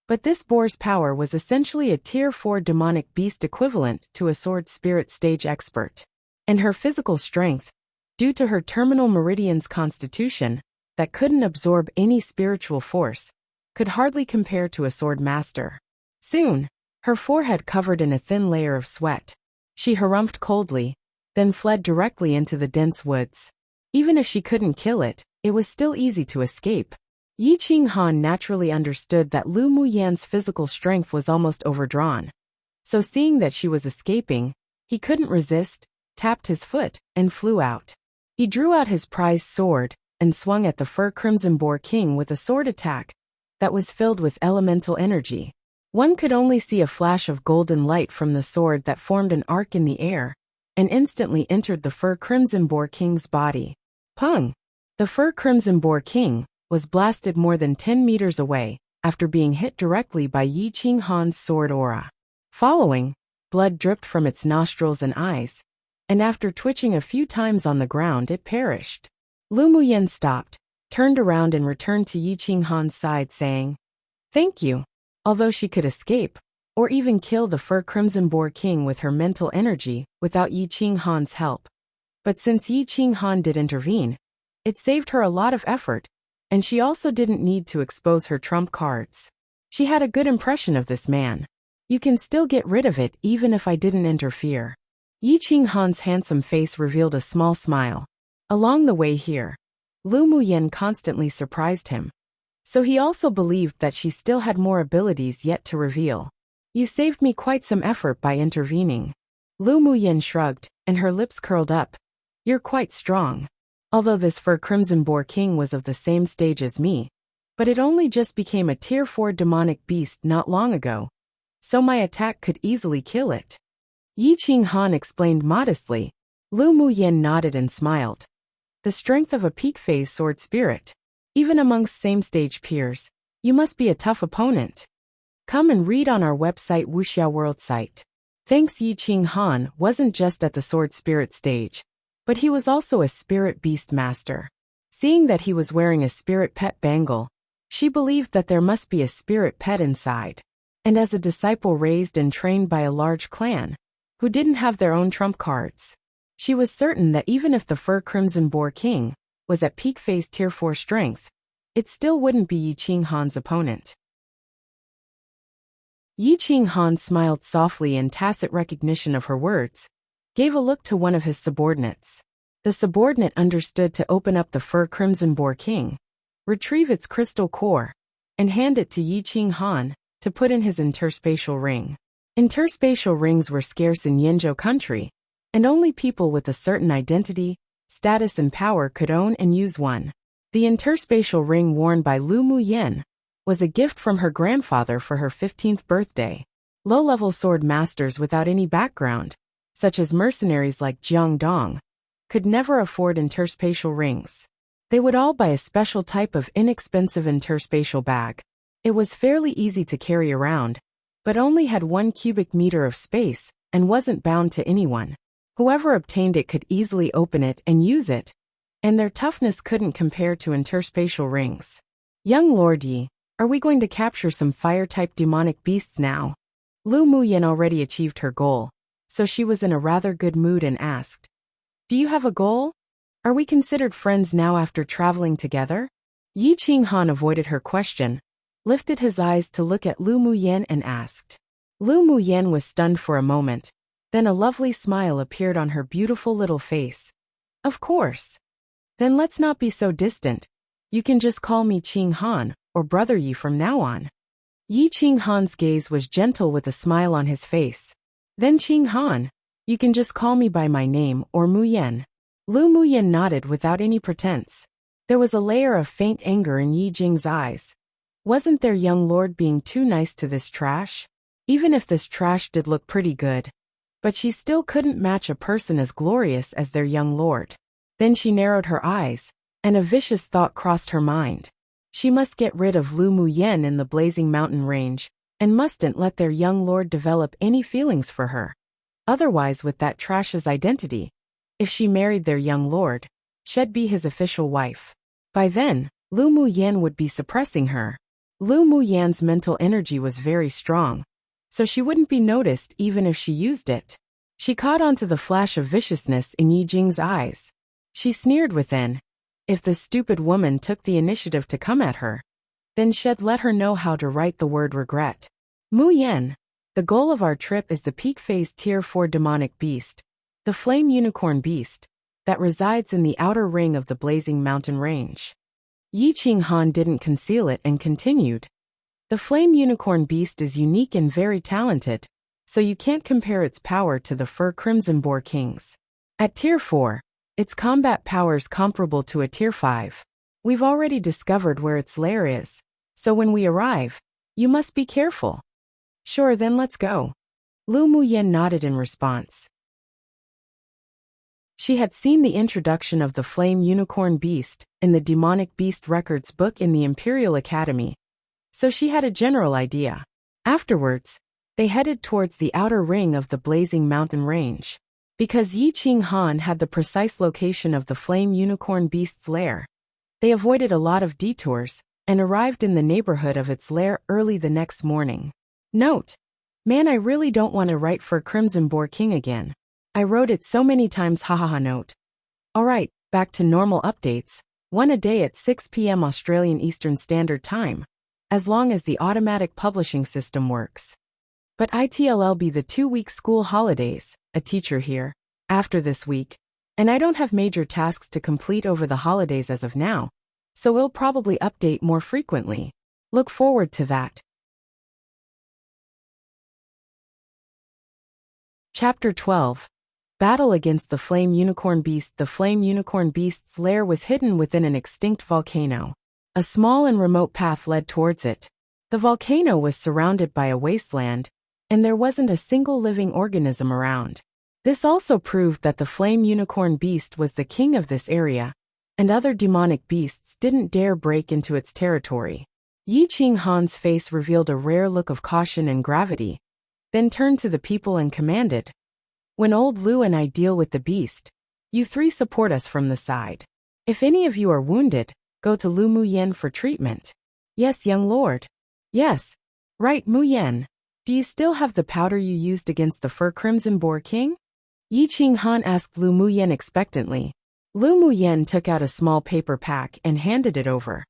but this boar's power was essentially a Tier 4 demonic beast equivalent to a sword spirit stage expert. And her physical strength, due to her terminal meridian's constitution, that couldn't absorb any spiritual force, could hardly compare to a sword master. Soon, her forehead covered in a thin layer of sweat. She harumphed coldly, then fled directly into the dense woods. Even if she couldn't kill it, it was still easy to escape. Yi Qinghan naturally understood that Lu Muyen's physical strength was almost overdrawn. So seeing that she was escaping, he couldn't resist, tapped his foot, and flew out. He drew out his prized sword and swung at the fur crimson boar king with a sword attack that was filled with elemental energy. One could only see a flash of golden light from the sword that formed an arc in the air and instantly entered the fur crimson boar king's body. Pung! The fur crimson boar king was blasted more than 10 meters away after being hit directly by Yi Qinghan's sword aura. Following, blood dripped from its nostrils and eyes, and after twitching a few times on the ground it perished. Lu Muyen stopped, turned around and returned to Yi Qinghan's side saying, "Thank you." Although she could escape, or even kill the fur crimson boar king with her mental energy without Yi Qinghan's help. But since Yi Qinghan did intervene, it saved her a lot of effort, and she also didn't need to expose her trump cards. She had a good impression of this man. You can still get rid of it even if I didn't interfere. Yi Qinghan's handsome face revealed a small smile. Along the way here, Lu Muyen constantly surprised him. So he also believed that she still had more abilities yet to reveal. You saved me quite some effort by intervening. Lu Muyen shrugged, and her lips curled up. You're quite strong. Although this fur crimson boar king was of the same stage as me, but it only just became a Tier 4 demonic beast not long ago, so my attack could easily kill it. Yi Qinghan explained modestly. Lu Muyen nodded and smiled. The strength of a peak phase sword spirit. Even amongst same-stage peers, you must be a tough opponent. Come and read on our website Wuxia World site. Thanks Yi Qinghan wasn't just at the sword spirit stage, But he was also a spirit beast master. Seeing that he was wearing a spirit pet bangle, she believed that there must be a spirit pet inside. And as a disciple raised and trained by a large clan, who didn't have their own trump cards, she was certain that even if the Fur Crimson Boar King was at peak phase tier 4 strength, it still wouldn't be Yi Qinghan's opponent. Yi Qinghan smiled softly in tacit recognition of her words, gave a look to one of his subordinates. The subordinate understood to open up the Fur Crimson Boar King, retrieve its crystal core, and hand it to Yi Qinghan to put in his interspatial ring. Interspatial rings were scarce in Yinzhou country, and only people with a certain identity, status and power could own and use one. The interspatial ring worn by Lu Muyan was a gift from her grandfather for her 15th birthday. Low-level sword masters without any background, such as mercenaries like Jiang Dong, could never afford interspatial rings. They would all buy a special type of inexpensive interspatial bag. It was fairly easy to carry around, but only had 1 cubic meter of space and wasn't bound to anyone. Whoever obtained it could easily open it and use it, and their toughness couldn't compare to interspatial rings. Young Lord Yi, are we going to capture some fire-type demonic beasts now? Lu Muyan already achieved her goal, so she was in a rather good mood and asked, "Do you have a goal? Are we considered friends now after traveling together?" Yi Qinghan avoided her question, lifted his eyes to look at Lu Muyan and asked. Lu Muyan was stunned for a moment. Then a lovely smile appeared on her beautiful little face. "Of course. Then let's not be so distant. You can just call me Qinghan, or Brother Yi from now on." Yi Qinghan's gaze was gentle with a smile on his face. "Then Qinghan, you can just call me by my name or Muyan." Lu Muyan nodded without any pretense. There was a layer of faint anger in Yi Jing's eyes. Wasn't their young lord being too nice to this trash? Even if this trash did look pretty good, but she still couldn't match a person as glorious as their young lord. Then she narrowed her eyes, and a vicious thought crossed her mind. She must get rid of Lu Muyan in the blazing mountain range, and mustn't let their young lord develop any feelings for her. Otherwise, with that trash's identity, if she married their young lord, she'd be his official wife. By then, Lu Muyan would be suppressing her. Lu Muyan's mental energy was very strong, so she wouldn't be noticed even if she used it. She caught on to the flash of viciousness in Yi Jing's eyes. She sneered within. If the stupid woman took the initiative to come at her, then she'd let her know how to write the word regret. "Muyan, the goal of our trip is the peak phase tier 4 demonic beast, the flame unicorn beast, that resides in the outer ring of the blazing mountain range." Yi Qinghan didn't conceal it and continued. "The flame unicorn beast is unique and very talented, so you can't compare its power to the Fur Crimson Boar King's. At tier 4, its combat powers comparable to a tier 5. We've already discovered where its lair is, so when we arrive, you must be careful." "Sure, then let's go." Lu Muyan nodded in response. She had seen the introduction of the flame unicorn beast in the Demonic Beast Records book in the Imperial Academy, so she had a general idea. Afterwards, they headed towards the outer ring of the blazing mountain range. Because Yi Qinghan had the precise location of the flame unicorn beast's lair, they avoided a lot of detours and arrived in the neighborhood of its lair early the next morning. Note: "Man, I really don't want to write for Crimson Boar King again. I wrote it so many times, hahaha." Note. Alright, back to normal updates, one a day at 6 p.m. Australian Eastern Standard Time, as long as the automatic publishing system works. But it'll be the 2-week school holidays, a teacher here, after this week, and I don't have major tasks to complete over the holidays as of now, so we'll probably update more frequently. Look forward to that. Chapter 12. Battle against the Flame Unicorn Beast. The Flame Unicorn Beast's lair was hidden within an extinct volcano. A small and remote path led towards it. The volcano was surrounded by a wasteland, and there wasn't a single living organism around. This also proved that the Flame Unicorn Beast was the king of this area, and other demonic beasts didn't dare break into its territory. Yi Qinghan's face revealed a rare look of caution and gravity, then turned to the people and commanded, "When old Lu and I deal with the beast, You three support us from the side. If any of you are wounded, go to Lu Muyen for treatment. Yes, young lord. Yes. Right, Muyen. Do you still have the powder you used against the Fur Crimson Boar King? Yi Qinghan asked Lu Muyen expectantly. Lu Muyen took out a small paper pack and handed it over.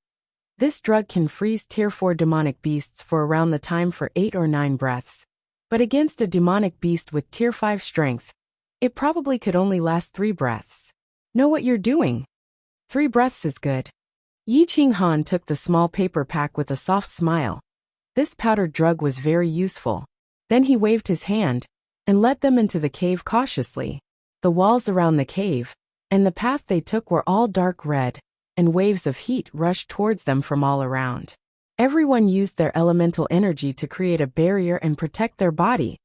This drug can freeze Tier 4 demonic beasts for around the time for 8 or 9 breaths. But against a demonic beast with Tier 5 strength, it probably could only last 3 breaths. Know what you're doing? 3 breaths is good. Yi Qinghan took the small paper pack with a soft smile. This powdered drug was very useful. Then he waved his hand and led them into the cave cautiously. The walls around the cave and the path they took were all dark red, and waves of heat rushed towards them from all around. Everyone used their elemental energy to create a barrier and protect their body,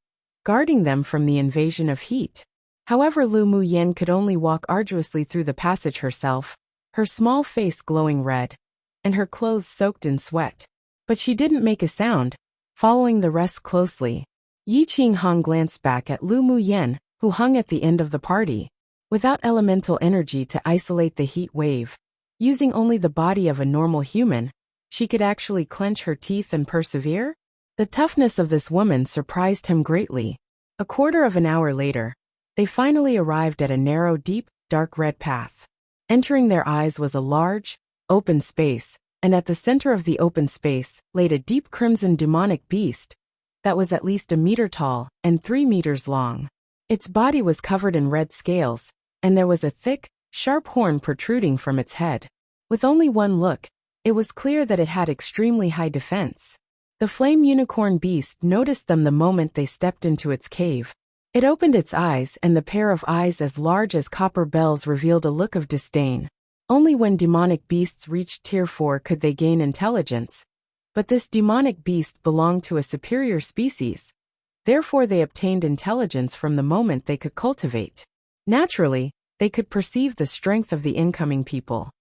guarding them from the invasion of heat. However, Lu Muyen could only walk arduously through the passage herself, her small face glowing red, and her clothes soaked in sweat. But she didn't make a sound, following the rest closely. Yi Qinghan glanced back at Lu Muyen, who hung at the end of the party. Without elemental energy to isolate the heat wave, using only the body of a normal human, she could actually clench her teeth and persevere? The toughness of this woman surprised him greatly. A quarter of an hour later, they finally arrived at a narrow, deep, dark red path. Entering their eyes was a large, open space, and at the center of the open space laid a deep crimson demonic beast that was at least 1 meter tall and 3 meters long. Its body was covered in red scales, and there was a thick, sharp horn protruding from its head. With only one look, it was clear that it had extremely high defense. The flame unicorn beast noticed them the moment they stepped into its cave. It opened its eyes, and the pair of eyes as large as copper bells revealed a look of disdain. Only when demonic beasts reached Tier 4 could they gain intelligence. But this demonic beast belonged to a superior species. Therefore they obtained intelligence from the moment they could cultivate. Naturally, they could perceive the strength of the incoming people.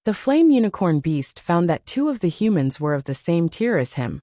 The flame unicorn beast found that 2 of the humans were of the same tier as him,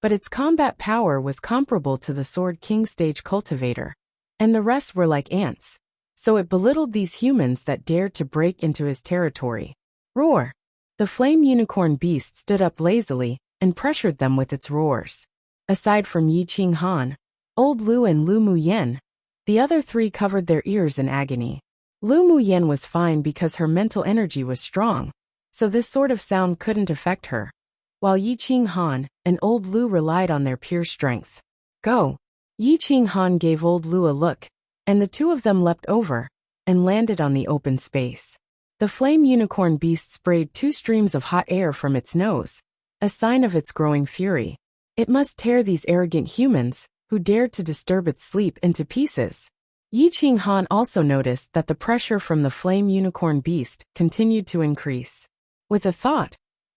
but its combat power was comparable to the Sword King stage cultivator, and the rest were like ants, so it belittled these humans that dared to break into his territory. Roar! The flame unicorn beast stood up lazily and pressured them with its roars. Aside from Yi Qinghan, Old Lu and Lu Muyen, the other 3 covered their ears in agony. Lu Muyen was fine because her mental energy was strong, so this sort of sound couldn't affect her, while Yi Qinghan and Old Lu relied on their pure strength. Go! Yi Qinghan gave Old Lu a look, and the 2 of them leapt over and landed on the open space. The flame unicorn beast sprayed 2 streams of hot air from its nose, a sign of its growing fury. It must tear these arrogant humans, who dared to disturb its sleep, into pieces. Yi Qinghan also noticed that the pressure from the flame unicorn beast continued to increase. With a thought,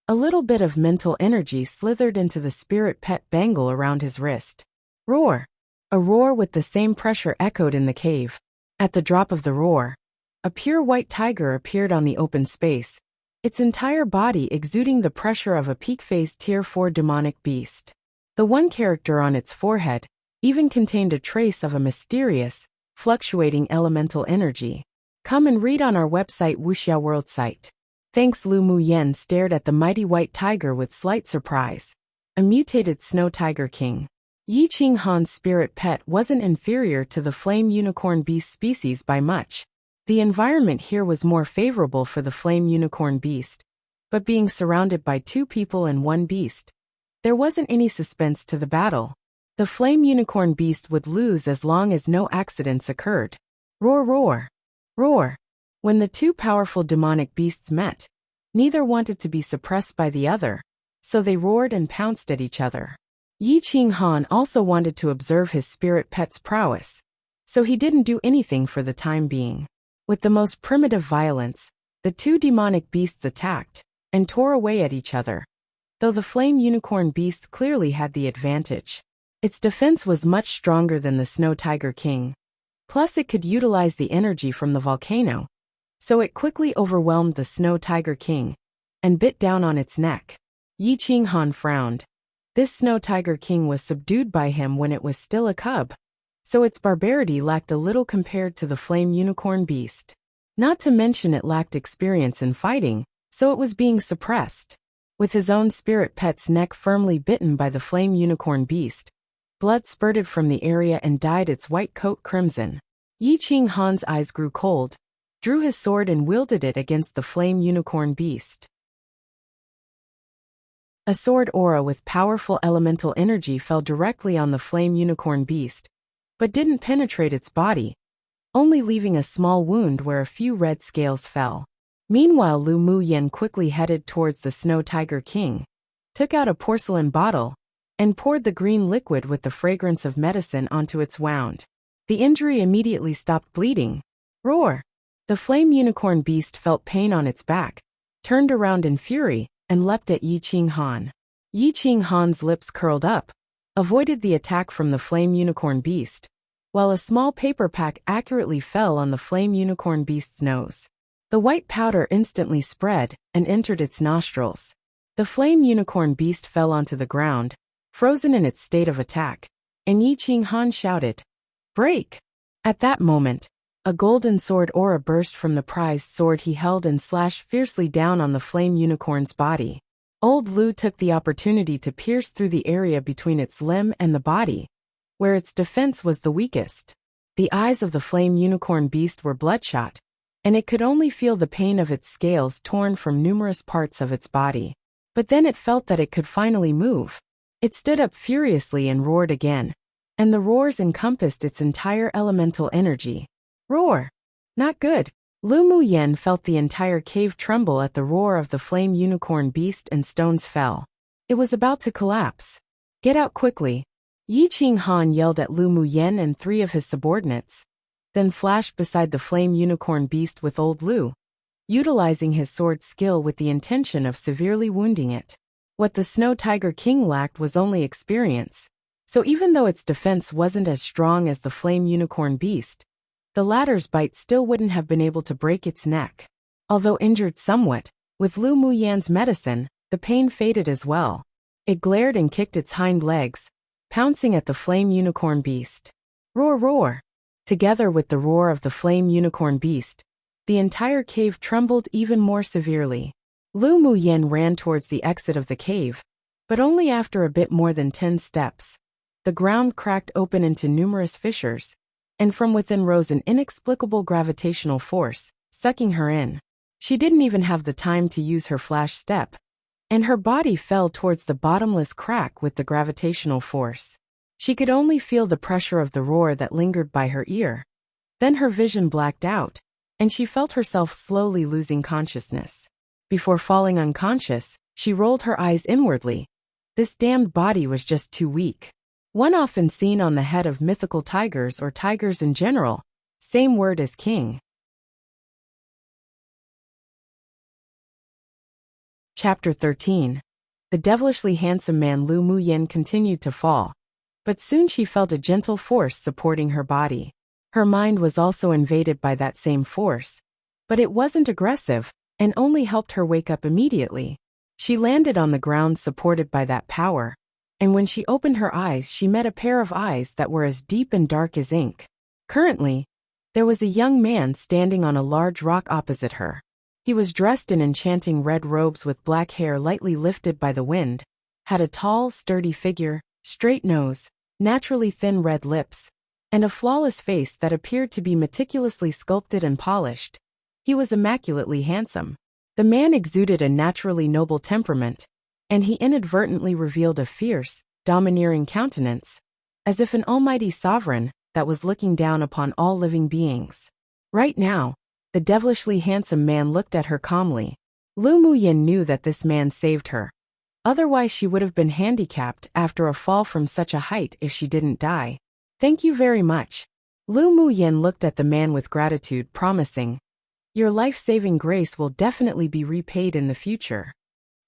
a little bit of mental energy slithered into the spirit pet bangle around his wrist. Roar! A roar with the same pressure echoed in the cave. At the drop of the roar, a pure white tiger appeared on the open space, its entire body exuding the pressure of a peak-phase Tier 4 demonic beast. The one character on its forehead even contained a trace of a mysterious, fluctuating elemental energy. Come and read on our website Wuxia World site. Thanks. Lu Muyen stared at the mighty white tiger with slight surprise. A mutated snow tiger king. Yi Qinghan's spirit pet wasn't inferior to the flame unicorn beast species by much. The environment here was more favorable for the flame unicorn beast, but being surrounded by 2 people and 1 beast, there wasn't any suspense to the battle. The flame unicorn beast would lose as long as no accidents occurred. Roar, roar, roar. When the 2 powerful demonic beasts met, neither wanted to be suppressed by the other, so they roared and pounced at each other. Yi Qinghan also wanted to observe his spirit pet's prowess, so he didn't do anything for the time being. With the most primitive violence, the 2 demonic beasts attacked and tore away at each other, though the flame unicorn beast clearly had the advantage. Its defense was much stronger than the Snow Tiger King. Plus it could utilize the energy from the volcano, so it quickly overwhelmed the Snow Tiger King and bit down on its neck. Yi Qinghan frowned. This Snow Tiger King was subdued by him when it was still a cub, so its barbarity lacked a little compared to the flame unicorn beast. Not to mention it lacked experience in fighting, so it was being suppressed. With his own spirit pet's neck firmly bitten by the flame unicorn beast, blood spurted from the area and dyed its white coat crimson. Yi Qing Han's eyes grew cold, drew his sword and wielded it against the flame unicorn beast. A sword aura with powerful elemental energy fell directly on the flame unicorn beast, but didn't penetrate its body, only leaving a small wound where a few red scales fell. Meanwhile, Lu Muyen quickly headed towards the Snow Tiger King, took out a porcelain bottle, and poured the green liquid with the fragrance of medicine onto its wound. The injury immediately stopped bleeding. Roar! The flame unicorn beast felt pain on its back, turned around in fury, and leapt at Yi Qing Han. Yi Qing Han's lips curled up, avoided the attack from the flame unicorn beast, while a small paper pack accurately fell on the flame unicorn beast's nose. The white powder instantly spread and entered its nostrils. The flame unicorn beast fell onto the ground, frozen in its state of attack, and Yi Qing Han shouted, "Break!" At that moment, a golden sword aura burst from the prized sword he held and slashed fiercely down on the flame unicorn's body. Old Lu took the opportunity to pierce through the area between its limb and the body, where its defense was the weakest. The eyes of the flame unicorn beast were bloodshot, and it could only feel the pain of its scales torn from numerous parts of its body. But then it felt that it could finally move. It stood up furiously and roared again, and the roars encompassed its entire elemental energy. Roar! Not good. Lu Muyen felt the entire cave tremble at the roar of the flame unicorn beast and stones fell. It was about to collapse. Get out quickly. Yi Qing Han yelled at Lu Muyen and three of his subordinates, then flashed beside the flame unicorn beast with old Lu, utilizing his sword skill with the intention of severely wounding it. What the Snow Tiger King lacked was only experience, so even though its defense wasn't as strong as the flame unicorn beast, the latter's bite still wouldn't have been able to break its neck. Although injured somewhat, with Lu Muyen's medicine, the pain faded as well. It glared and kicked its hind legs, pouncing at the flame unicorn beast. Roar, roar! Together with the roar of the flame unicorn beast, the entire cave trembled even more severely. Lu Muyen ran towards the exit of the cave, but only after a bit more than 10 steps. The ground cracked open into numerous fissures, and from within rose an inexplicable gravitational force, sucking her in. She didn't even have the time to use her flash step, and her body fell towards the bottomless crack with the gravitational force. She could only feel the pressure of the roar that lingered by her ear. Then her vision blacked out, and she felt herself slowly losing consciousness. Before falling unconscious, she rolled her eyes inwardly. This damned body was just too weak. One often seen on the head of mythical tigers or tigers in general, same word as king. Chapter 13. The devilishly handsome man Lu Muyen continued to fall, but soon she felt a gentle force supporting her body. Her mind was also invaded by that same force, but it wasn't aggressive, and only helped her wake up immediately. She landed on the ground supported by that power, and when she opened her eyes she met a pair of eyes that were as deep and dark as ink. Currently, there was a young man standing on a large rock opposite her. He was dressed in enchanting red robes with black hair lightly lifted by the wind, had a tall, sturdy figure, straight nose, naturally thin red lips, and a flawless face that appeared to be meticulously sculpted and polished. He was immaculately handsome. The man exuded a naturally noble temperament, and he inadvertently revealed a fierce, domineering countenance, as if an almighty sovereign that was looking down upon all living beings. Right now, the devilishly handsome man looked at her calmly. Lu Muyen knew that this man saved her. Otherwise she would have been handicapped after a fall from such a height if she didn't die. Thank you very much. Lu Muyen looked at the man with gratitude, promising, "Your life-saving grace will definitely be repaid in the future."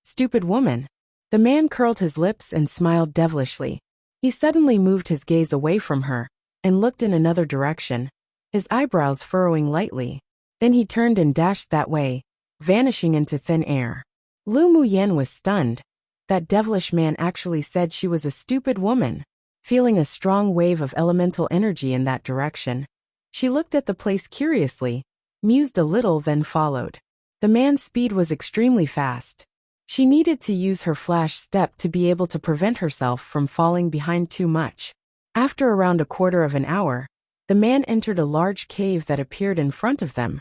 Stupid woman. The man curled his lips and smiled devilishly. He suddenly moved his gaze away from her, and looked in another direction, his eyebrows furrowing lightly. Then he turned and dashed that way, vanishing into thin air. Lu Muyen was stunned. That devilish man actually said she was a stupid woman. feeling a strong wave of elemental energy in that direction. She looked at the place curiously, mused a little, then followed. The man's speed was extremely fast. She needed to use her flash step to be able to prevent herself from falling behind too much. After around a quarter of an hour, the man entered a large cave that appeared in front of them,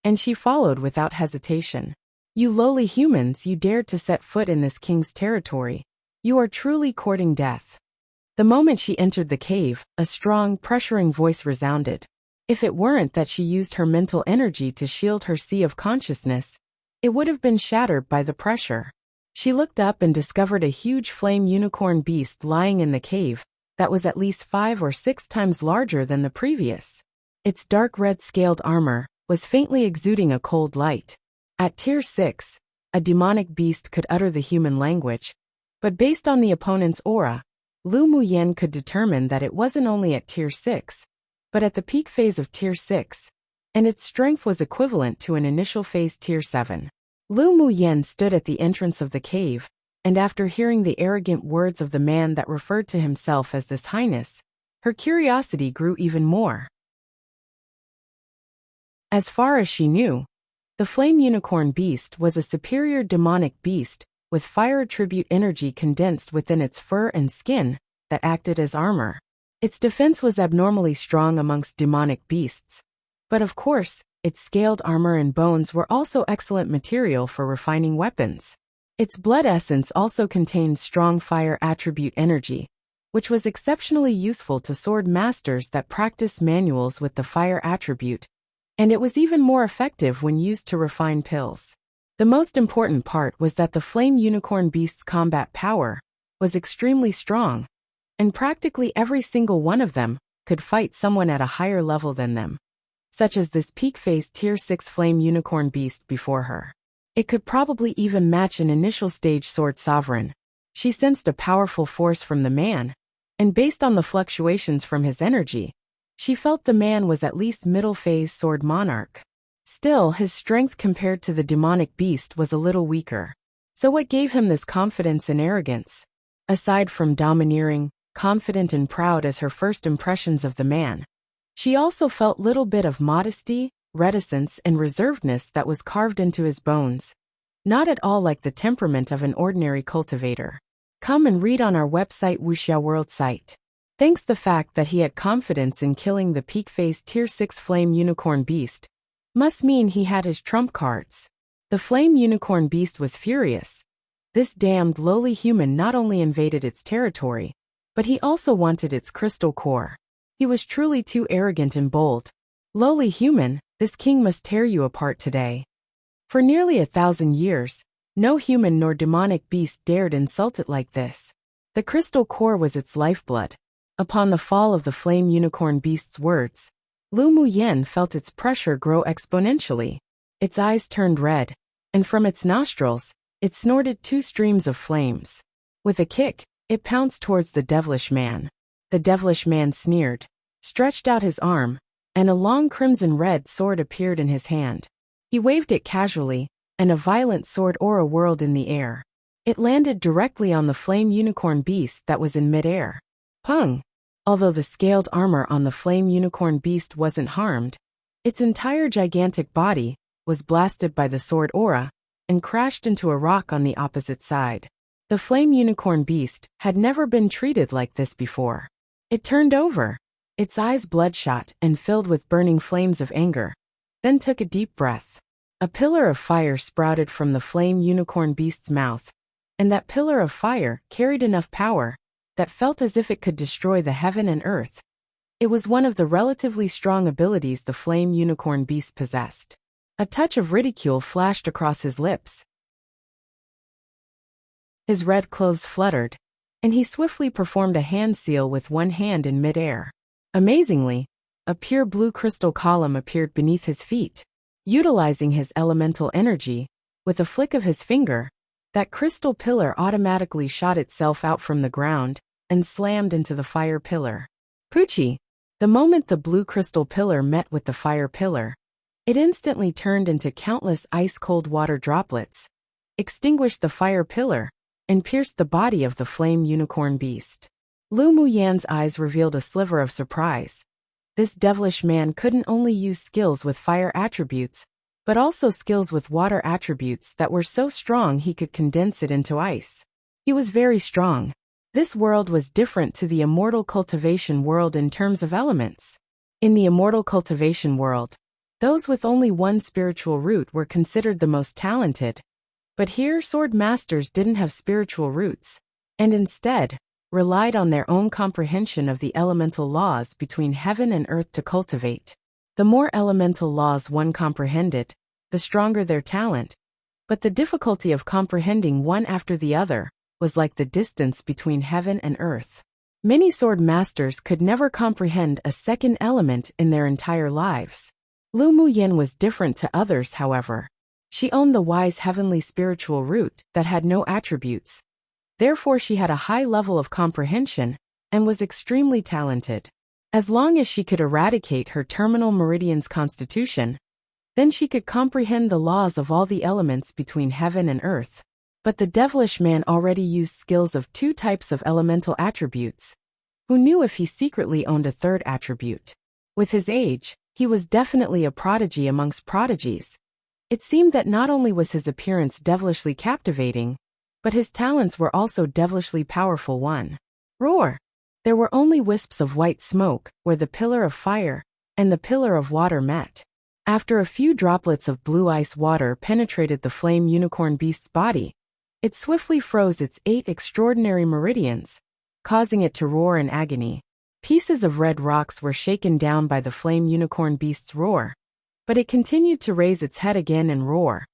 and she followed without hesitation. You lowly humans, you dared to set foot in this king's territory. You are truly courting death. The moment she entered the cave, a strong, pressuring voice resounded. If it weren't that she used her mental energy to shield her sea of consciousness, it would have been shattered by the pressure. She looked up and discovered a huge flame unicorn beast lying in the cave that was at least 5 or 6 times larger than the previous. Its dark red scaled armor was faintly exuding a cold light. At tier 6, a demonic beast could utter the human language, but based on the opponent's aura, Lu Muyen could determine that it wasn't only at tier 6, but at the peak phase of tier 6, and its strength was equivalent to an initial phase tier 7. Lu Muyen stood at the entrance of the cave, and after hearing the arrogant words of the man that referred to himself as this highness, her curiosity grew even more. As far as she knew, the flame unicorn beast was a superior demonic beast with fire attribute energy condensed within its fur and skin that acted as armor. Its defense was abnormally strong amongst demonic beasts, but of course, its scaled armor and bones were also excellent material for refining weapons. Its blood essence also contained strong fire attribute energy, which was exceptionally useful to sword masters that practiced manuals with the fire attribute, and it was even more effective when used to refine pills. The most important part was that the flame unicorn beast's combat power was extremely strong, and practically every single one of them could fight someone at a higher level than them, such as this peak phase tier 6 flame unicorn beast before her. It could probably even match an initial stage sword sovereign. She sensed a powerful force from the man, and based on the fluctuations from his energy, she felt the man was at least middle phase sword monarch. Still, his strength compared to the demonic beast was a little weaker. So what gave him this confidence and arrogance? Aside from domineering, confident and proud as her first impressions of the man, she also felt little bit of modesty, reticence and reservedness that was carved into his bones. Not at all like the temperament of an ordinary cultivator. Come and read on our website Wuxia World site. Thanks the fact that he had confidence in killing the peak phase tier 6 flame unicorn beast must mean he had his trump cards. The flame unicorn beast was furious. This damned lowly human not only invaded its territory, but he also wanted its crystal core. He was truly too arrogant and bold. Lowly human, this king must tear you apart today. For nearly 1,000 years, no human nor demonic beast dared insult it like this. The crystal core was its lifeblood. Upon the fall of the flame unicorn beast's words, Lu Muyen felt its pressure grow exponentially. Its eyes turned red, and from its nostrils, it snorted 2 streams of flames. With a kick, it pounced towards the devilish man. The devilish man sneered, stretched out his arm, and a long crimson-red sword appeared in his hand. He waved it casually, and a violent sword aura whirled in the air. It landed directly on the flame unicorn beast that was in midair. Pung! Although the scaled armor on the flame unicorn beast wasn't harmed, its entire gigantic body was blasted by the sword aura and crashed into a rock on the opposite side. The flame unicorn beast had never been treated like this before. It turned over, its eyes bloodshot and filled with burning flames of anger, then took a deep breath. A pillar of fire sprouted from the flame unicorn beast's mouth, and that pillar of fire carried enough power that felt as if it could destroy the heaven and earth. It was one of the relatively strong abilities the flame unicorn beast possessed. A touch of ridicule flashed across his lips. His red clothes fluttered, and he swiftly performed a hand seal with one hand in midair. Amazingly, a pure blue crystal column appeared beneath his feet. Utilizing his elemental energy, with a flick of his finger, that crystal pillar automatically shot itself out from the ground and slammed into the fire pillar. Poochie! The moment the blue crystal pillar met with the fire pillar, it instantly turned into countless ice-cold water droplets, extinguished the fire pillar, and pierced the body of the flame unicorn beast. Lu Muyan's eyes revealed a sliver of surprise. This devilish man couldn't only use skills with fire attributes, but also skills with water attributes that were so strong he could condense it into ice. He was very strong. This world was different to the immortal cultivation world in terms of elements. In the immortal cultivation world, those with only one spiritual root were considered the most talented. But here sword masters didn't have spiritual roots, and instead, relied on their own comprehension of the elemental laws between heaven and earth to cultivate. The more elemental laws one comprehended, the stronger their talent. But the difficulty of comprehending one after the other was like the distance between heaven and earth. Many sword masters could never comprehend a second element in their entire lives. Lu Muyan was different to others, however. She owned the wise heavenly spiritual root that had no attributes. Therefore she had a high level of comprehension and was extremely talented. As long as she could eradicate her terminal meridian's constitution, then she could comprehend the laws of all the elements between heaven and earth. But the devilish man already used skills of 2 types of elemental attributes. Who knew if he secretly owned a third attribute? With his age, he was definitely a prodigy amongst prodigies. It seemed that not only was his appearance devilishly captivating, but his talents were also devilishly powerful. Roar! There were only wisps of white smoke where the pillar of fire and the pillar of water met. After a few droplets of blue ice water penetrated the flame unicorn beast's body, it swiftly froze its 8 extraordinary meridians, causing it to roar in agony. Pieces of red rocks were shaken down by the flame unicorn beast's roar, but it continued to raise its head again and roar,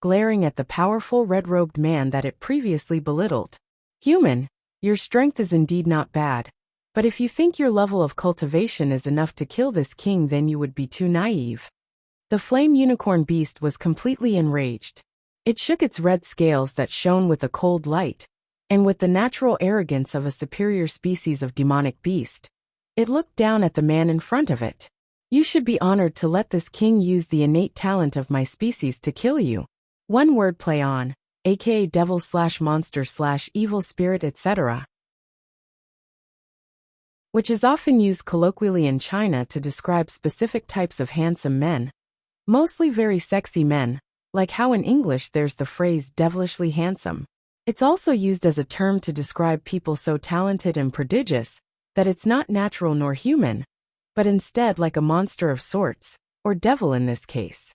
glaring at the powerful red-robed man that it previously belittled. Human, your strength is indeed not bad, but if you think your level of cultivation is enough to kill this king, then you would be too naive. The flame unicorn beast was completely enraged. It shook its red scales that shone with a cold light, and with the natural arrogance of a superior species of demonic beast, it looked down at the man in front of it. You should be honored to let this king use the innate talent of my species to kill you. One word play on, aka devil/monster/evil spirit, etc., which is often used colloquially in China to describe specific types of handsome men, mostly very sexy men, like how in English there's the phrase devilishly handsome. It's also used as a term to describe people so talented and prodigious that it's not natural nor human, but instead like a monster of sorts, or devil in this case.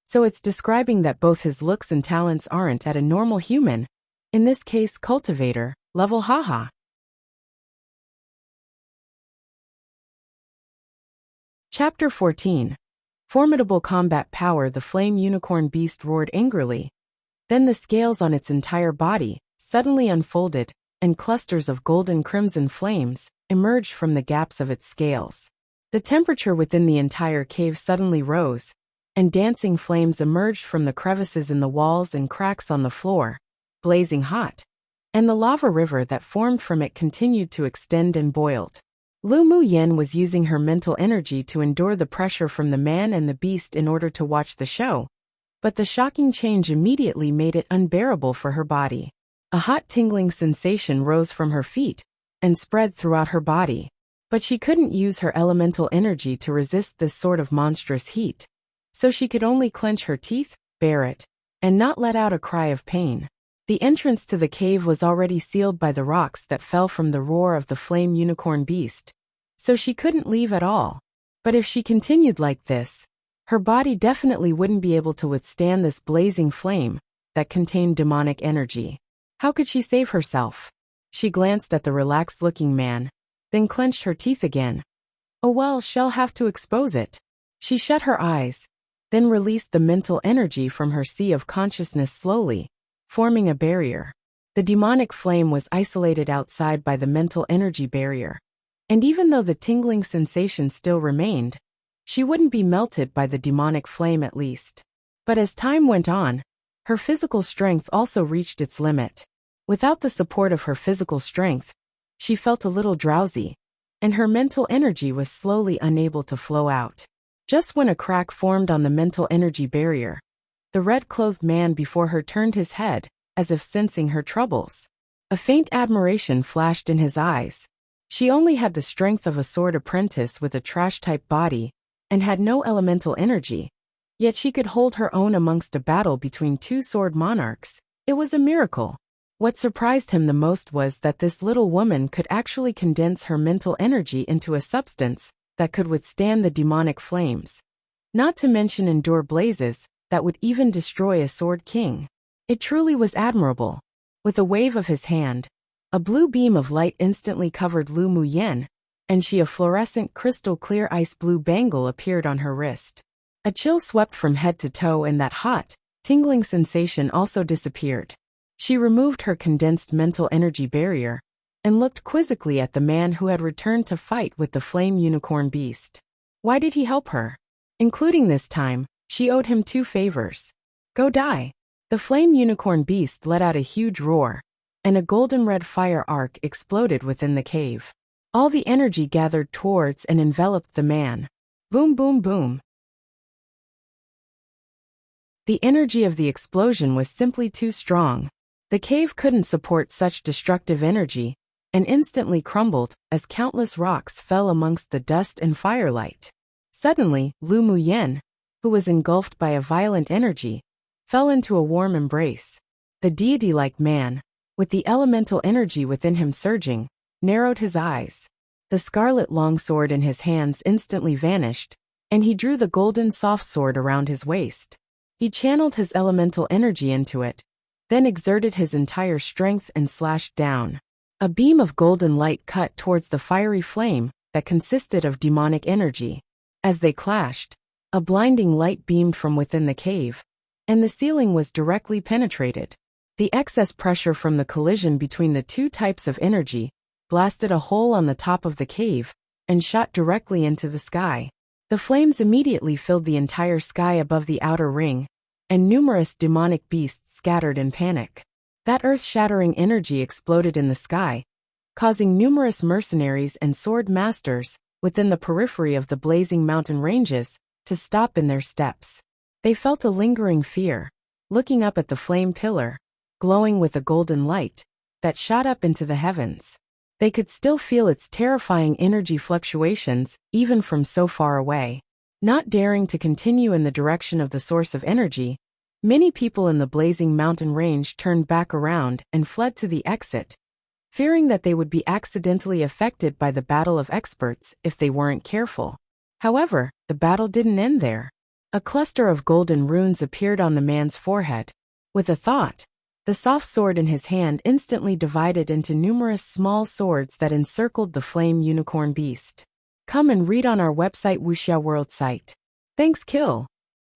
So it's describing that both his looks and talents aren't at a normal human, in this case cultivator, level. Haha. Chapter 14. Formidable combat power. The flame unicorn beast roared angrily. Then the scales on its entire body suddenly unfolded, and clusters of golden crimson flames emerged from the gaps of its scales. The temperature within the entire cave suddenly rose, and dancing flames emerged from the crevices in the walls and cracks on the floor, blazing hot. And the lava river that formed from it continued to extend and boiled. Lu Muyan was using her mental energy to endure the pressure from the man and the beast in order to watch the show, but the shocking change immediately made it unbearable for her body. A hot tingling sensation rose from her feet and spread throughout her body, but she couldn't use her elemental energy to resist this sort of monstrous heat, so she could only clench her teeth, bear it, and not let out a cry of pain. The entrance to the cave was already sealed by the rocks that fell from the roar of the flame unicorn beast, so she couldn't leave at all. But if she continued like this, her body definitely wouldn't be able to withstand this blazing flame that contained demonic energy. How could she save herself? She glanced at the relaxed-looking man, then clenched her teeth again. Oh well, she'll have to expose it. She shut her eyes, then released the mental energy from her sea of consciousness slowly, forming a barrier. The demonic flame was isolated outside by the mental energy barrier, and even though the tingling sensation still remained, she wouldn't be melted by the demonic flame at least. But as time went on, her physical strength also reached its limit. Without the support of her physical strength, she felt a little drowsy, and her mental energy was slowly unable to flow out. Just when a crack formed on the mental energy barrier, the red-clothed man before her turned his head, as if sensing her troubles. A faint admiration flashed in his eyes, She only had the strength of a sword apprentice with a trash-type body, and had no elemental energy. Yet she could hold her own amongst a battle between two sword monarchs. It was a miracle. What surprised him the most was that this little woman could actually condense her mental energy into a substance that could withstand the demonic flames. Not to mention endure blazes that would even destroy a sword king. It truly was admirable. With a wave of his hand, a blue beam of light instantly covered Lu Muyen, and a fluorescent crystal-clear ice-blue bangle appeared on her wrist. A chill swept from head to toe and that hot, tingling sensation also disappeared. She removed her condensed mental energy barrier and looked quizzically at the man who had returned to fight with the flame unicorn beast. Why did he help her? Including this time, she owed him 2 favors. Go die. The flame unicorn beast let out a huge roar, and a golden-red fire arc exploded within the cave. All the energy gathered towards and enveloped the man. Boom, boom, boom. The energy of the explosion was simply too strong. The cave couldn't support such destructive energy, and instantly crumbled as countless rocks fell amongst the dust and firelight. Suddenly, Lu Muyen, who was engulfed by a violent energy, fell into a warm embrace. The deity-like man, with the elemental energy within him surging, narrowed his eyes. The scarlet longsword in his hands instantly vanished, and he drew the golden soft sword around his waist. He channeled his elemental energy into it, then exerted his entire strength and slashed down. A beam of golden light cut towards the fiery flame that consisted of demonic energy. As they clashed, a blinding light beamed from within the cave, and the ceiling was directly penetrated. The excess pressure from the collision between the two types of energy blasted a hole on the top of the cave and shot directly into the sky. The flames immediately filled the entire sky above the outer ring, and numerous demonic beasts scattered in panic. That earth-shattering energy exploded in the sky, causing numerous mercenaries and sword masters within the periphery of the blazing mountain ranges to stop in their steps. They felt a lingering fear, looking up at the flame pillar, glowing with a golden light that shot up into the heavens. They could still feel its terrifying energy fluctuations even from so far away. Not daring to continue in the direction of the source of energy, many people in the blazing mountain range turned back around and fled to the exit, fearing that they would be accidentally affected by the battle of experts if they weren't careful. However, the battle didn't end there. A cluster of golden runes appeared on the man's forehead. With a thought, the soft sword in his hand instantly divided into numerous small swords that encircled the flame unicorn beast. Come and read on our website Wuxia World site. Thanks, Kill.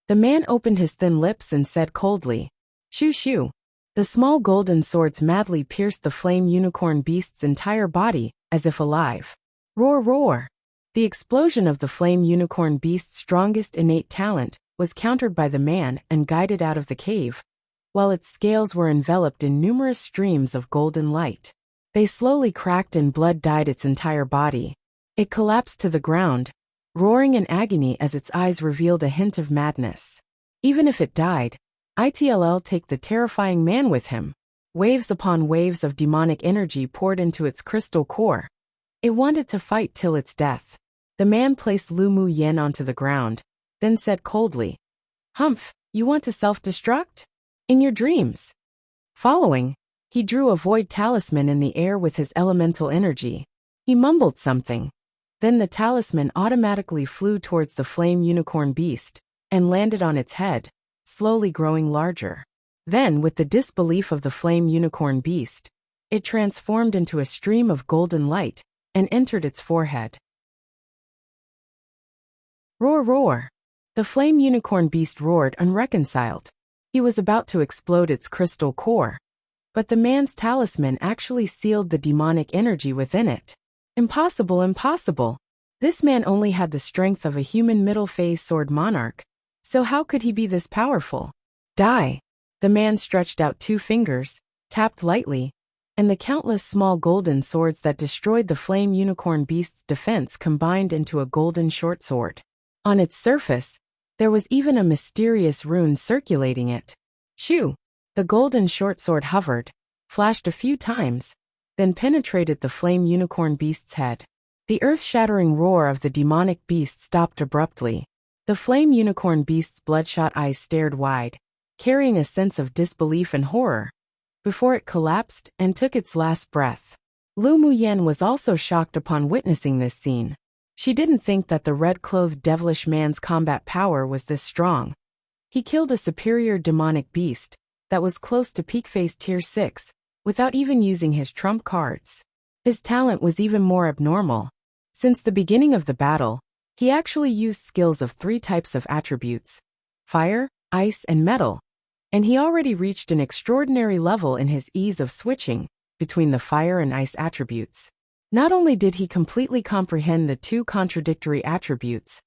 The man opened his thin lips and said coldly, Shoo shoo. The small golden swords madly pierced the flame unicorn beast's entire body, as if alive. Roar roar. The explosion of the flame unicorn beast's strongest innate talent was countered by the man and guided out of the cave, while its scales were enveloped in numerous streams of golden light. They slowly cracked and blood dyed its entire body. It collapsed to the ground, roaring in agony as its eyes revealed a hint of madness. Even if it died, it'll take the terrifying man with him. Waves upon waves of demonic energy poured into its crystal core. It wanted to fight till its death. The man placed Lu Muyen onto the ground, then said coldly, Humph, you want to self-destruct? In your dreams. Following, he drew a void talisman in the air with his elemental energy. He mumbled something. Then the talisman automatically flew towards the flame unicorn beast and landed on its head, slowly growing larger. Then, with the disbelief of the flame unicorn beast, it transformed into a stream of golden light and entered its forehead. Roar roar. The flame unicorn beast roared unreconciled. He was about to explode its crystal core, but the man's talisman actually sealed the demonic energy within it. Impossible, impossible. This man only had the strength of a human middle-phase sword monarch, so how could he be this powerful? Die. The man stretched out 2 fingers, tapped lightly, and the countless small golden swords that destroyed the flame unicorn beast's defense combined into a golden short sword. On its surface, there was even a mysterious rune circulating it. Shoo! The golden short sword hovered, flashed a few times, then penetrated the flame unicorn beast's head. The earth-shattering roar of the demonic beast stopped abruptly. The flame unicorn beast's bloodshot eyes stared wide, carrying a sense of disbelief and horror, before it collapsed and took its last breath. Lu Muyen was also shocked upon witnessing this scene. She didn't think that the red-clothed devilish man's combat power was this strong. He killed a superior demonic beast that was close to peak phase tier 6, without even using his trump cards. His talent was even more abnormal. Since the beginning of the battle, he actually used skills of 3 types of attributes: fire, ice, and metal, and he already reached an extraordinary level in his ease of switching between the fire and ice attributes. Not only did he completely comprehend the 2 contradictory attributes,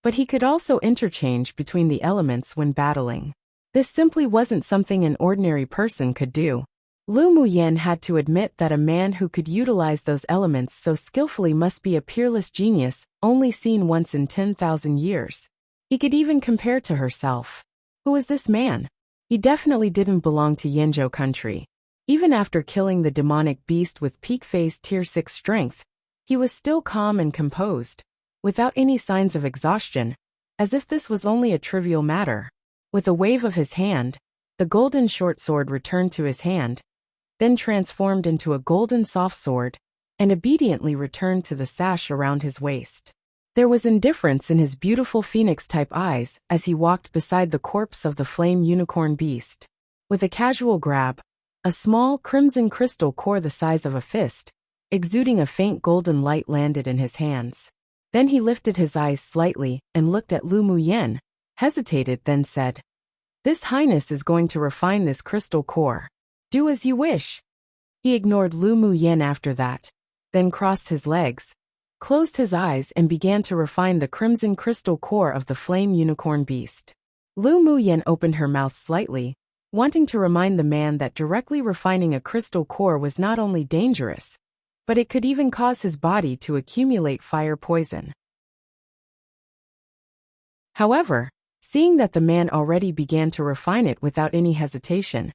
but he could also interchange between the elements when battling. This simply wasn't something an ordinary person could do. Lu Muyen had to admit that a man who could utilize those elements so skillfully must be a peerless genius, only seen once in 10,000 years. He could even compare to herself. Who was this man? He definitely didn't belong to Yanzhou country. Even after killing the demonic beast with peak phase tier 6 strength, he was still calm and composed, without any signs of exhaustion, as if this was only a trivial matter. With a wave of his hand, the golden short sword returned to his hand, then transformed into a golden soft sword, and obediently returned to the sash around his waist. There was indifference in his beautiful phoenix-type eyes as he walked beside the corpse of the flame unicorn beast. With a casual grab, a small crimson crystal core the size of a fist, exuding a faint golden light, landed in his hands. Then he lifted his eyes slightly and looked at Lu Muyen, hesitated, then said, "This Highness is going to refine this crystal core. Do as you wish." He ignored Lu Muyen after that, then crossed his legs, closed his eyes, and began to refine the crimson crystal core of the flame unicorn beast. Lu Muyen opened her mouth slightly, wanting to remind the man that directly refining a crystal core was not only dangerous, but it could even cause his body to accumulate fire poison. However, seeing that the man already began to refine it without any hesitation,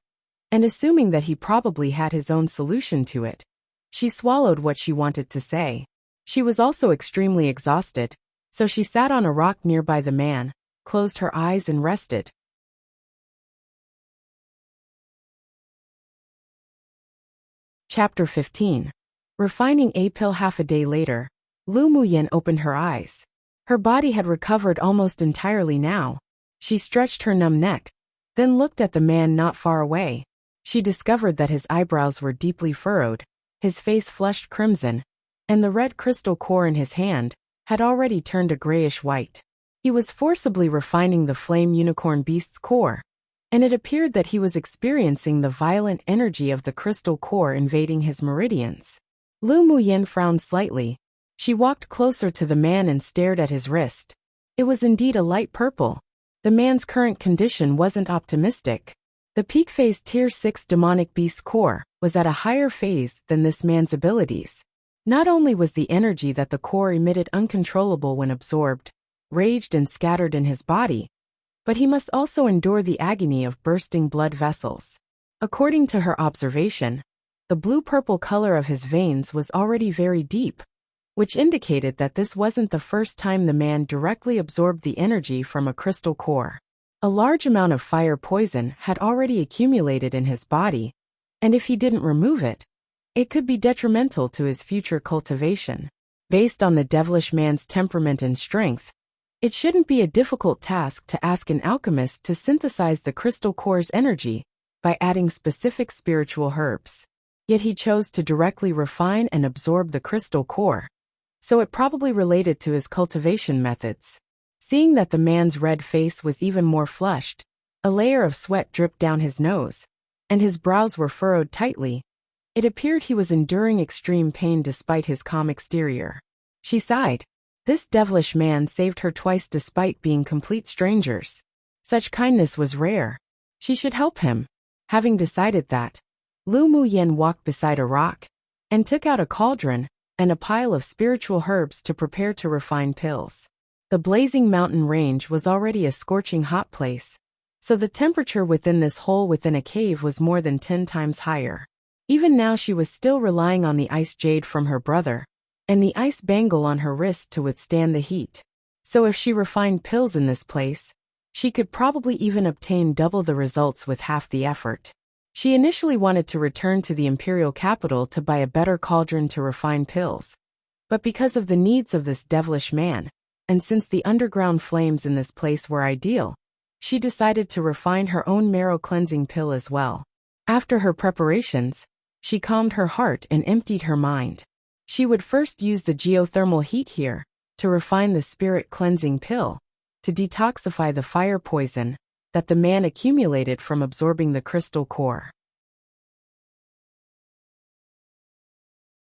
and assuming that he probably had his own solution to it, she swallowed what she wanted to say. She was also extremely exhausted, so she sat on a rock nearby the man, closed her eyes and rested. Chapter 15. Refining a pill. Half a day later, Lu Muyen opened her eyes. Her body had recovered almost entirely now. She stretched her numb neck, then looked at the man not far away. She discovered that his eyebrows were deeply furrowed, his face flushed crimson, and the red crystal core in his hand had already turned a grayish white. He was forcibly refining the flame unicorn beast's core, and it appeared that he was experiencing the violent energy of the crystal core invading his meridians. Lu Muyen frowned slightly. She walked closer to the man and stared at his wrist. It was indeed a light purple. The man's current condition wasn't optimistic. The peak phase tier 6 demonic beast core was at a higher phase than this man's abilities. Not only was the energy that the core emitted uncontrollable when absorbed, raged and scattered in his body, but he must also endure the agony of bursting blood vessels. According to her observation, the blue-purple color of his veins was already very deep, which indicated that this wasn't the first time the man directly absorbed the energy from a crystal core. A large amount of fire poison had already accumulated in his body, and if he didn't remove it, it could be detrimental to his future cultivation. Based on the devilish man's temperament and strength, it shouldn't be a difficult task to ask an alchemist to synthesize the crystal core's energy by adding specific spiritual herbs. Yet he chose to directly refine and absorb the crystal core, so it probably related to his cultivation methods. Seeing that the man's red face was even more flushed, a layer of sweat dripped down his nose, and his brows were furrowed tightly, it appeared he was enduring extreme pain despite his calm exterior. She sighed. This devilish man saved her twice despite being complete strangers. Such kindness was rare. She should help him. Having decided that, Lu Muyen walked beside a rock and took out a cauldron and a pile of spiritual herbs to prepare to refine pills. The blazing mountain range was already a scorching hot place, so the temperature within this hole within a cave was more than 10 times higher. Even now she was still relying on the ice jade from her brother, and the ice bangle on her wrist to withstand the heat. So if she refined pills in this place, she could probably even obtain double the results with half the effort. She initially wanted to return to the imperial capital to buy a better cauldron to refine pills. But because of the needs of this devilish man, and since the underground flames in this place were ideal, she decided to refine her own marrow cleansing pill as well. After her preparations, she calmed her heart and emptied her mind. She would first use the geothermal heat here to refine the spirit cleansing pill, to detoxify the fire poison that the man accumulated from absorbing the crystal core.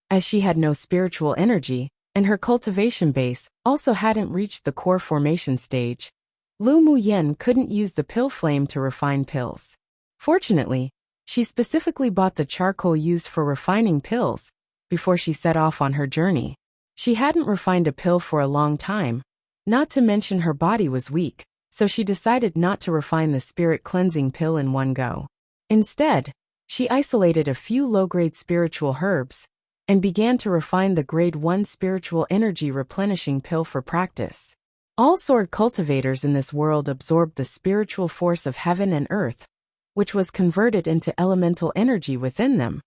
As she had no spiritual energy, and her cultivation base also hadn't reached the core formation stage, Lu Muyen couldn't use the pill flame to refine pills. Fortunately, she specifically bought the charcoal used for refining pills before she set off on her journey. She hadn't refined a pill for a long time, not to mention her body was weak, so she decided not to refine the spirit cleansing pill in one go. Instead, she isolated a few low-grade spiritual herbs and began to refine the grade 1 spiritual energy replenishing pill for practice. All sword cultivators in this world absorbed the spiritual force of heaven and earth, which was converted into elemental energy within them.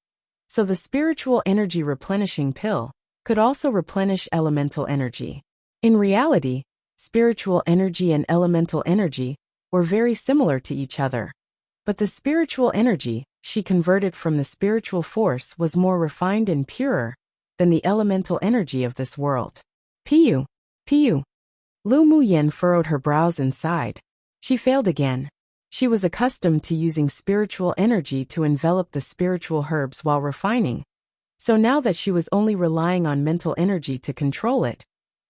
So the spiritual energy replenishing pill could also replenish elemental energy. In reality, spiritual energy and elemental energy were very similar to each other. But the spiritual energy she converted from the spiritual force was more refined and purer than the elemental energy of this world. Piu, Piu. Lu Muyen furrowed her brows and sighed. She failed again. She was accustomed to using spiritual energy to envelop the spiritual herbs while refining. So now that she was only relying on mental energy to control it,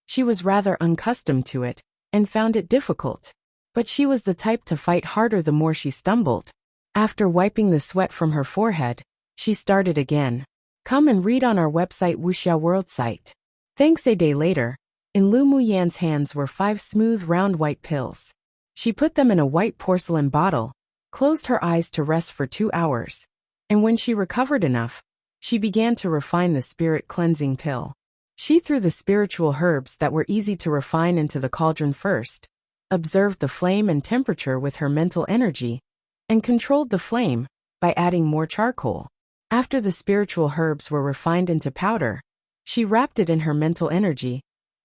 she was rather unaccustomed to it, and found it difficult. But she was the type to fight harder the more she stumbled. After wiping the sweat from her forehead, she started again. Come and read on our website Wuxia World site. Thanks. A day later, in Lu Muyan's hands were 5 smooth round white pills. She put them in a white porcelain bottle, closed her eyes to rest for 2 hours, and when she recovered enough, she began to refine the spirit cleansing pill. She threw the spiritual herbs that were easy to refine into the cauldron first, observed the flame and temperature with her mental energy, and controlled the flame by adding more charcoal. After the spiritual herbs were refined into powder, she wrapped it in her mental energy,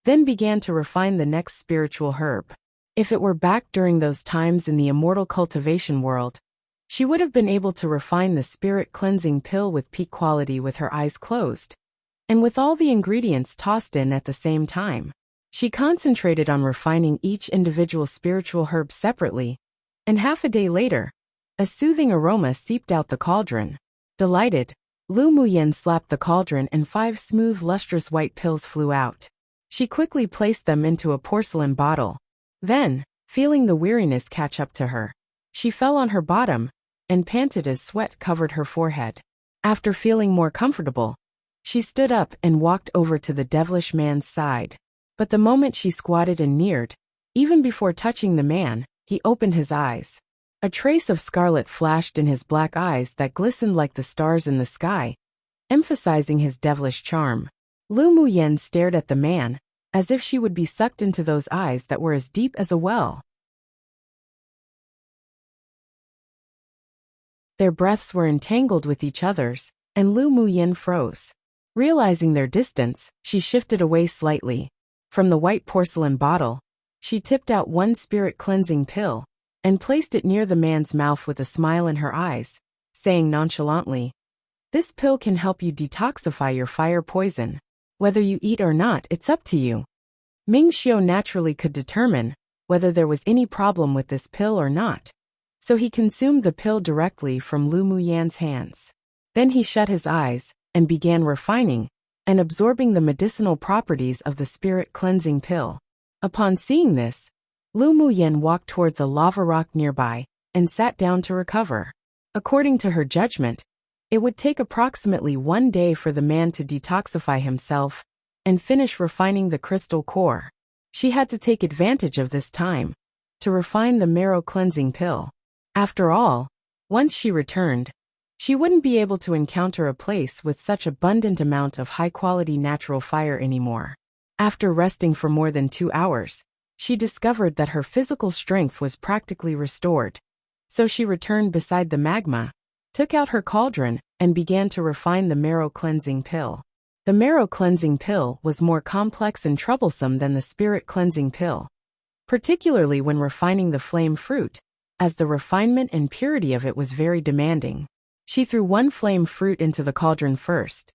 then began to refine the next spiritual herb. If it were back during those times in the immortal cultivation world, she would have been able to refine the spirit cleansing pill with peak quality with her eyes closed, and with all the ingredients tossed in at the same time. She concentrated on refining each individual spiritual herb separately, and half a day later, a soothing aroma seeped out the cauldron. Delighted, Lu Muyen slapped the cauldron and 5 smooth lustrous white pills flew out. She quickly placed them into a porcelain bottle. Then, feeling the weariness catch up to her, she fell on her bottom and panted as sweat covered her forehead. After feeling more comfortable, she stood up and walked over to the devilish man's side. But the moment she squatted and neared, even before touching the man, he opened his eyes. A trace of scarlet flashed in his black eyes that glistened like the stars in the sky, emphasizing his devilish charm. Lu Muyen stared at the man, as if she would be sucked into those eyes that were as deep as a well. Their breaths were entangled with each other's, and Lu Muyen froze. Realizing their distance, she shifted away slightly. From the white porcelain bottle, she tipped out 1 spirit cleansing pill, and placed it near the man's mouth with a smile in her eyes, saying nonchalantly, "This pill can help you detoxify your fire poison. Whether you eat or not, it's up to you." Ming Xiu naturally could determine whether there was any problem with this pill or not, so he consumed the pill directly from Lu Muyan's hands. Then he shut his eyes and began refining and absorbing the medicinal properties of the spirit cleansing pill. Upon seeing this, Lu Muyen walked towards a lava rock nearby and sat down to recover. According to her judgment, it would take approximately 1 day for the man to detoxify himself and finish refining the crystal core. She had to take advantage of this time to refine the marrow cleansing pill. After all, once she returned, She wouldn't be able to encounter a place with such abundant amount of high-quality natural fire anymore. After resting for more than 2 hours, she discovered that her physical strength was practically restored. So she returned beside the magma, took out her cauldron, and began to refine the marrow cleansing pill. The marrow cleansing pill was more complex and troublesome than the spirit cleansing pill, particularly when refining the flame fruit, as the refinement and purity of it was very demanding. She threw one flame fruit into the cauldron first,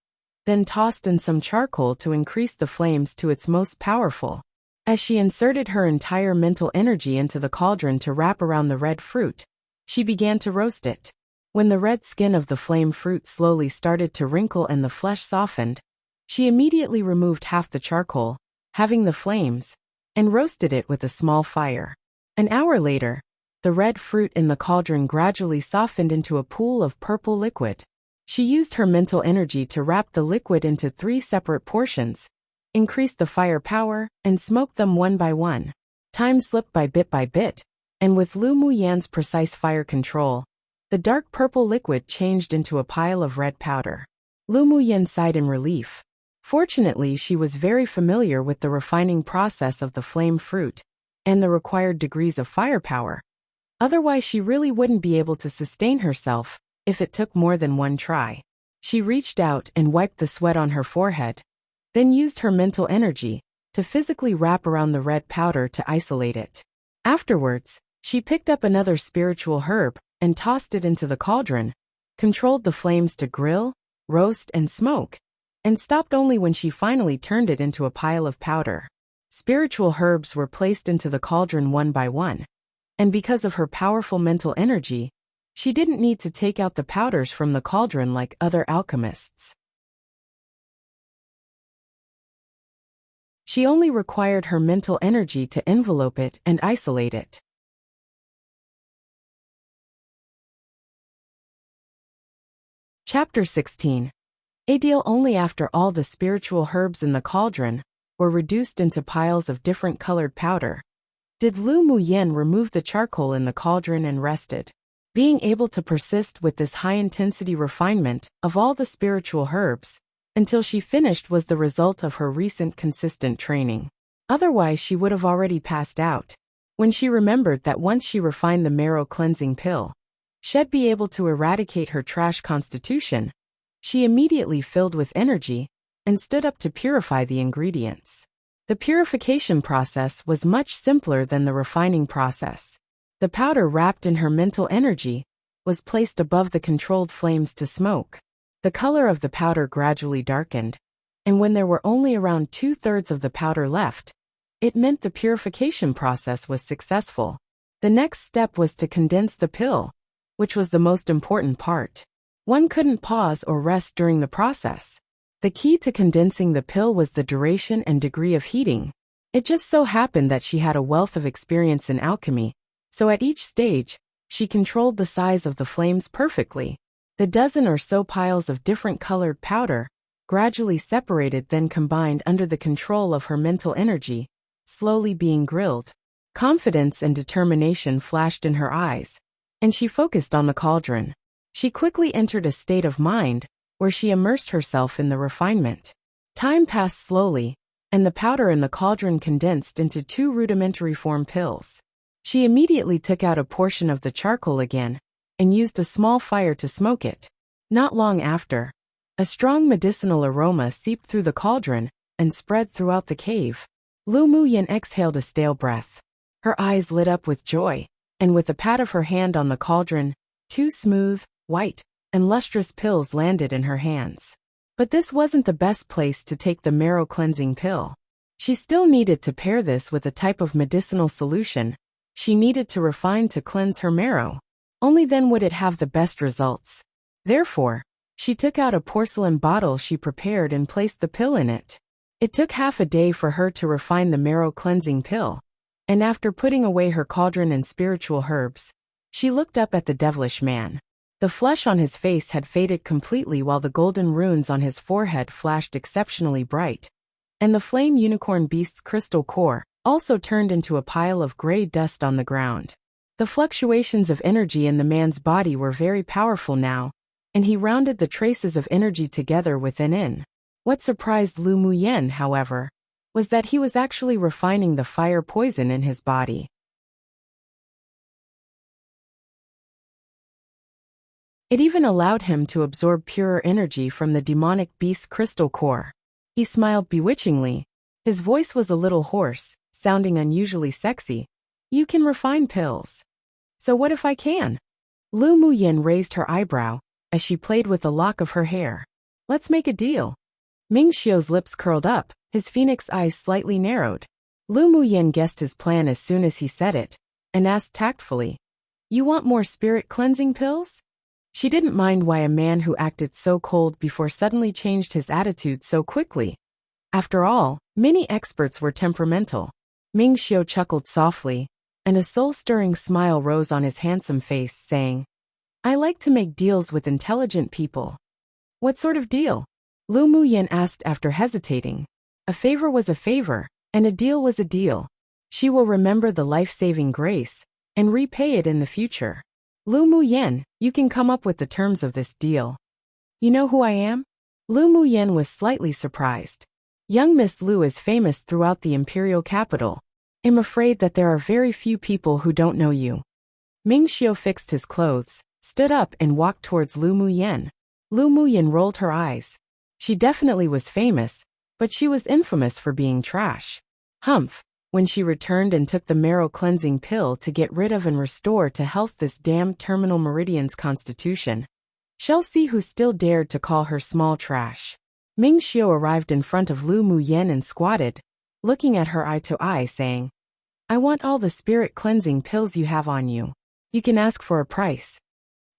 then tossed in some charcoal to increase the flames to its most powerful. As she inserted her entire mental energy into the cauldron to wrap around the red fruit, she began to roast it. When the red skin of the flame fruit slowly started to wrinkle and the flesh softened, she immediately removed half the charcoal, having the flames, and roasted it with a small fire. An hour later, the red fruit in the cauldron gradually softened into a pool of purple liquid. She used her mental energy to wrap the liquid into 3 separate portions, increase the fire power, and smoke them one by one. Time slipped by bit, and with Lu Muyan's precise fire control, the dark purple liquid changed into a pile of red powder. Lu Muyan sighed in relief. Fortunately, she was very familiar with the refining process of the flame fruit and the required degrees of firepower. Otherwise, she really wouldn't be able to sustain herself if it took more than one try. She reached out and wiped the sweat on her forehead, then used her mental energy to physically wrap around the red powder to isolate it. Afterwards, she picked up another spiritual herb and tossed it into the cauldron, controlled the flames to grill, roast, and smoke, and stopped only when she finally turned it into a pile of powder. Spiritual herbs were placed into the cauldron one by one, and because of her powerful mental energy, she didn't need to take out the powders from the cauldron like other alchemists. She only required her mental energy to envelope it and isolate it. Chapter 16. Ideal. Only after all the spiritual herbs in the cauldron were reduced into piles of different colored powder, did Lu Muyan remove the charcoal in the cauldron and rested. Being able to persist with this high-intensity refinement of all the spiritual herbs until she finished was the result of her recent consistent training. Otherwise, she would have already passed out. When she remembered that once she refined the marrow cleansing pill, she'd be able to eradicate her trash constitution, she immediately filled with energy and stood up to purify the ingredients. The purification process was much simpler than the refining process. The powder, wrapped in her mental energy, was placed above the controlled flames to smoke. The color of the powder gradually darkened, and when there were only around 2/3 of the powder left, it meant the purification process was successful. The next step was to condense the pill, which was the most important part. One couldn't pause or rest during the process. The key to condensing the pill was the duration and degree of heating. It just so happened that she had a wealth of experience in alchemy, so at each stage, she controlled the size of the flames perfectly. The dozen or so piles of different colored powder, gradually separated then combined under the control of her mental energy, slowly being grilled. Confidence and determination flashed in her eyes, and she focused on the cauldron. She quickly entered a state of mind where she immersed herself in the refinement. Time passed slowly, and the powder in the cauldron condensed into 2 rudimentary form pills. She immediately took out a portion of the charcoal again and used a small fire to smoke it. Not long after, a strong medicinal aroma seeped through the cauldron and spread throughout the cave. Lu Muyan exhaled a stale breath. Her eyes lit up with joy, and with a pat of her hand on the cauldron, 2 smooth, white, and lustrous pills landed in her hands. But this wasn't the best place to take the marrow cleansing pill. She still needed to pair this with a type of medicinal solution she needed to refine to cleanse her marrow. Only then would it have the best results. Therefore, she took out a porcelain bottle she prepared and placed the pill in it. It took half a day for her to refine the marrow cleansing pill, and after putting away her cauldron and spiritual herbs, she looked up at the devilish man. The flesh on his face had faded completely while the golden runes on his forehead flashed exceptionally bright, and the flame unicorn beast's crystal core also turned into a pile of gray dust on the ground. The fluctuations of energy in the man's body were very powerful now, and he rounded the traces of energy together within in. What surprised Lu Muyen, however, was that he was actually refining the fire poison in his body. It even allowed him to absorb purer energy from the demonic beast's crystal core. He smiled bewitchingly. His voice was a little hoarse, sounding unusually sexy. You can refine pills. So what if I can? Lu Muyen raised her eyebrow as she played with a lock of her hair. Let's make a deal. Ming Xiu's lips curled up, his phoenix eyes slightly narrowed. Lu Muyen guessed his plan as soon as he said it, and asked tactfully, You want more spirit cleansing pills? She didn't mind why a man who acted so cold before suddenly changed his attitude so quickly. After all, many experts were temperamental. Ming Xiu chuckled softly, and a soul-stirring smile rose on his handsome face, saying, I like to make deals with intelligent people. What sort of deal? Lu Muyen asked after hesitating. A favor was a favor, and a deal was a deal. She will remember the life-saving grace, and repay it in the future. Lu Muyen, you can come up with the terms of this deal. You know who I am? Lu Muyen was slightly surprised. Young Miss Lu is famous throughout the Imperial capital. I'm afraid that there are very few people who don't know you. Ming Xiu fixed his clothes, stood up and walked towards Lu Muyen. Lu Muyen rolled her eyes. She definitely was famous, but she was infamous for being trash. Humph. When she returned and took the marrow cleansing pill to get rid of and restore to health this damned terminal meridian's constitution. Shall see who still dared to call her small trash. Ming Xiu arrived in front of Lu Muyen and squatted, looking at her eye to eye, saying, I want all the spirit cleansing pills you have on you. You can ask for a price.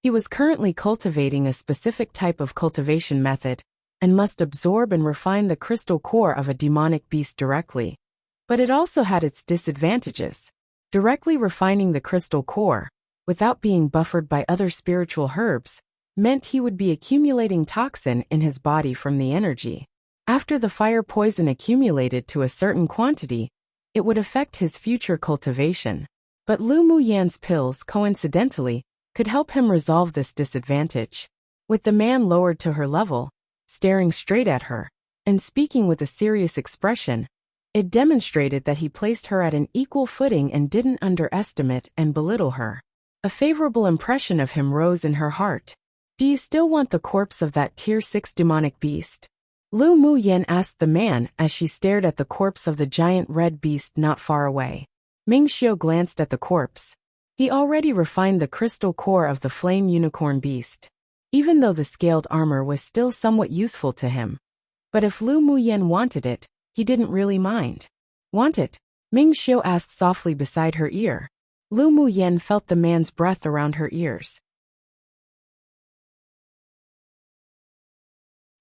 He was currently cultivating a specific type of cultivation method, and must absorb and refine the crystal core of a demonic beast directly. But it also had its disadvantages. Directly refining the crystal core, without being buffered by other spiritual herbs, meant he would be accumulating toxin in his body from the energy. After the fire poison accumulated to a certain quantity, it would affect his future cultivation. But Lu Muyen's pills, coincidentally, could help him resolve this disadvantage. With the man lowered to her level, staring straight at her, and speaking with a serious expression, it demonstrated that he placed her at an equal footing and didn't underestimate and belittle her. A favorable impression of him rose in her heart. Do you still want the corpse of that Tier 6 demonic beast? Lu Muyen asked the man as she stared at the corpse of the giant red beast not far away. Ming Xiu glanced at the corpse. He already refined the crystal core of the flame unicorn beast. Even though the scaled armor was still somewhat useful to him. But if Lu Muyen wanted it, he didn't really mind. Want it? Ming Xiu asked softly beside her ear. Lu Muyen felt the man's breath around her ears.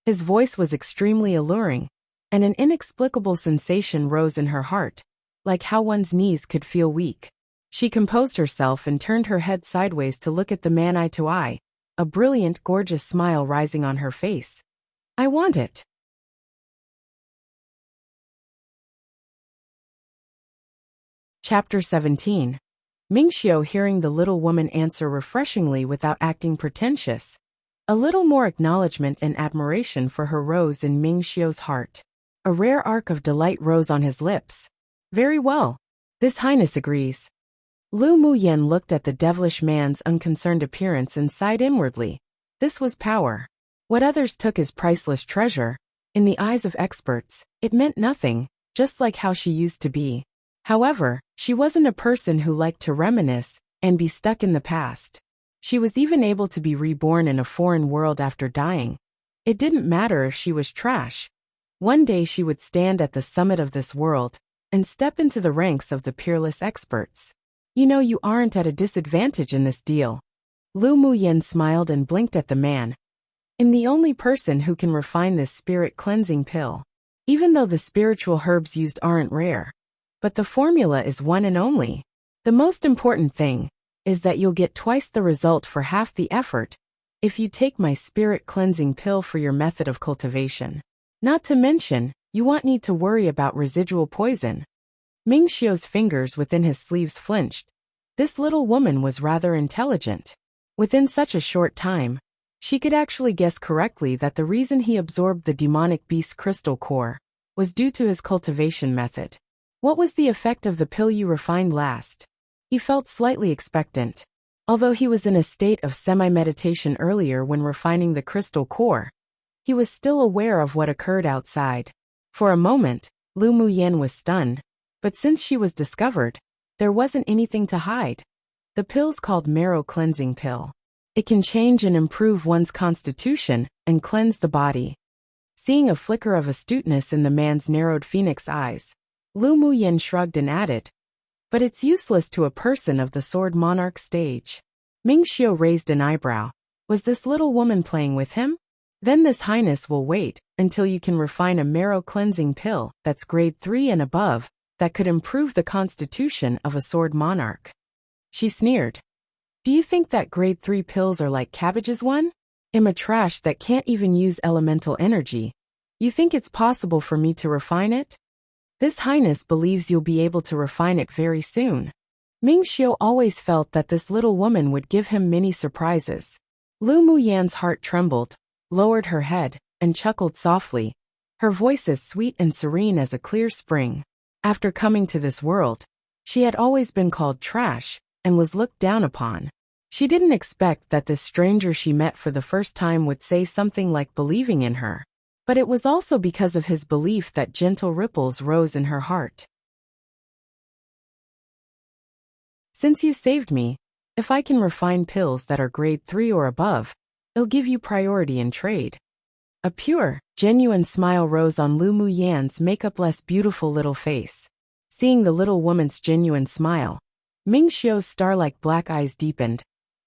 His voice was extremely alluring, and an inexplicable sensation rose in her heart, like how one's knees could feel weak. She composed herself and turned her head sideways to look at the man eye to eye, a brilliant, gorgeous smile rising on her face. I want it. Chapter 17. Ming Xiu hearing the little woman answer refreshingly without acting pretentious. A little more acknowledgement and admiration for her rose in Ming Xiu's heart. A rare arc of delight rose on his lips. Very well. This Highness agrees. Lu Muyen looked at the devilish man's unconcerned appearance and sighed inwardly. This was power. What others took as priceless treasure, in the eyes of experts, it meant nothing, just like how she used to be. However, she wasn't a person who liked to reminisce and be stuck in the past. She was even able to be reborn in a foreign world after dying. It didn't matter if she was trash. One day she would stand at the summit of this world and step into the ranks of the peerless experts. You know you aren't at a disadvantage in this deal. Lu Muyen smiled and blinked at the man. I'm the only person who can refine this spirit cleansing pill. Even though the spiritual herbs used aren't rare. But the formula is one and only. The most important thing is that you'll get twice the result for half the effort if you take my spirit cleansing pill for your method of cultivation. Not to mention, you won't need to worry about residual poison. Ming Xiu's fingers within his sleeves flinched. This little woman was rather intelligent. Within such a short time, She could actually guess correctly that the reason he absorbed the demonic beast crystal core was due to his cultivation method. What was the effect of the pill you refined last? He felt slightly expectant. Although he was in a state of semi-meditation earlier when refining the crystal core, he was still aware of what occurred outside. For a moment, Lu Muyan was stunned, but since she was discovered, there wasn't anything to hide. The pill's called Marrow Cleansing Pill. It can change and improve one's constitution and cleanse the body. Seeing a flicker of astuteness in the man's narrowed phoenix eyes, Lu Muyan shrugged and added, "But it's useless to a person of the Sword Monarch stage." Ming Xiu raised an eyebrow. Was this little woman playing with him? Then this highness will wait until you can refine a marrow cleansing pill that's grade 3 and above that could improve the constitution of a Sword Monarch. She sneered. Do you think that grade 3 pills are like Cabbage's one? I'm a trash that can't even use elemental energy. You think it's possible for me to refine it? This highness believes you'll be able to refine it very soon. Ming Xiu always felt that this little woman would give him many surprises. Lu Muyan's heart trembled, lowered her head, and chuckled softly, her voice as sweet and serene as a clear spring. After coming to this world, she had always been called trash and was looked down upon. She didn't expect that this stranger she met for the first time would say something like believing in her. But it was also because of his belief that gentle ripples rose in her heart. Since you saved me, if I can refine pills that are grade 3 or above, it'll give you priority in trade. A pure, genuine smile rose on Lu Muyan's makeup-less beautiful little face. Seeing the little woman's genuine smile, Ming Xiu's star-like black eyes deepened,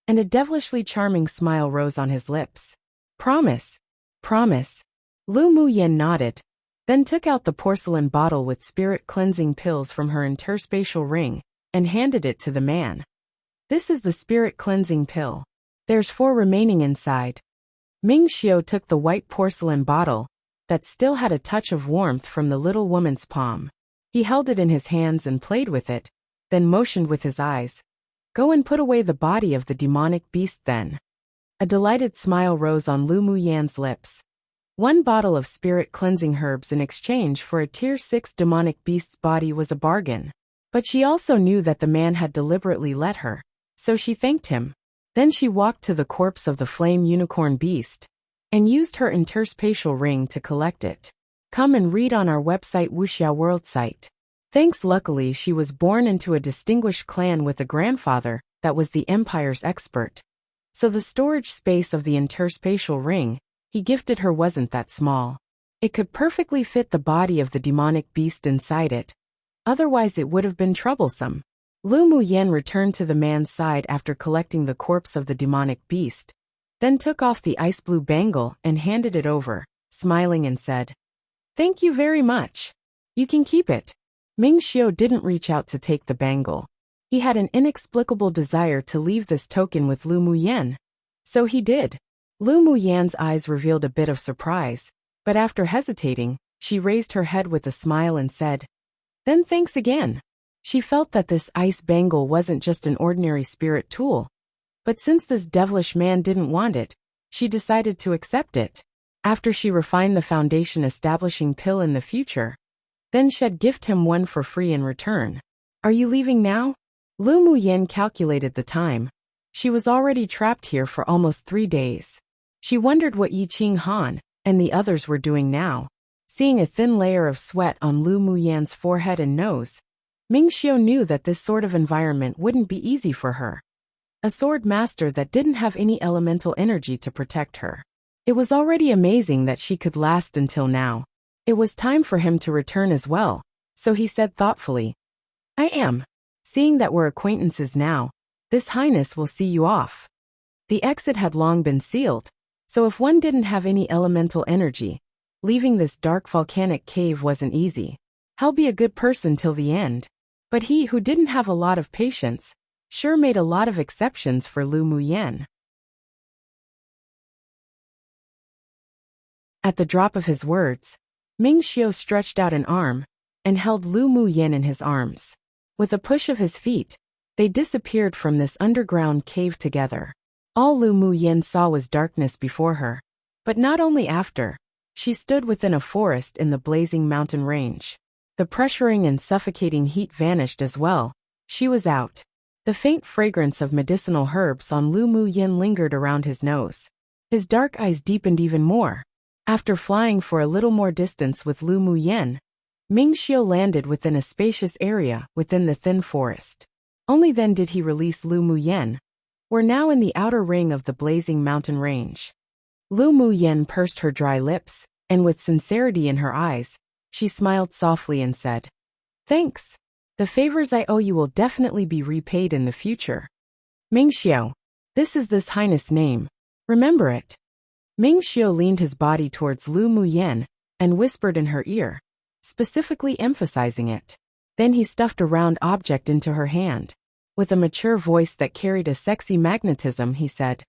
and a devilishly charming smile rose on his lips. Promise. Promise. Lu Muyan nodded, then took out the porcelain bottle with spirit-cleansing pills from her interspatial ring and handed it to the man. This is the spirit-cleansing pill. There's 4 remaining inside. Ming Xiu took the white porcelain bottle that still had a touch of warmth from the little woman's palm. He held it in his hands and played with it, then motioned with his eyes. Go and put away the body of the demonic beast then. A delighted smile rose on Lu Muyan's lips. 1 bottle of spirit-cleansing herbs in exchange for a tier 6 demonic beast's body was a bargain. But she also knew that the man had deliberately let her, so she thanked him. Then she walked to the corpse of the flame unicorn beast and used her interspatial ring to collect it. Come and read on our website Wuxia World site. Thanks, luckily she was born into a distinguished clan with a grandfather that was the Empire's expert. So the storage space of the interspatial ring he gifted her wasn't that small. It could perfectly fit the body of the demonic beast inside it. Otherwise it would have been troublesome. Lu Muyan returned to the man's side after collecting the corpse of the demonic beast, then took off the ice blue bangle and handed it over, smiling and said, "Thank you very much. You can keep it." Ming Xiu didn't reach out to take the bangle. He had an inexplicable desire to leave this token with Lu Muyan. So he did. Lu Muyan's eyes revealed a bit of surprise, but after hesitating, she raised her head with a smile and said, "Then thanks again." She felt that this ice bangle wasn't just an ordinary spirit tool. But since this devilish man didn't want it, she decided to accept it. After she refined the foundation establishing pill in the future, then she'd gift him one for free in return. Are you leaving now? Lu Muyan calculated the time. She was already trapped here for almost 3 days. She wondered what Yi Qing Han and the others were doing now. Seeing a thin layer of sweat on Lu Muyan's forehead and nose, Ming Xiu knew that this sort of environment wouldn't be easy for her. A sword master that didn't have any elemental energy to protect her. It was already amazing that she could last until now. It was time for him to return as well, so he said thoughtfully, "I am. Seeing that we're acquaintances now, this highness will see you off." The exit had long been sealed, so if one didn't have any elemental energy, leaving this dark volcanic cave wasn't easy. He'll be a good person till the end. But he who didn't have a lot of patience sure made a lot of exceptions for Lu Muyan. At the drop of his words, Ming Xiu stretched out an arm and held Lu Muyan in his arms. With a push of his feet, they disappeared from this underground cave together. All Lu Muyin saw was darkness before her. But not only after. She stood within a forest in the blazing mountain range. The pressuring and suffocating heat vanished as well. She was out. The faint fragrance of medicinal herbs on Lu Muyin lingered around his nose. His dark eyes deepened even more. After flying for a little more distance with Lu Muyin, Ming Xiu landed within a spacious area within the thin forest. Only then did he release Lu Muyin. We're now in the outer ring of the blazing mountain range. Lu Muyin pursed her dry lips, and with sincerity in her eyes, she smiled softly and said, "Thanks. The favors I owe you will definitely be repaid in the future. Ming Xiu, this is this highness' name. Remember it." Ming Xiu leaned his body towards Lu Muyin and whispered in her ear, specifically emphasizing it. Then he stuffed a round object into her hand. With a mature voice that carried a sexy magnetism, he said,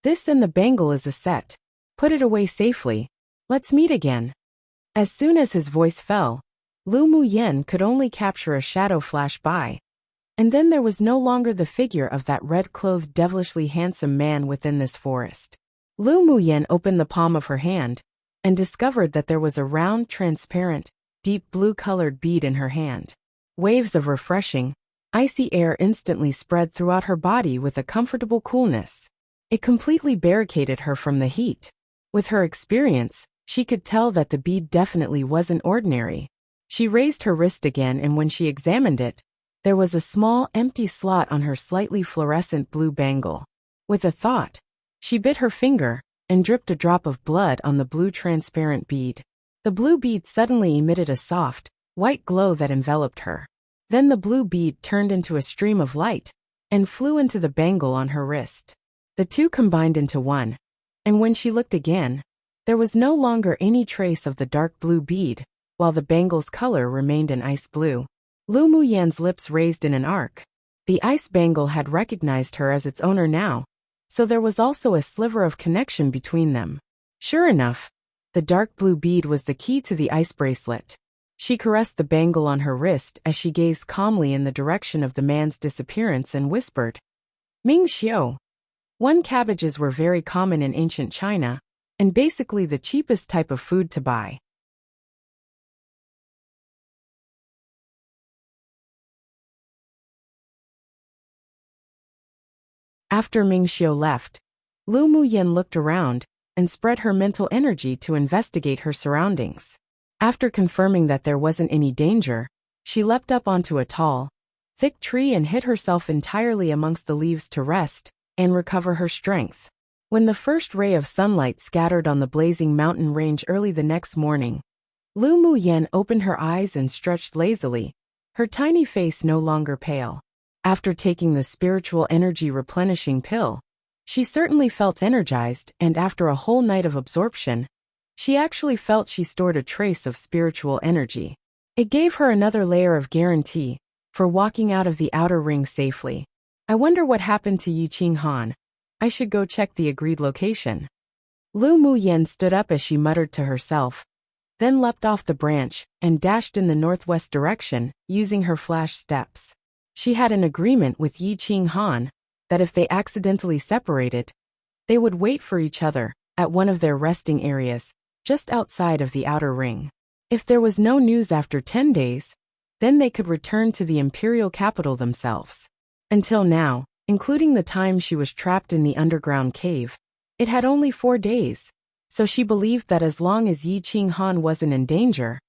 "This and the bangle is a set. Put it away safely. Let's meet again." As soon as his voice fell, Lu Muyin could only capture a shadow flash by. And then there was no longer the figure of that red-clothed devilishly handsome man within this forest. Lu Muyin opened the palm of her hand and discovered that there was a round, transparent, deep blue-colored bead in her hand. Waves of refreshing, icy air instantly spread throughout her body with a comfortable coolness. It completely barricaded her from the heat. With her experience, she could tell that the bead definitely wasn't ordinary. She raised her wrist again, and when she examined it, there was a small, empty slot on her slightly fluorescent blue bangle. With a thought, she bit her finger and dripped a drop of blood on the blue transparent bead. The blue bead suddenly emitted a soft, white glow that enveloped her. Then the blue bead turned into a stream of light and flew into the bangle on her wrist. The two combined into one, and when she looked again, there was no longer any trace of the dark blue bead, while the bangle's color remained an ice blue. Lu Muyin's lips raised in an arc. The ice bangle had recognized her as its owner now, so there was also a sliver of connection between them. Sure enough, the dark blue bead was the key to the ice bracelet. She caressed the bangle on her wrist as she gazed calmly in the direction of the man's disappearance and whispered, "Ming Xiu." Cabbages were very common in ancient China, and basically the cheapest type of food to buy. After Ming Xiu left, Lu Muyin looked around and spread her mental energy to investigate her surroundings. After confirming that there wasn't any danger, she leapt up onto a tall, thick tree and hid herself entirely amongst the leaves to rest and recover her strength. When the first ray of sunlight scattered on the blazing mountain range early the next morning, Lu Muyin opened her eyes and stretched lazily, her tiny face no longer pale. After taking the spiritual energy replenishing pill, she certainly felt energized, and after a whole night of absorption, she actually felt she stored a trace of spiritual energy. It gave her another layer of guarantee for walking out of the outer ring safely. I wonder what happened to Yi Qing Han. I should go check the agreed location. Lu Muyin stood up as she muttered to herself, then leapt off the branch and dashed in the northwest direction, using her flash steps. She had an agreement with Yi Qing Han that if they accidentally separated, they would wait for each other at one of their resting areas, just outside of the outer ring. If there was no news after 10 days, then they could return to the Imperial capital themselves. Until now, including the time she was trapped in the underground cave, it had only 4 days, so she believed that as long as Yi Qing Han wasn't in danger,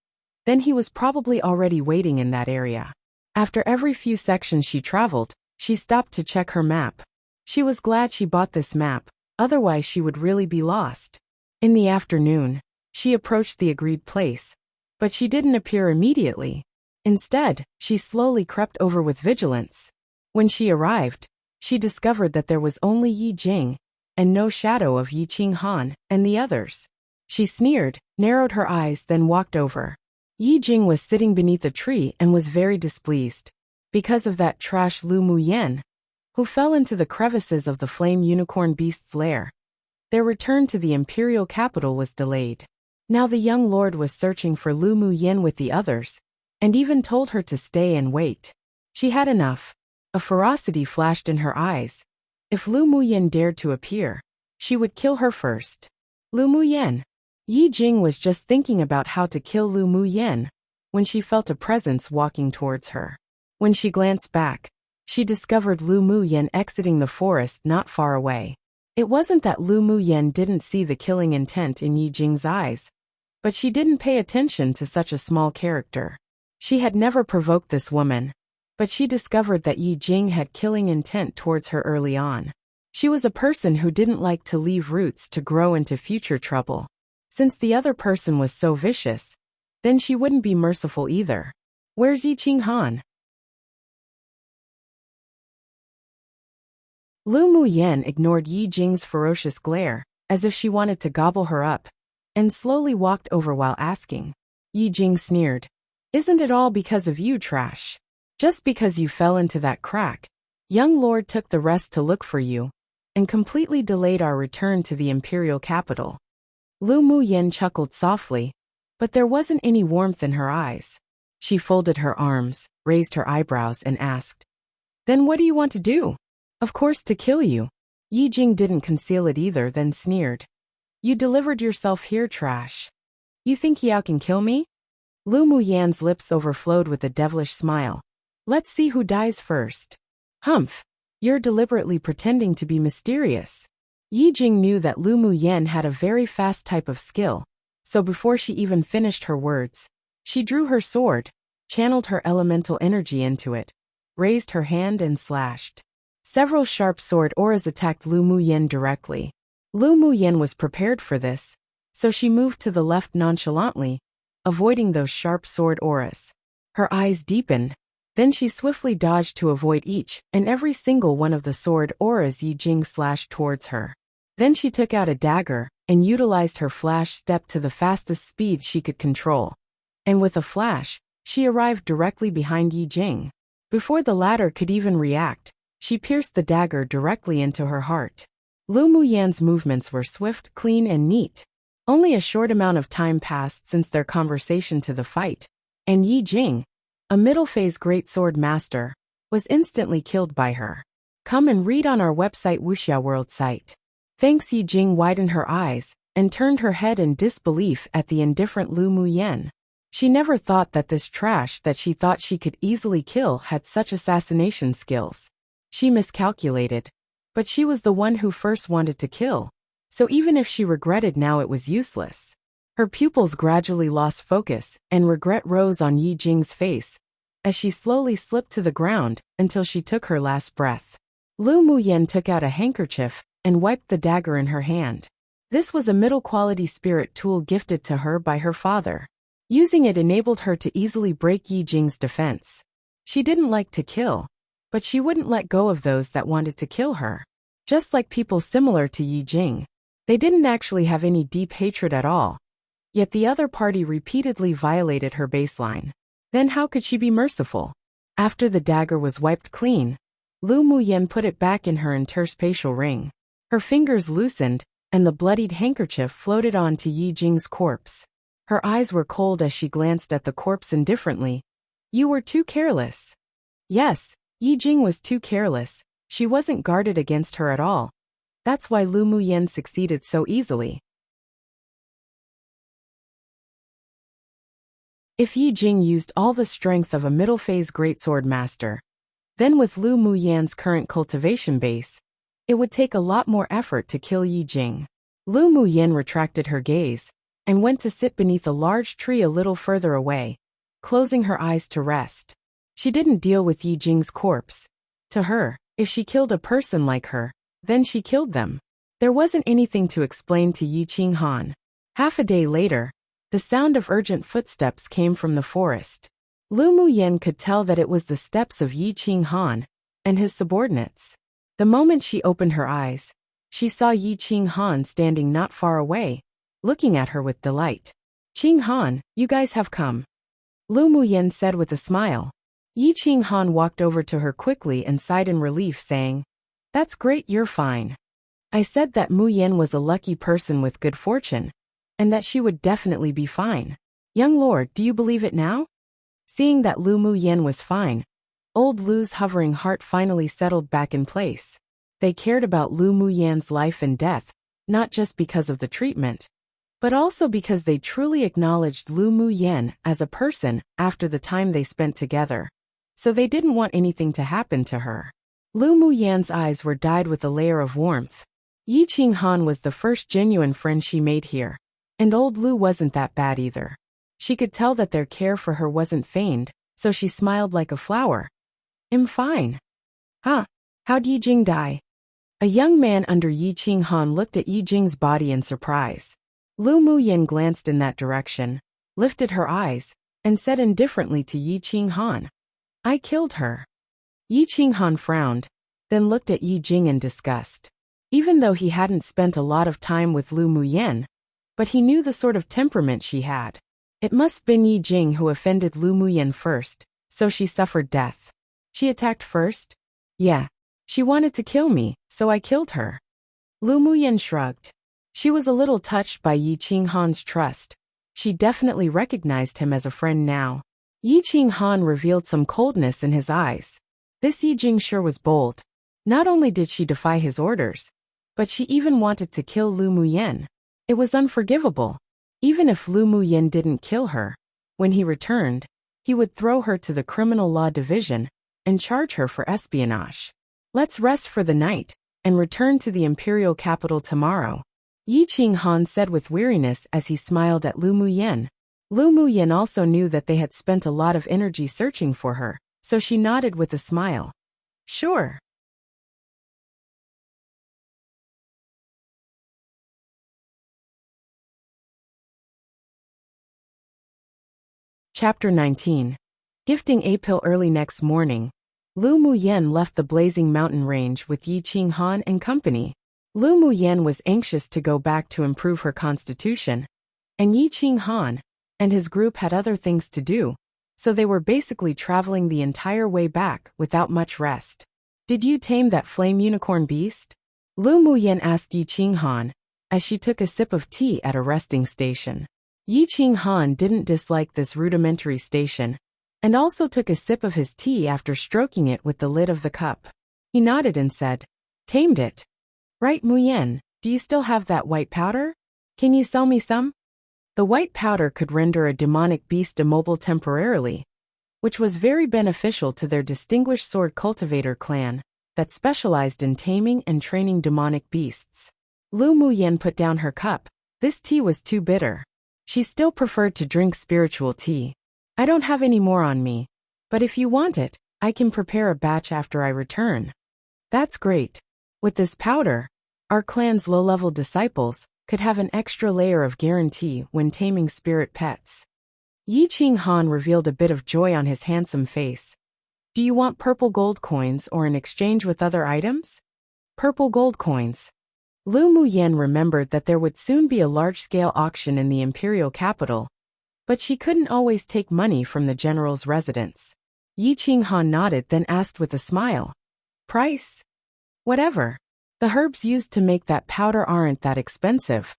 then he was probably already waiting in that area. After every few sections she traveled, she stopped to check her map. She was glad she bought this map, otherwise she would really be lost. In the afternoon, she approached the agreed place, but she didn't appear immediately. Instead, she slowly crept over with vigilance. When she arrived, she discovered that there was only Yi Jing, and no shadow of Yi Qing Han and the others. She sneered, narrowed her eyes, then walked over. Yi Jing was sitting beneath a tree and was very displeased. Because of that trash Lu Muyin, who fell into the crevices of the flame unicorn beast's lair, their return to the imperial capital was delayed. Now the young lord was searching for Lu Muyin with the others, and even told her to stay and wait. She had enough. A ferocity flashed in her eyes, If Lu Muyen dared to appear, she would kill her first. Lu Muyen. Yi Jing was just thinking about how to kill Lu Muyen when she felt a presence walking towards her. When she glanced back, she discovered Lu Muyen exiting the forest not far away. It wasn't that Lu Muyen didn't see the killing intent in Yi Jing's eyes, but she didn't pay attention to such a small character. She had never provoked this woman, but she discovered that Yi Jing had killing intent towards her early on. She was a person who didn't like to leave roots to grow into future trouble. Since the other person was so vicious, then she wouldn't be merciful either. Where's Yi Qing Han? Lu Muyen ignored Yi Jing's ferocious glare, as if she wanted to gobble her up, and slowly walked over while asking. Yi Jing sneered. Isn't it all because of you, trash? Just because you fell into that crack, young lord took the rest to look for you, and completely delayed our return to the Imperial capital. Lu Muyen chuckled softly, but there wasn't any warmth in her eyes. She folded her arms, raised her eyebrows, and asked, Then what do you want to do? Of course to kill you. Yi Jing didn't conceal it either, then sneered. You delivered yourself here, trash. You think Yao can kill me? Lu Muyen's lips overflowed with a devilish smile. Let's see who dies first. Humph. You're deliberately pretending to be mysterious. Yi Jing knew that Lu Muyen had a very fast type of skill, so before she even finished her words, she drew her sword, channeled her elemental energy into it, raised her hand and slashed. Several sharp sword auras attacked Lu Muyen directly. Lu Muyen was prepared for this, so she moved to the left nonchalantly, avoiding those sharp sword auras. Her eyes deepened, then she swiftly dodged to avoid each and every single one of the sword auras Yi Jing slashed towards her. Then she took out a dagger and utilized her flash step to the fastest speed she could control. And with a flash, she arrived directly behind Yi Jing. Before the latter could even react, she pierced the dagger directly into her heart. Lu Muyen's movements were swift, clean, and neat. Only a short amount of time passed since their conversation to the fight, and Yi Jing, a middle-phase greatsword master, was instantly killed by her. Come and read on our website Wuxia World site. Thanks. Yi Jing widened her eyes and turned her head in disbelief at the indifferent Lu Muyen. She never thought that this trash that she thought she could easily kill had such assassination skills. She miscalculated, but she was the one who first wanted to kill, so even if she regretted now, it was useless. Her pupils gradually lost focus, and regret rose on Yi Jing's face as she slowly slipped to the ground until she took her last breath. Lu Muyen took out a handkerchief and wiped the dagger in her hand. This was a middle-quality spirit tool gifted to her by her father. Using it enabled her to easily break Yi Jing's defense. She didn't like to kill, but she wouldn't let go of those that wanted to kill her. Just like people similar to Yi Jing, they didn't actually have any deep hatred at all. Yet the other party repeatedly violated her baseline. Then how could she be merciful? After the dagger was wiped clean, Lu Muyen put it back in her interspatial ring. Her fingers loosened, and the bloodied handkerchief floated onto Yi Jing's corpse. Her eyes were cold as she glanced at the corpse indifferently. You were too careless. Yes, Yi Jing was too careless. She wasn't guarded against her at all. That's why Lu Muyen succeeded so easily. If Yi Jing used all the strength of a middle-phase greatsword master, then with Lu Muyen's current cultivation base, it would take a lot more effort to kill Yi Jing. Lu Muyen retracted her gaze and went to sit beneath a large tree a little further away, closing her eyes to rest. She didn't deal with Yi Jing's corpse. To her, if she killed a person like her, then she killed them. There wasn't anything to explain to Yi Qing Han. Half a day later, the sound of urgent footsteps came from the forest. Lu Muyen could tell that it was the steps of Yi Qing Han and his subordinates. The moment she opened her eyes, she saw Yi Qing Han standing not far away, looking at her with delight. Qing Han, you guys have come. Lu Muyen said with a smile. Yi Qing Han walked over to her quickly and sighed in relief, saying, That's great, you're fine. I said that Muyen was a lucky person with good fortune, and that she would definitely be fine. Young lord, do you believe it now? Seeing that Lu Muyen was fine, old Lu's hovering heart finally settled back in place. They cared about Lu Muyan's life and death, not just because of the treatment, but also because they truly acknowledged Lu Muyan as a person after the time they spent together. So they didn't want anything to happen to her. Lu Muyan's eyes were dyed with a layer of warmth. Yi Qinghan was the first genuine friend she made here, and old Lu wasn't that bad either. She could tell that their care for her wasn't feigned, so she smiled like a flower. "I'm fine." "Huh? How'd Yi Jing die?" A young man under Yi Qinghan looked at Yi Jing's body in surprise. Lu Muyan glanced in that direction, lifted her eyes, and said indifferently to Yi Qinghan, "I killed her." Yi Qinghan frowned, then looked at Yi Jing in disgust. Even though he hadn't spent a lot of time with Lu Muyan, but he knew the sort of temperament she had. It must have been Yi Jing who offended Lu Muyan first, so she suffered death. She attacked first? Yeah. She wanted to kill me, so I killed her. Lu Muyan shrugged. She was a little touched by Yi Qinghan's trust. She definitely recognized him as a friend now. Yi Qinghan revealed some coldness in his eyes. This Yi Jing sure was bold. Not only did she defy his orders, but she even wanted to kill Lu Muyan. It was unforgivable. Even if Lu Muyan didn't kill her, when he returned, he would throw her to the criminal law division and charge her for espionage. "Let's rest for the night and return to the Imperial capital tomorrow," Yi Qinghan said with weariness as he smiled at Lu Muyan. Lu Muyan also knew that they had spent a lot of energy searching for her, so she nodded with a smile. "Sure." Chapter 19. Gifting Apil. Early next morning, Lu Muyan left the blazing mountain range with Yi Qinghan and company. Lu Muyan was anxious to go back to improve her constitution, and Yi Qinghan and his group had other things to do, so they were basically traveling the entire way back without much rest. "Did you tame that flame unicorn beast?" Lu Muyan asked Yi Qinghan, as she took a sip of tea at a resting station. Yi Qinghan didn't dislike this rudimentary station, and also took a sip of his tea after stroking it with the lid of the cup. He nodded and said, "Tamed it. Right, Muyan, do you still have that white powder? Can you sell me some?" The white powder could render a demonic beast immobile temporarily, which was very beneficial to their distinguished sword cultivator clan that specialized in taming and training demonic beasts. Lu Muyan put down her cup. This tea was too bitter. She still preferred to drink spiritual tea. "I don't have any more on me, but if you want it, I can prepare a batch after I return." "That's great. With this powder, our clan's low-level disciples could have an extra layer of guarantee when taming spirit pets." Yi Qinghan revealed a bit of joy on his handsome face. "Do you want purple gold coins or in exchange with other items?" "Purple gold coins." Lu Muyan remembered that there would soon be a large-scale auction in the Imperial capital, but she couldn't always take money from the general's residence. Yi Qinghan nodded, then asked with a smile, "Price?" "Whatever. The herbs used to make that powder aren't that expensive."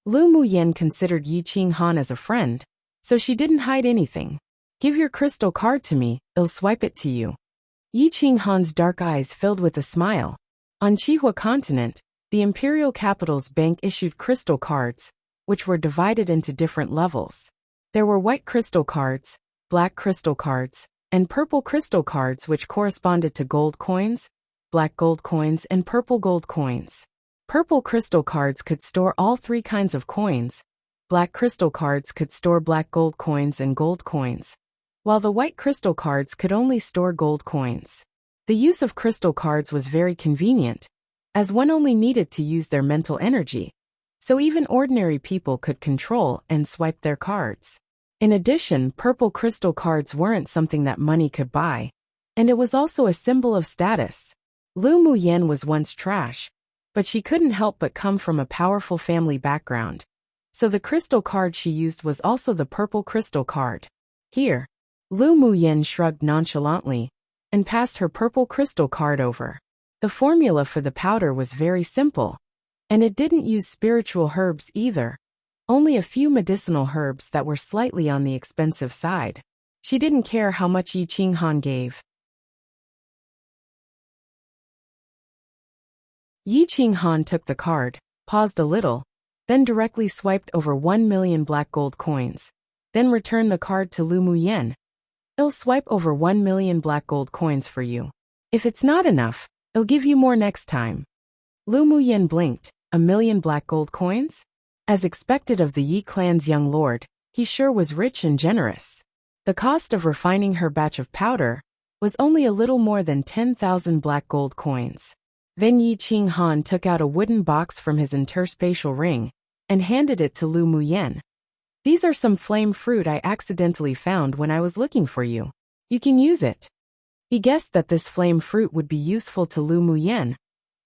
Lu Muyan considered Yi Qinghan as a friend, so she didn't hide anything. "Give your crystal card to me, I'll swipe it to you." Yi Qinghan's dark eyes filled with a smile. On Qihua continent, the Imperial capital's bank issued crystal cards, which were divided into different levels. There were white crystal cards, black crystal cards, and purple crystal cards, which corresponded to gold coins, black gold coins, and purple gold coins. Purple crystal cards could store all three kinds of coins. Black crystal cards could store black gold coins and gold coins, while the white crystal cards could only store gold coins. The use of crystal cards was very convenient, as one only needed to use their mental energy, so even ordinary people could control and swipe their cards. In addition, purple crystal cards weren't something that money could buy, and it was also a symbol of status. Lu Muyan was once trash, but she couldn't help but come from a powerful family background, so the crystal card she used was also the purple crystal card. "Here." Lu Muyan shrugged nonchalantly and passed her purple crystal card over. The formula for the powder was very simple, and it didn't use spiritual herbs either, only a few medicinal herbs that were slightly on the expensive side. She didn't care how much Yi Qinghan gave. Yi Qinghan took the card, paused a little, then directly swiped over 1 million black gold coins. Then returned the card to Lu Muyen. "I'll swipe over 1 million black gold coins for you. If it's not enough, I'll give you more next time." Lu Muyen blinked. 1 million black gold coins? As expected of the Yi clan's young lord, he sure was rich and generous. The cost of refining her batch of powder was only a little more than 10,000 black gold coins. Then Yi Qinghan took out a wooden box from his interspatial ring and handed it to Lu Muyen. "These are some flame fruit I accidentally found when I was looking for you. You can use it." He guessed that this flame fruit would be useful to Lu Muyen,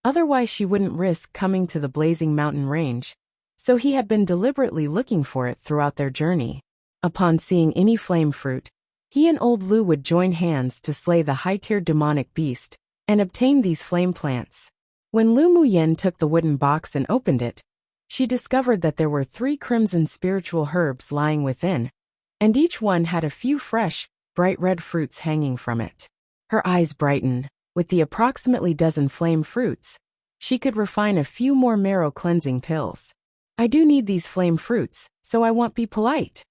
otherwise she wouldn't risk coming to the blazing mountain range, so he had been deliberately looking for it throughout their journey. Upon seeing any flame fruit, he and old Lu would join hands to slay the high-tiered demonic beast and obtain these flame plants. When Lu Muyen took the wooden box and opened it, she discovered that there were 3 crimson spiritual herbs lying within, and each one had a few fresh, bright red fruits hanging from it. Her eyes brightened. With the approximately dozen flame fruits, she could refine a few more marrow-cleansing pills. "I do need these flame fruits, so I won't be polite."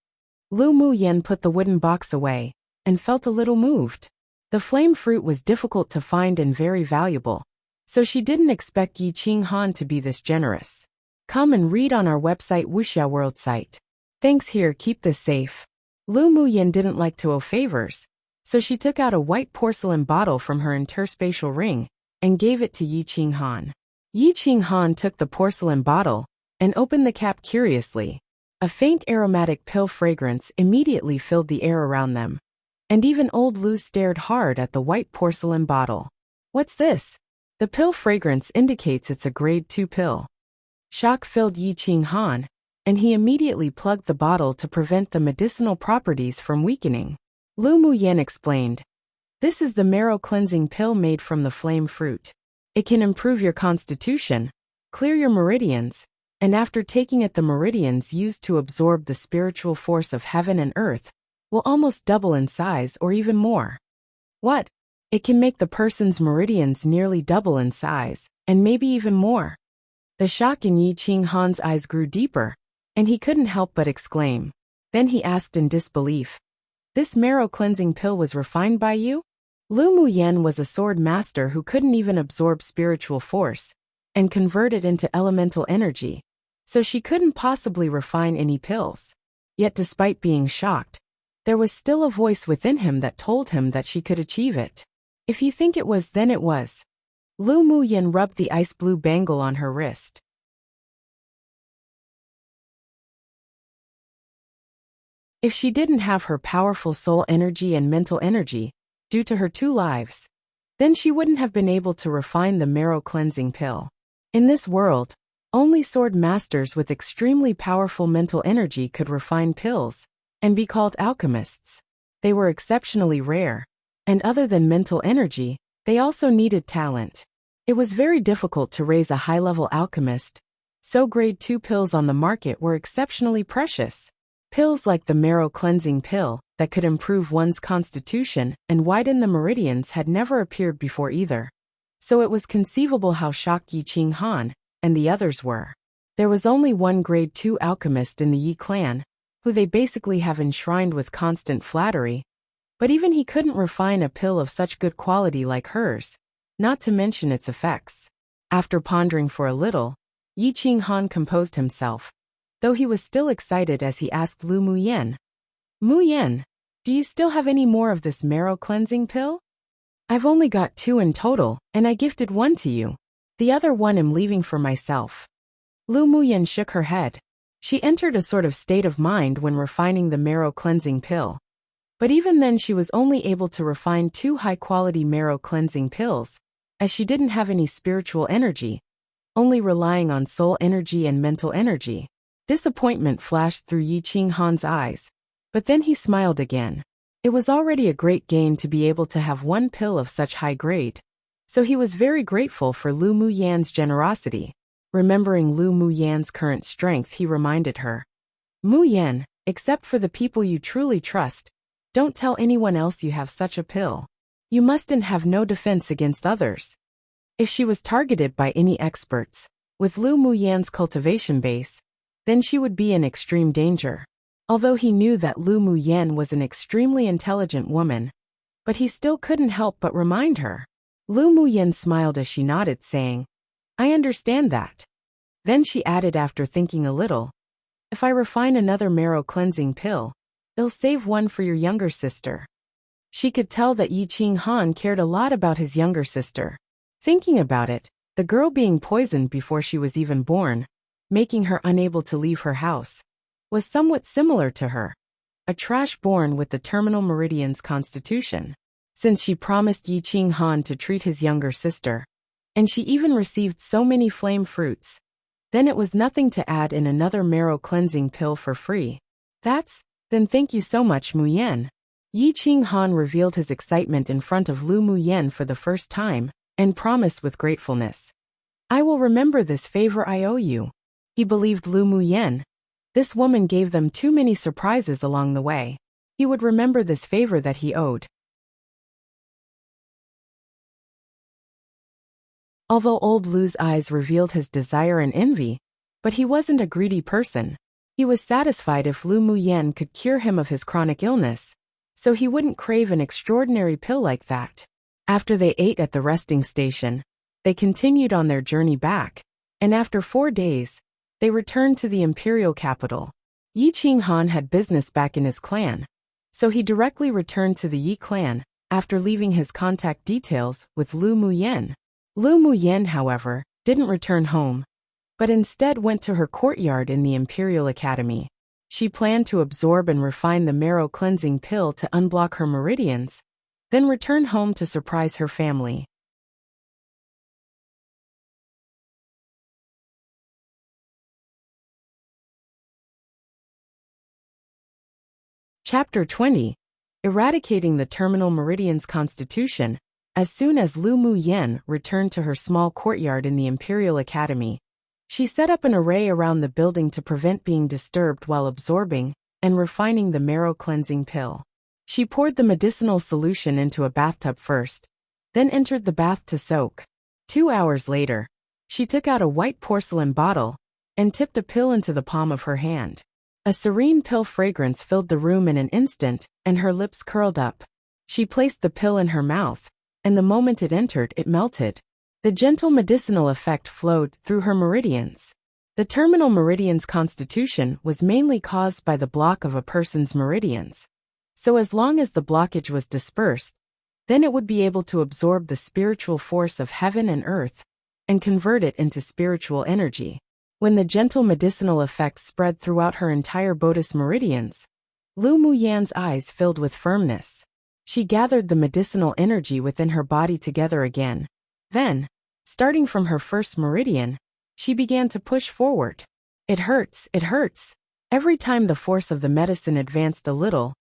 Lu Muyen put the wooden box away and felt a little moved. The flame fruit was difficult to find and very valuable, so she didn't expect Yi Qinghan to be this generous. Come and read on our website Wuxia World site. Thanks here, keep this safe. Lu Muyen didn't like to owe favors, so she took out a white porcelain bottle from her interspatial ring and gave it to Yi Qinghan. Yi Qinghan took the porcelain bottle and opened the cap curiously. A faint aromatic pill fragrance immediately filled the air around them, and even old Lu stared hard at the white porcelain bottle. "What's this?" The pill fragrance indicates it's a grade 2 pill. Shock filled Yi Qinghan, and he immediately plugged the bottle to prevent the medicinal properties from weakening. Lu Muyen explained, "This is the marrow-cleansing pill made from the flame fruit. It can improve your constitution, clear your meridians, and after taking it the meridians used to absorb the spiritual force of heaven and earth will almost double in size or even more." "What? It can make the person's meridians nearly double in size, and maybe even more?" The shock in Yi Qinghan's eyes grew deeper, and he couldn't help but exclaim. Then he asked in disbelief, "This marrow-cleansing pill was refined by you?" Lu Muyen was a sword master who couldn't even absorb spiritual force and convert it into elemental energy, so she couldn't possibly refine any pills. Yet despite being shocked, there was still a voice within him that told him that she could achieve it. "If you think it was, then it was." Lu Muyen rubbed the ice blue bangle on her wrist. If she didn't have her powerful soul energy and mental energy, due to her 2 lives, then she wouldn't have been able to refine the marrow-cleansing pill. In this world, only sword masters with extremely powerful mental energy could refine pills and be called alchemists. They were exceptionally rare, and other than mental energy, they also needed talent. It was very difficult to raise a high-level alchemist, so grade 2 pills on the market were exceptionally precious. Pills like the marrow-cleansing pill that could improve one's constitution and widen the meridians had never appeared before either, so it was conceivable how shocked Yi Qinghan and the others were. There was only one grade 2 alchemist in the Yi clan, who they basically have enshrined with constant flattery, but even he couldn't refine a pill of such good quality like hers, not to mention its effects. After pondering for a little, Yi Qinghan composed himself, though he was still excited as he asked Lu Muyen, "Muyen, do you still have any more of this marrow-cleansing pill?" "I've only got 2 in total, and I gifted 1 to you. The other 1 I'm leaving for myself." Lu Muyen shook her head. She entered a sort of state of mind when refining the marrow-cleansing pill. But even then she was only able to refine 2 high-quality marrow-cleansing pills, as she didn't have any spiritual energy, only relying on soul energy and mental energy. Disappointment flashed through Yi Qinghan's eyes, but then he smiled again. It was already a great gain to be able to have 1 pill of such high grade, so he was very grateful for Lu Muyen's generosity. Remembering Lu Muyen's current strength, he reminded her, "Muyen, except for the people you truly trust, don't tell anyone else you have such a pill. You mustn't have no defense against others. If she was targeted by any experts, with Lu Muyan's cultivation base, then she would be in extreme danger. Although he knew that Lu Muyan was an extremely intelligent woman, but he still couldn't help but remind her. Lu Muyan smiled as she nodded, saying, "I understand that." Then she added after thinking a little, "If I refine another marrow cleansing pill, it'll save one for your younger sister." She could tell that Yi Qing Han cared a lot about his younger sister. Thinking about it, the girl being poisoned before she was even born, making her unable to leave her house, was somewhat similar to her, a trash born with the terminal meridian's constitution. Since she promised Yi Qing Han to treat his younger sister, and she even received so many flame fruits, then it was nothing to add in another marrow cleansing pill for free. Then thank you so much, Muyan. Yi Qing Han revealed his excitement in front of Lu Muyan for the first time, and promised with gratefulness. "I will remember this favor I owe you." He believed Lu Muyan. This woman gave them too many surprises along the way. He would remember this favor that he owed. Although old Lu's eyes revealed his desire and envy, but he wasn't a greedy person. He was satisfied if Lu Muyan could cure him of his chronic illness, so he wouldn't crave an extraordinary pill like that. After they ate at the resting station, they continued on their journey back, and after 4 days, they returned to the Imperial capital. Yi Qing Han had business back in his clan, so he directly returned to the Yi clan, after leaving his contact details with Lu Muyan. Lu Muyan, however, didn't return home, but instead went to her courtyard in the Imperial Academy. She planned to absorb and refine the marrow cleansing pill to unblock her meridians, then return home to surprise her family. Chapter 20. Eradicating the Terminal Meridian's Constitution. As soon as Lu Muyan returned to her small courtyard in the Imperial Academy, she set up an array around the building to prevent being disturbed while absorbing and refining the marrow cleansing pill. She poured the medicinal solution into a bathtub first, then entered the bath to soak. 2 hours later, she took out a white porcelain bottle and tipped a pill into the palm of her hand. A serene pill fragrance filled the room in an instant, and her lips curled up. She placed the pill in her mouth, and the moment it entered, it melted. The gentle medicinal effect flowed through her meridians. The terminal meridian's constitution was mainly caused by the block of a person's meridians. So as long as the blockage was dispersed, then it would be able to absorb the spiritual force of heaven and earth and convert it into spiritual energy. When the gentle medicinal effects spread throughout her entire bodice meridians, Lu Muyan's eyes filled with firmness. She gathered the medicinal energy within her body together again. Then, starting from her first meridian, she began to push forward. It hurts, it hurts. Every time the force of the medicine advanced a little,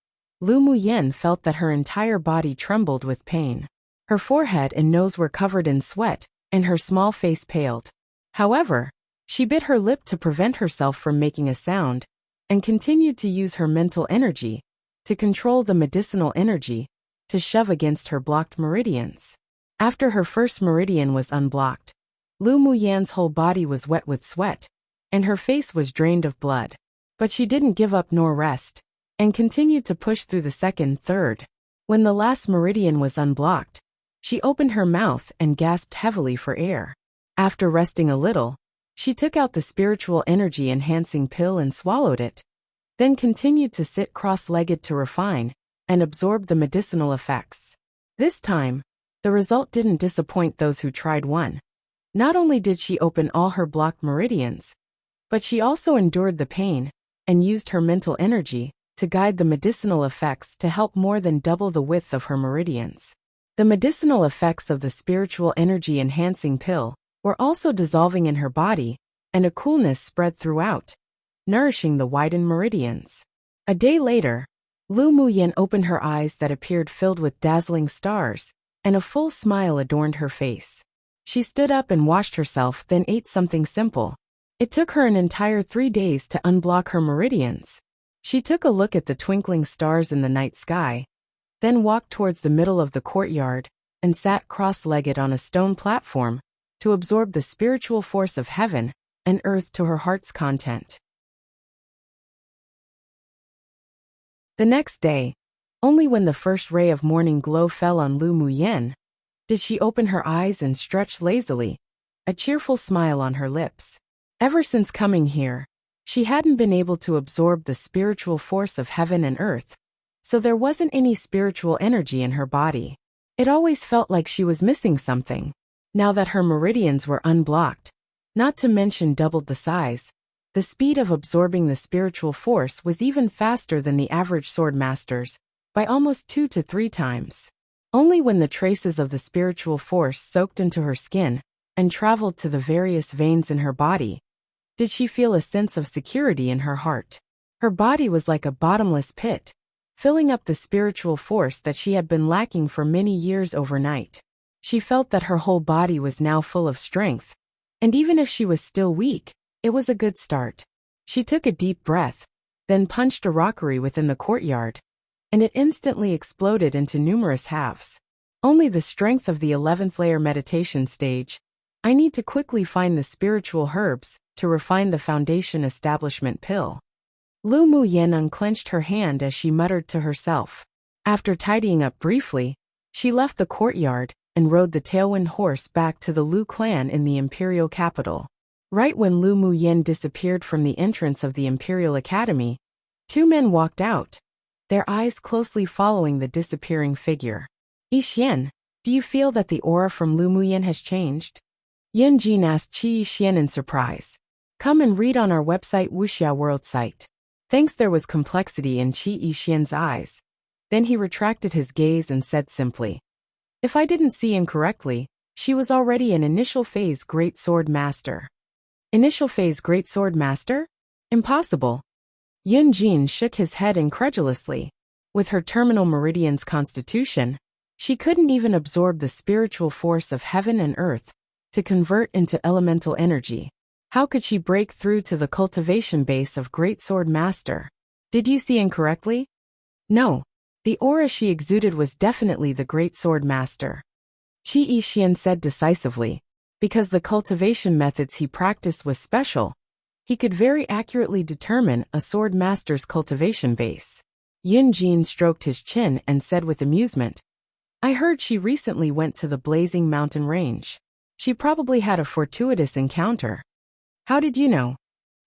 Lu Muyan felt that her entire body trembled with pain. Her forehead and nose were covered in sweat, and her small face paled. However, she bit her lip to prevent herself from making a sound, and continued to use her mental energy to control the medicinal energy to shove against her blocked meridians. After her first meridian was unblocked, Lu Muyan's whole body was wet with sweat, and her face was drained of blood. But she didn't give up nor rest, and continued to push through the second, third. When the last meridian was unblocked, she opened her mouth and gasped heavily for air. After resting a little, she took out the spiritual energy enhancing pill and swallowed it, then continued to sit cross-legged to refine and absorb the medicinal effects. This time, the result didn't disappoint those who tried one. Not only did she open all her blocked meridians, but she also endured the pain and used her mental energy to guide the medicinal effects to help more than double the width of her meridians. The medicinal effects of the spiritual energy enhancing pill were also dissolving in her body, and a coolness spread throughout, nourishing the widened meridians. A day later, Lu Muyan opened her eyes that appeared filled with dazzling stars, and a full smile adorned her face. She stood up and washed herself, then ate something simple. It took her an entire 3 days to unblock her meridians. She took a look at the twinkling stars in the night sky, then walked towards the middle of the courtyard and sat cross-legged on a stone platform to absorb the spiritual force of heaven and earth to her heart's content. The next day, only when the first ray of morning glow fell on Lu Muyen, did she open her eyes and stretch lazily, a cheerful smile on her lips. Ever since coming here, she hadn't been able to absorb the spiritual force of heaven and earth, so there wasn't any spiritual energy in her body. It always felt like she was missing something. Now that her meridians were unblocked, not to mention doubled the size, the speed of absorbing the spiritual force was even faster than the average sword masters, by almost 2 to 3 times. Only when the traces of the spiritual force soaked into her skin and traveled to the various veins in her body, did she feel a sense of security in her heart. Her body was like a bottomless pit, filling up the spiritual force that she had been lacking for many years overnight. She felt that her whole body was now full of strength, and even if she was still weak, it was a good start. She took a deep breath, then punched a rockery within the courtyard, and it instantly exploded into numerous halves. Only the strength of the 11th layer meditation stage. I need to quickly find the spiritual herbs to refine the foundation establishment pill. Lu Muyen unclenched her hand as she muttered to herself. After tidying up briefly, she left the courtyard and rode the tailwind horse back to the Lu clan in the Imperial capital. Right when Lu Muyen disappeared from the entrance of the Imperial Academy, 2 men walked out, their eyes closely following the disappearing figure. Yixian, do you feel that the aura from Lu Muyen has changed? Yan Jin asked Qi Yixian in surprise. Come and read on our website Wuxia World site. Thanks. There was complexity in Qi Yixian's eyes. Then he retracted his gaze and said simply, if I didn't see incorrectly, she was already an initial phase Great Sword Master. Initial phase Great Sword Master? Impossible. Yun Jin shook his head incredulously. With her terminal meridian's constitution, she couldn't even absorb the spiritual force of heaven and earth to convert into elemental energy. How could she break through to the cultivation base of Great Sword Master? Did you see incorrectly? No. The aura she exuded was definitely the Great Sword Master. Qi Yixian said decisively. Because the cultivation methods he practiced was special, he could very accurately determine a sword master's cultivation base. Yun Jin stroked his chin and said with amusement, I heard she recently went to the blazing mountain range. She probably had a fortuitous encounter. How did you know?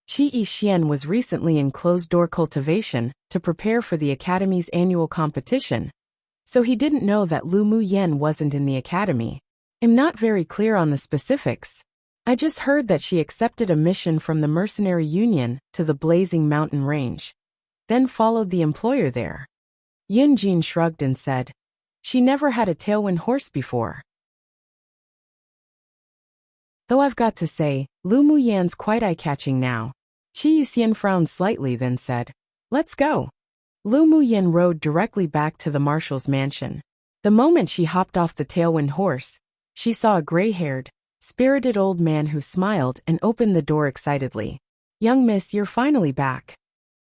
Qi Yixian was recently in closed-door cultivation to prepare for the Academy's annual competition, so he didn't know that Lu Muyen wasn't in the Academy. I'm not very clear on the specifics. I just heard that she accepted a mission from the Mercenary Union to the Blazing Mountain Range, then followed the employer there. Yun Jin shrugged and said, she never had a tailwind horse before. Though I've got to say, Lu Muyen's quite eye-catching now. Qi Yixian frowned slightly then said, let's go. Lu Muyen rode directly back to the marshal's mansion. The moment she hopped off the tailwind horse, she saw a gray-haired, spirited old man who smiled and opened the door excitedly. Young miss, you're finally back.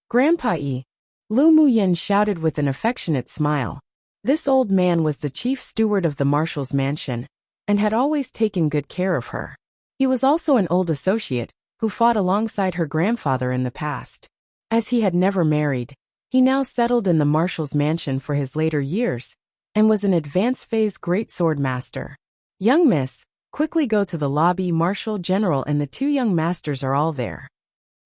Grandpa Yi. Lu Muyen shouted with an affectionate smile. This old man was the chief steward of the marshal's mansion, and had always taken good care of her. He was also an old associate, who fought alongside her grandfather in the past. As he had never married, he now settled in the marshal's mansion for his later years, and was an advanced phase great sword master. Young miss, quickly go to the lobby. Marshal General and the 2 young masters are all there.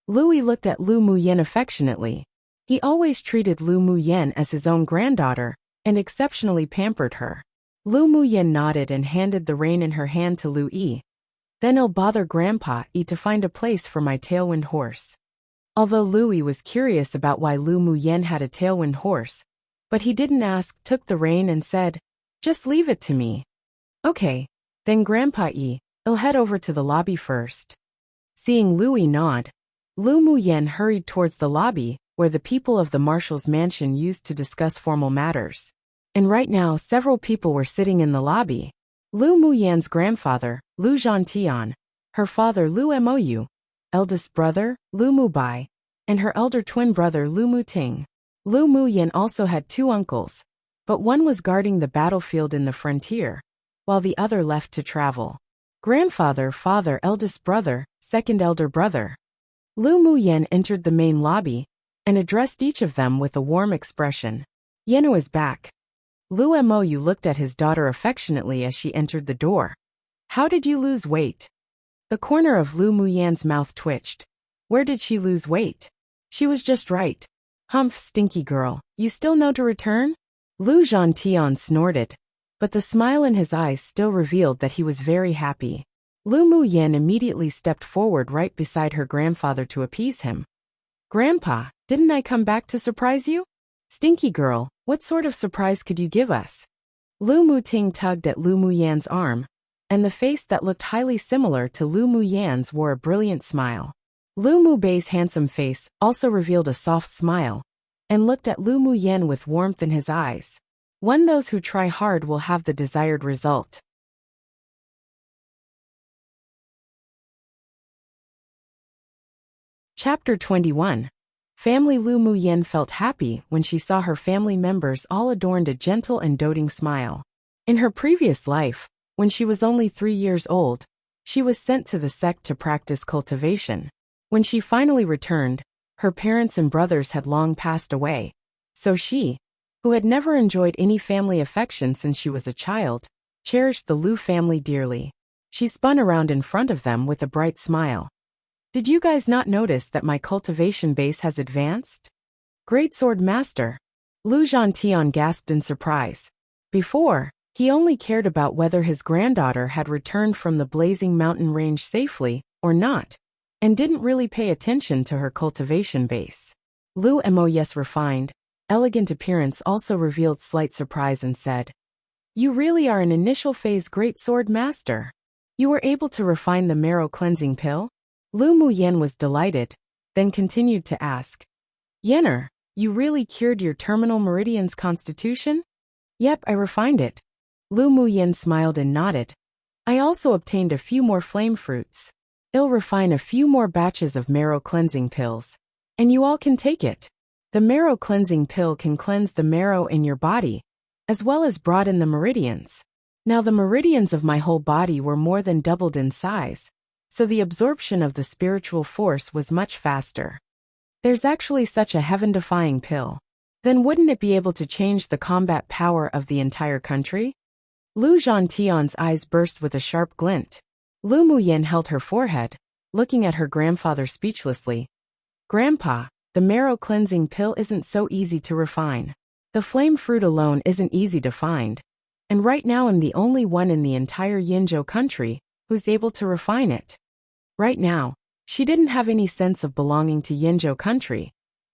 Louis looked at Lu Muyen affectionately. He always treated Lu Muyen as his own granddaughter, and exceptionally pampered her. Lu Muyen nodded and handed the rein in her hand to Lu Yi. Then I'll bother Grandpa Yi to find a place for my tailwind horse. Although Louis was curious about why Lu Muyen had a tailwind horse, but he didn't ask, took the rein and said, just leave it to me. Okay, then Grandpa Yi, I'll head over to the lobby first. Seeing Louis nod, Lu Muyen hurried towards the lobby, where the people of the marshal's mansion used to discuss formal matters. And right now several people were sitting in the lobby. Lu Muyen's grandfather, Lu Zhantian, her father Lu Mou, eldest brother, Lu Mubai, and her elder twin brother Lu Muting. Lu Muyen also had 2 uncles, but one was guarding the battlefield in the frontier, while the other left to travel. Grandfather, father, eldest brother, second elder brother. Lu Muyen entered the main lobby and addressed each of them with a warm expression. Yenu is back. Lu Mo looked at his daughter affectionately as she entered the door. How did you lose weight? The corner of Lu Muyan's mouth twitched. Where did she lose weight? She was just right. Humph, stinky girl, you still know to return? Lu Zhantian snorted, but the smile in his eyes still revealed that he was very happy. Lu Muyen immediately stepped forward right beside her grandfather to appease him. Grandpa, didn't I come back to surprise you? Stinky girl, what sort of surprise could you give us? Lu Muting tugged at Lu Muyan's arm, and the face that looked highly similar to Lu Muyan's wore a brilliant smile. Lu Mubei's handsome face also revealed a soft smile, and looked at Lu Muyen with warmth in his eyes. Those who try hard will have the desired result. Chapter 21. Family. Lu Muyen felt happy when she saw her family members all adorned a gentle and doting smile. In her previous life, when she was only 3 years old, she was sent to the sect to practice cultivation. When she finally returned, her parents and brothers had long passed away, so she, who had never enjoyed any family affection since she was a child, cherished the Lu family dearly. She spun around in front of them with a bright smile. Did you guys not notice that my cultivation base has advanced? Great Sword Master. Lu Zhantian gasped in surprise. Before, he only cared about whether his granddaughter had returned from the blazing mountain range safely or not, and didn't really pay attention to her cultivation base. Lu Mo's refined, elegant appearance also revealed slight surprise and said, You really are an initial phase Great Sword Master. You were able to refine the marrow cleansing pill? Lu Muyen was delighted, then continued to ask, Yenner, you really cured your terminal meridian's constitution? Yep, I refined it. Lu Muyen smiled and nodded. I also obtained a few more flame fruits. I'll refine a few more batches of marrow cleansing pills, and you all can take it. The marrow cleansing pill can cleanse the marrow in your body, as well as broaden the meridians. Now the meridians of my whole body were more than doubled in size, so the absorption of the spiritual force was much faster. There's actually such a heaven-defying pill. Then wouldn't it be able to change the combat power of the entire country? Lu Zhantian's eyes burst with a sharp glint. Lu Muyen held her forehead, looking at her grandfather speechlessly. Grandpa, the marrow cleansing pill isn't so easy to refine. The flame fruit alone isn't easy to find, and right now I'm the only one in the entire Yinzhou country who's able to refine it. Right now, she didn't have any sense of belonging to Yinzhou country,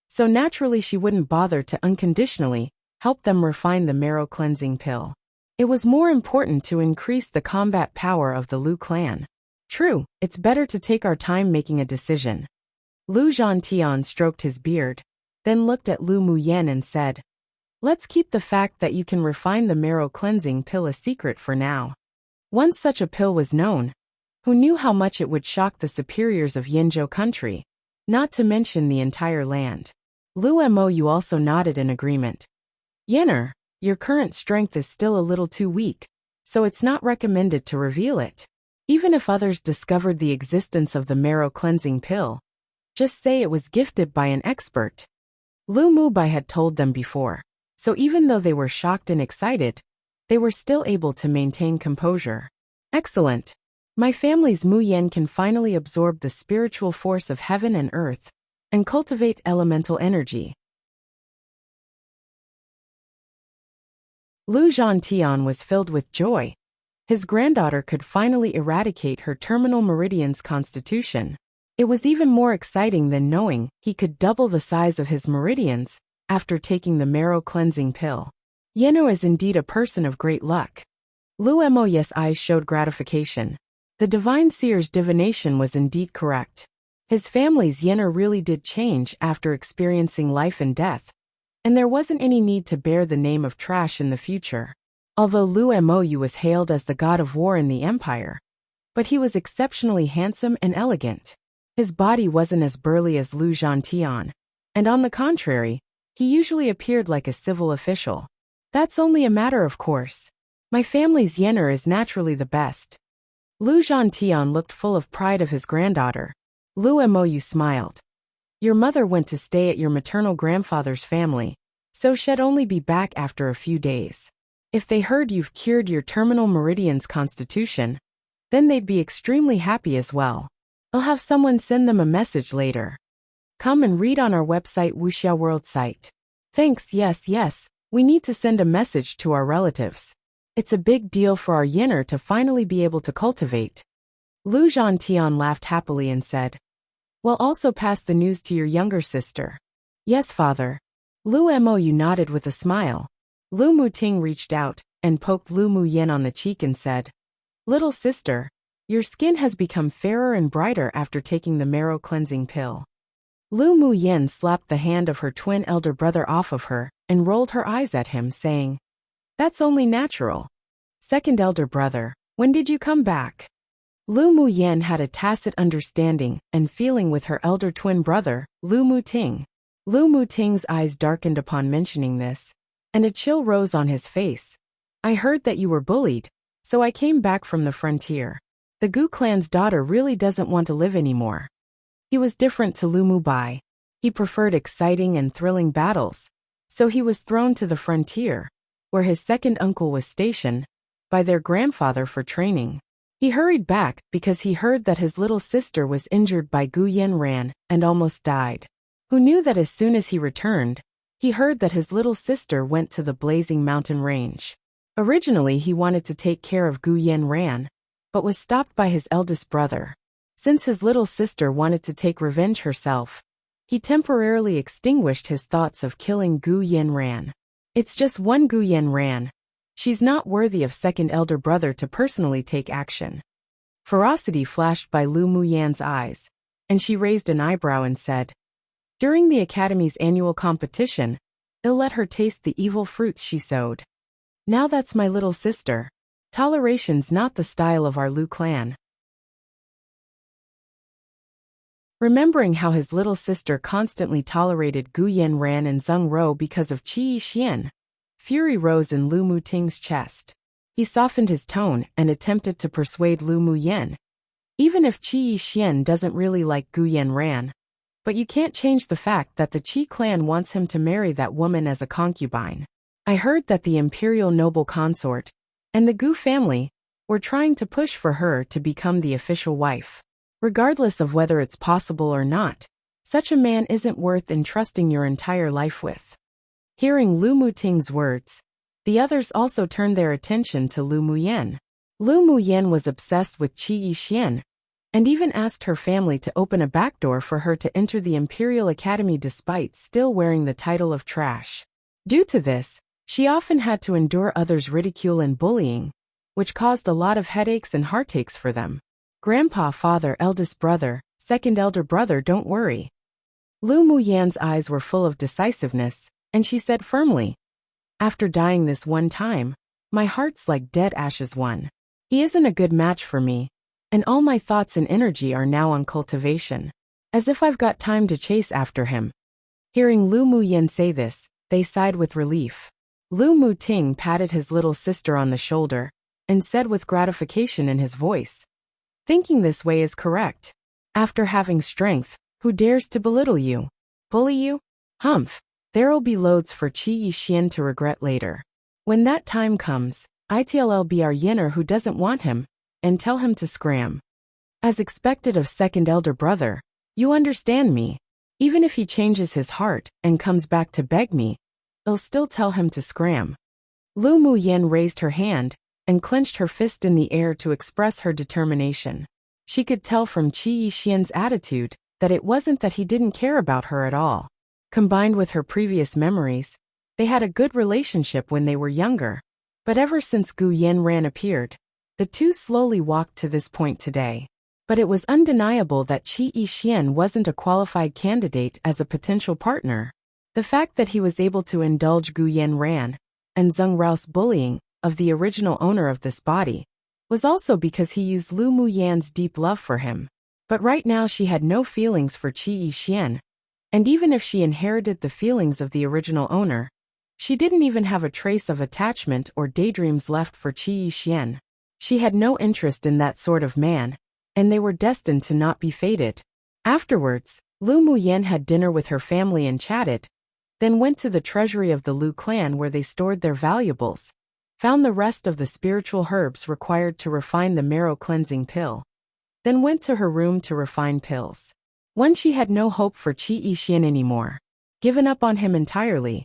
so naturally she wouldn't bother to unconditionally help them refine the marrow cleansing pill. It was more important to increase the combat power of the Lu clan. True, it's better to take our time making a decision. Lu Zhantian stroked his beard, then looked at Lu Muyen and said, Let's keep the fact that you can refine the marrow cleansing pill a secret for now. Once such a pill was known, who knew how much it would shock the superiors of Yinzhou country, not to mention the entire land. Lu Mou also nodded in agreement. Yenner, your current strength is still a little too weak, so it's not recommended to reveal it. Even if others discovered the existence of the marrow cleansing pill, just say it was gifted by an expert. Lu Mubai had told them before, so even though they were shocked and excited, they were still able to maintain composure. Excellent. My family's Muyen can finally absorb the spiritual force of heaven and earth, and cultivate elemental energy. Lu Zhantian was filled with joy. His granddaughter could finally eradicate her terminal meridian's constitution. It was even more exciting than knowing he could double the size of his meridians after taking the marrow cleansing pill. Yenner is indeed a person of great luck. Lu Mo's eyes showed gratification. The divine seer's divination was indeed correct. His family's Yenner really did change after experiencing life and death, and there wasn't any need to bear the name of trash in the future. Although Lu Mou was hailed as the god of war in the empire, but he was exceptionally handsome and elegant. His body wasn't as burly as Lu Zhantian, and on the contrary, he usually appeared like a civil official. That's only a matter of course. My family's Yenner is naturally the best. Lu Zhantian looked full of pride of his granddaughter. Lu Mou smiled. Your mother went to stay at your maternal grandfather's family, so she'd only be back after a few days. If they heard you've cured your terminal meridian's constitution, then they'd be extremely happy as well. I'll have someone send them a message later. Come and read on our website Wuxia World site. Thanks, yes, we need to send a message to our relatives. It's a big deal for our yinner to finally be able to cultivate. Lu Zhantian laughed happily and said, We'll also pass the news to your younger sister. Yes, father. Lu Mou nodded with a smile. Lu Muting reached out and poked Lu Muyen on the cheek and said, Little sister, your skin has become fairer and brighter after taking the marrow cleansing pill. Lu Muyen slapped the hand of her twin elder brother off of her and rolled her eyes at him, saying, That's only natural. Second elder brother, when did you come back? Lu Muyen had a tacit understanding and feeling with her elder twin brother, Lu Muting. Lu Muting's eyes darkened upon mentioning this, and a chill rose on his face. I heard that you were bullied, so I came back from the frontier. The Gu clan's daughter really doesn't want to live anymore. He was different to Lu Mubai. He preferred exciting and thrilling battles, so he was thrown to the frontier, where his second uncle was stationed, by their grandfather for training. He hurried back because he heard that his little sister was injured by Gu Yanran and almost died. Who knew that as soon as he returned, he heard that his little sister went to the blazing mountain range. Originally he wanted to take care of Gu Yanran, but was stopped by his eldest brother. Since his little sister wanted to take revenge herself, he temporarily extinguished his thoughts of killing Gu Yanran. It's just one Gu Yanran. She's not worthy of second elder brother to personally take action. Ferocity flashed by Lu Muyan's eyes, and she raised an eyebrow and said, During the Academy's annual competition, I'll let her taste the evil fruits she sowed. Now that's my little sister. Toleration's not the style of our Lu clan. Remembering how his little sister constantly tolerated Gu Yanran and Zheng Rou because of Qi Yixian, fury rose in Lu Muting's chest. He softened his tone and attempted to persuade Lu Muyen. Even if Qi Yixian doesn't really like Gu Yanran, but you can't change the fact that the Qi clan wants him to marry that woman as a concubine. I heard that the Imperial noble consort and the Gu family were trying to push for her to become the official wife. Regardless of whether it's possible or not, such a man isn't worth entrusting your entire life with. Hearing Lu Muting's words, the others also turned their attention to Lu Muyen. Lu Muyen was obsessed with Qi Yixian, and even asked her family to open a back door for her to enter the Imperial Academy despite still wearing the title of trash. Due to this, she often had to endure others' ridicule and bullying, which caused a lot of headaches and heartaches for them. Grandpa, father, eldest brother, second elder brother, don't worry. Lu Muyan's eyes were full of decisiveness, and she said firmly, After dying this one time, my heart's like dead ashes one. He isn't a good match for me, and all my thoughts and energy are now on cultivation. As if I've got time to chase after him. Hearing Lu Muyen say this, they sighed with relief. Lu Muting patted his little sister on the shoulder, and said with gratification in his voice, Thinking this way is correct. After having strength, who dares to belittle you? Bully you? Humph. There'll be loads for Qi Yixian to regret later. When that time comes, I'll be our yinner who doesn't want him, and tell him to scram. As expected of second elder brother, you understand me. Even if he changes his heart and comes back to beg me, I'll still tell him to scram. Lu Muyen raised her hand and clenched her fist in the air to express her determination. She could tell from Qi Yixian's attitude that it wasn't that he didn't care about her at all. Combined with her previous memories, they had a good relationship when they were younger. But ever since Gu Yanran appeared, the two slowly walked to this point today. But it was undeniable that Qi Yixian wasn't a qualified candidate as a potential partner. The fact that he was able to indulge Gu Yanran and Zheng Rou's bullying of the original owner of this body was also because he used Lu Muyan's deep love for him. But right now she had no feelings for Qi Yixian, and even if she inherited the feelings of the original owner, she didn't even have a trace of attachment or daydreams left for Qi Yixian. She had no interest in that sort of man, and they were destined to not be fated. Afterwards, Lu Muyen had dinner with her family and chatted, then went to the treasury of the Lu clan where they stored their valuables, found the rest of the spiritual herbs required to refine the marrow cleansing pill, then went to her room to refine pills. When she had no hope for Qi Yixian anymore, given up on him entirely.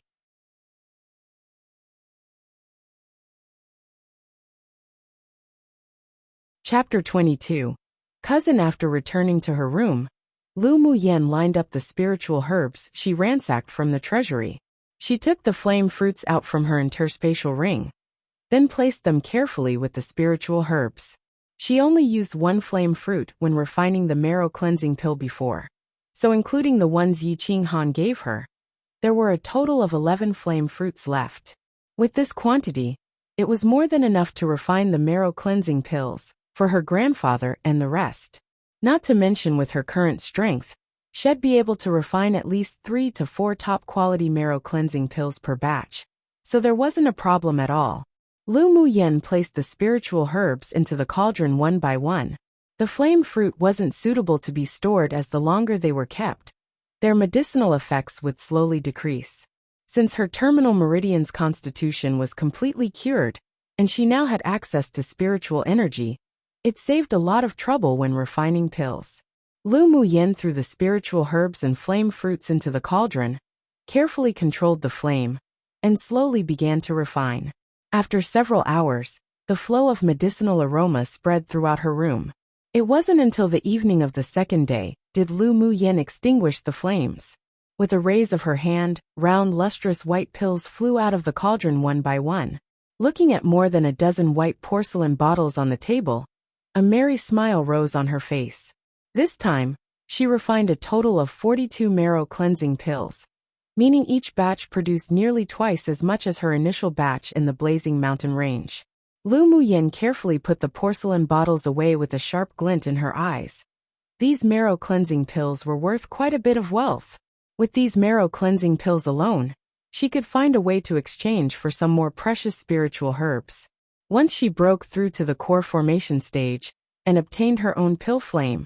Chapter 22. Cousin. After returning to her room, Lu Muyen lined up the spiritual herbs she ransacked from the treasury. She took the flame fruits out from her interspatial ring, then placed them carefully with the spiritual herbs. She only used one flame fruit when refining the marrow cleansing pill before, so including the ones Yi Qinghan gave her, there were a total of 11 flame fruits left. With this quantity, it was more than enough to refine the marrow cleansing pills for her grandfather and the rest. Not to mention with her current strength, she'd be able to refine at least 3 to 4 top-quality marrow cleansing pills per batch, so there wasn't a problem at all. Lu Muyen placed the spiritual herbs into the cauldron one by one. The flame fruit wasn't suitable to be stored as the longer they were kept, their medicinal effects would slowly decrease. Since her terminal meridian's constitution was completely cured, and she now had access to spiritual energy, it saved a lot of trouble when refining pills. Lu Muyen threw the spiritual herbs and flame fruits into the cauldron, carefully controlled the flame, and slowly began to refine. After several hours, the flow of medicinal aroma spread throughout her room. It wasn't until the evening of the second day did Lu Muyen extinguish the flames. With a raise of her hand, round lustrous white pills flew out of the cauldron one by one. Looking at more than a dozen white porcelain bottles on the table, a merry smile rose on her face. This time, she refined a total of 42 marrow cleansing pills, meaning each batch produced nearly twice as much as her initial batch in the blazing mountain range. Lu Muyen carefully put the porcelain bottles away with a sharp glint in her eyes. These marrow cleansing pills were worth quite a bit of wealth. With these marrow cleansing pills alone, she could find a way to exchange for some more precious spiritual herbs. Once she broke through to the core formation stage and obtained her own pill flame,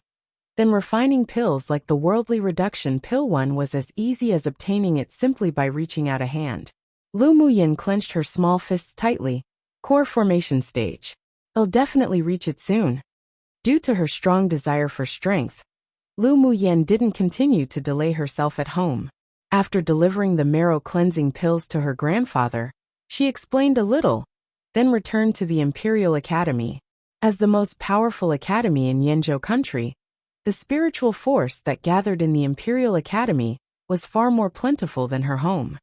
then refining pills like the worldly reduction pill one was as easy as obtaining it simply by reaching out a hand. Lu Muyen clenched her small fists tightly. Core formation stage. I'll definitely reach it soon. Due to her strong desire for strength, Lu Muyen didn't continue to delay herself at home. After delivering the marrow cleansing pills to her grandfather, she explained a little, then returned to the Imperial Academy. As the most powerful academy in Yanzhou country, the spiritual force that gathered in the Imperial Academy was far more plentiful than her home.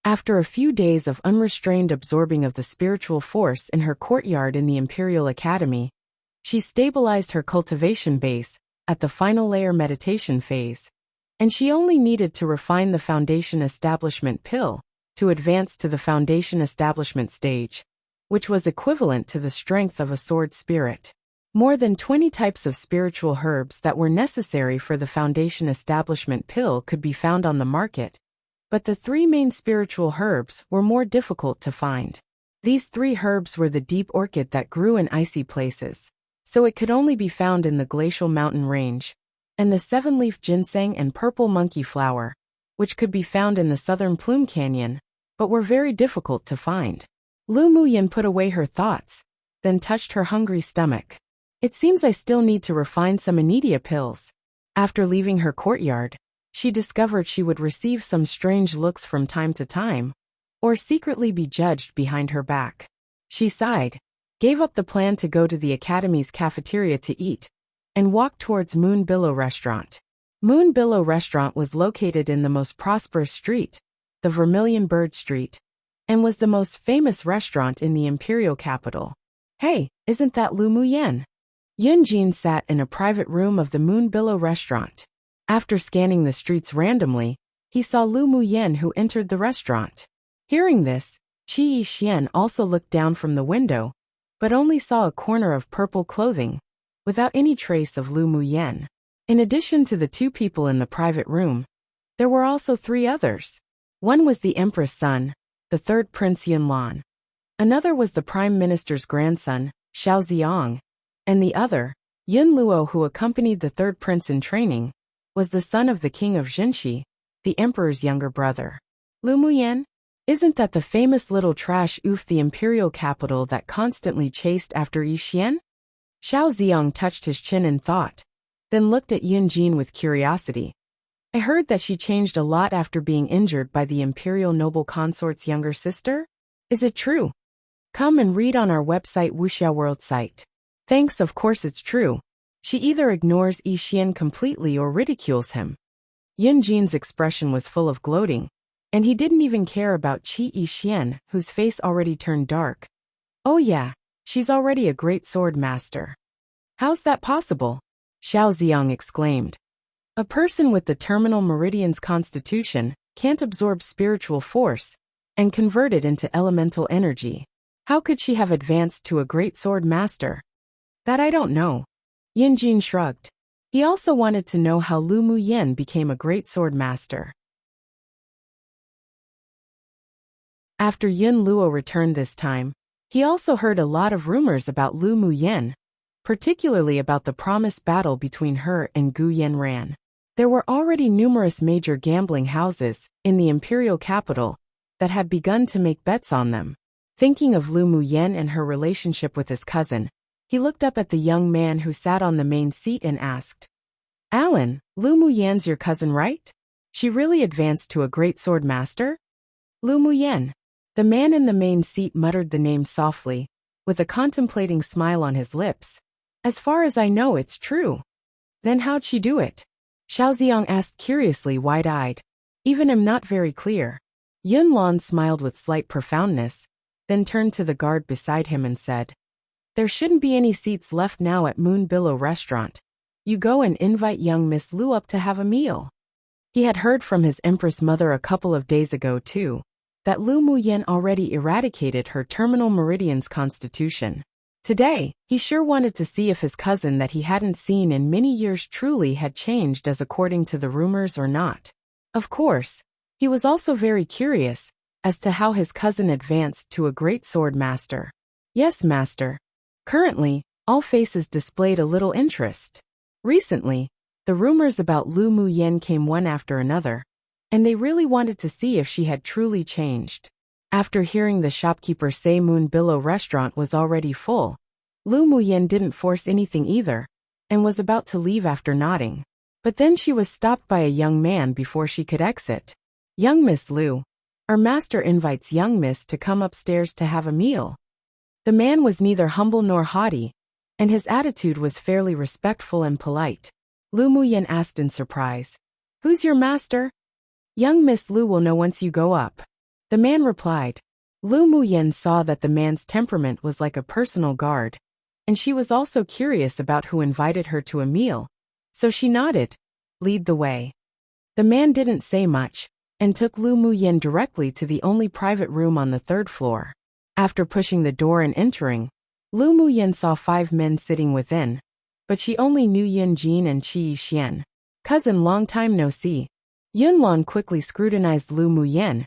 After a few days of unrestrained absorbing of the spiritual force in her courtyard in the Imperial Academy, she stabilized her cultivation base at the final layer meditation phase, and she only needed to refine the foundation establishment pill to advance to the foundation establishment stage, which was equivalent to the strength of a sword spirit. More than 20 types of spiritual herbs that were necessary for the foundation establishment pill could be found on the market, but the 3 main spiritual herbs were more difficult to find. These 3 herbs were the deep orchid that grew in icy places, so it could only be found in the glacial mountain range, and the 7-leaf ginseng and purple monkey flower, which could be found in the southern Plume Canyon, but were very difficult to find. Lu Muyen put away her thoughts, then touched her hungry stomach. It seems I still need to refine some Anidia pills. After leaving her courtyard, she discovered she would receive some strange looks from time to time, or secretly be judged behind her back. She sighed, gave up the plan to go to the academy's cafeteria to eat, and walked towards Moon Billow Restaurant. Moon Billow Restaurant was located in the most prosperous street, the Vermilion Bird Street, and was the most famous restaurant in the imperial capital. Hey, isn't that Lu Muyen? Yunjin sat in a private room of the Moon Billow Restaurant. After scanning the streets randomly, he saw Lu Muyen who entered the restaurant. Hearing this, Qi Yixian also looked down from the window, but only saw a corner of purple clothing, without any trace of Lu Muyen. In addition to the 2 people in the private room, there were also 3 others. One was the Empress' son, the 3rd Prince Yunlan. Another was the Prime Minister's grandson, Xiao Ziong, and the other, Yun Luo, who accompanied the third prince in training, was the son of the king of Jinshi, the emperor's younger brother. Lu Muyan? Isn't that the famous little trash oaf, the imperial capital that constantly chased after Yi Xian? Xiao Ziong touched his chin in thought, then looked at Yun Jin with curiosity. I heard that she changed a lot after being injured by the imperial noble consort's younger sister? Is it true? Come and read on our website Wuxia World site. Thanks, of course it's true. She either ignores Yi Xian completely or ridicules him. Yun Jin's expression was full of gloating, and he didn't even care about Qi Yi Xian, whose face already turned dark. Oh yeah, she's already a great sword master. How's that possible? Xiao Ziong exclaimed. A person with the terminal meridian's constitution can't absorb spiritual force and convert it into elemental energy. How could she have advanced to a great sword master? That I don't know. Yun Jin shrugged. He also wanted to know how Lu Muyan became a great sword master. After Yun Luo returned this time, he also heard a lot of rumors about Lu Muyan, particularly about the promised battle between her and Gu Yanran. There were already numerous major gambling houses in the imperial capital that had begun to make bets on them. Thinking of Lu Muyan and her relationship with his cousin, he looked up at the young man who sat on the main seat and asked, Alan, Lu Muyan's your cousin, right? She really advanced to a great sword master? Lu Muyan. The man in the main seat muttered the name softly, with a contemplating smile on his lips. As far as I know, it's true. Then how'd she do it? Xiao Ziong asked curiously, wide-eyed. Even I'm not very clear. Yun Lan smiled with slight profoundness, then turned to the guard beside him and said, There shouldn't be any seats left now at Moon Billow Restaurant. You go and invite young Miss Lu up to have a meal. He had heard from his empress mother a couple of days ago too, that Lu Muyan already eradicated her terminal meridian's constitution. Today, he sure wanted to see if his cousin that he hadn't seen in many years truly had changed as according to the rumors or not. Of course, he was also very curious as to how his cousin advanced to a great sword master. Yes, master. Currently, all faces displayed a little interest. Recently, the rumors about Lu Muyan came one after another, and they really wanted to see if she had truly changed. After hearing the shopkeeper say Moon Billow Restaurant was already full, Lu Muyan didn't force anything either, and was about to leave after nodding. But then she was stopped by a young man before she could exit. Young Miss Lu, our master invites young Miss to come upstairs to have a meal. The man was neither humble nor haughty, and his attitude was fairly respectful and polite. Lu Muyan asked in surprise, Who's your master? Young Miss Lu will know once you go up. The man replied. Lu Muyan saw that the man's temperament was like a personal guard, and she was also curious about who invited her to a meal, so she nodded. Lead the way. The man didn't say much, and took Lu Muyan directly to the only private room on the third floor. After pushing the door and entering, Lu Muyan saw 5 men sitting within, but she only knew Yun Jin and Qi Yi Xian. Cousin, long time no see. Yun Lan quickly scrutinized Lu Muyan,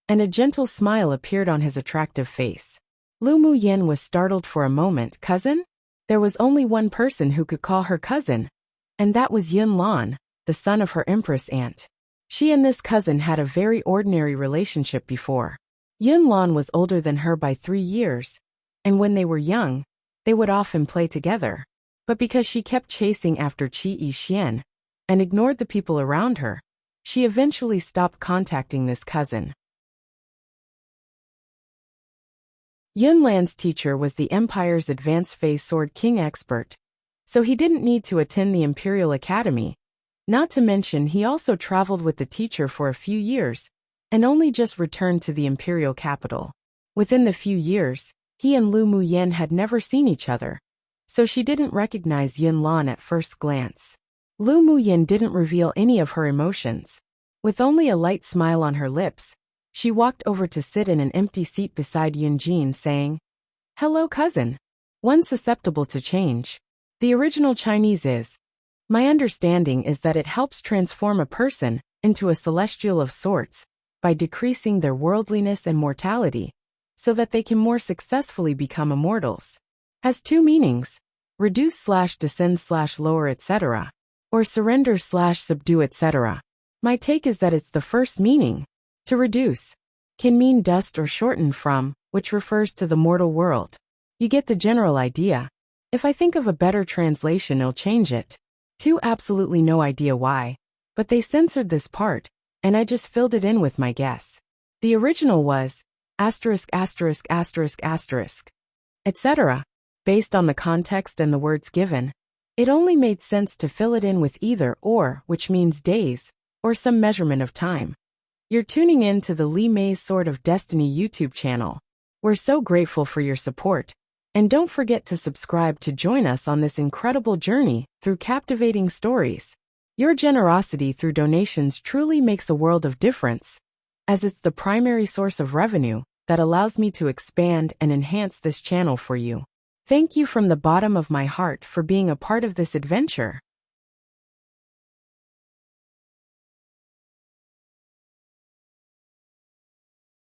and a gentle smile appeared on his attractive face. Lu Muyan was startled for a moment. Cousin? There was only one person who could call her cousin, and that was Yun Lan, the son of her empress aunt. She and this cousin had a very ordinary relationship before. Yun Lan was older than her by 3 years, and when they were young, they would often play together. But because she kept chasing after Qi Yi Xian, and ignored the people around her, she eventually stopped contacting this cousin. Yun Lan's teacher was the Empire's advanced phase sword king expert, so he didn't need to attend the Imperial Academy. Not to mention he also traveled with the teacher for a few years, and only just returned to the Imperial capital. Within the few years, he and Lu Muyan had never seen each other, so she didn't recognize Yun Lan at first glance. Lu Muyan didn't reveal any of her emotions. With only a light smile on her lips, she walked over to sit in an empty seat beside Yun Jin, saying, Hello, cousin. One susceptible to change. The original Chinese is, My understanding is that it helps transform a person into a celestial of sorts by decreasing their worldliness and mortality, so that they can more successfully become immortals. Has two meanings: reduce/descend/lower, etc., or surrender/subdue, etc. My take is that it's the first meaning. To reduce can mean dust or shorten from, which refers to the mortal world. You get the general idea. If I think of a better translation, it'll change it. Two, absolutely no idea why, but they censored this part, and I just filled it in with my guess. The original was ********, etc. Based on the context and the words given, it only made sense to fill it in with either or, which means days, or some measurement of time. You're tuning in to the Lee May's Sword of Destiny YouTube channel. We're so grateful for your support. And don't forget to subscribe to join us on this incredible journey through captivating stories. Your generosity through donations truly makes a world of difference, as it's the primary source of revenue that allows me to expand and enhance this channel for you. Thank you from the bottom of my heart for being a part of this adventure.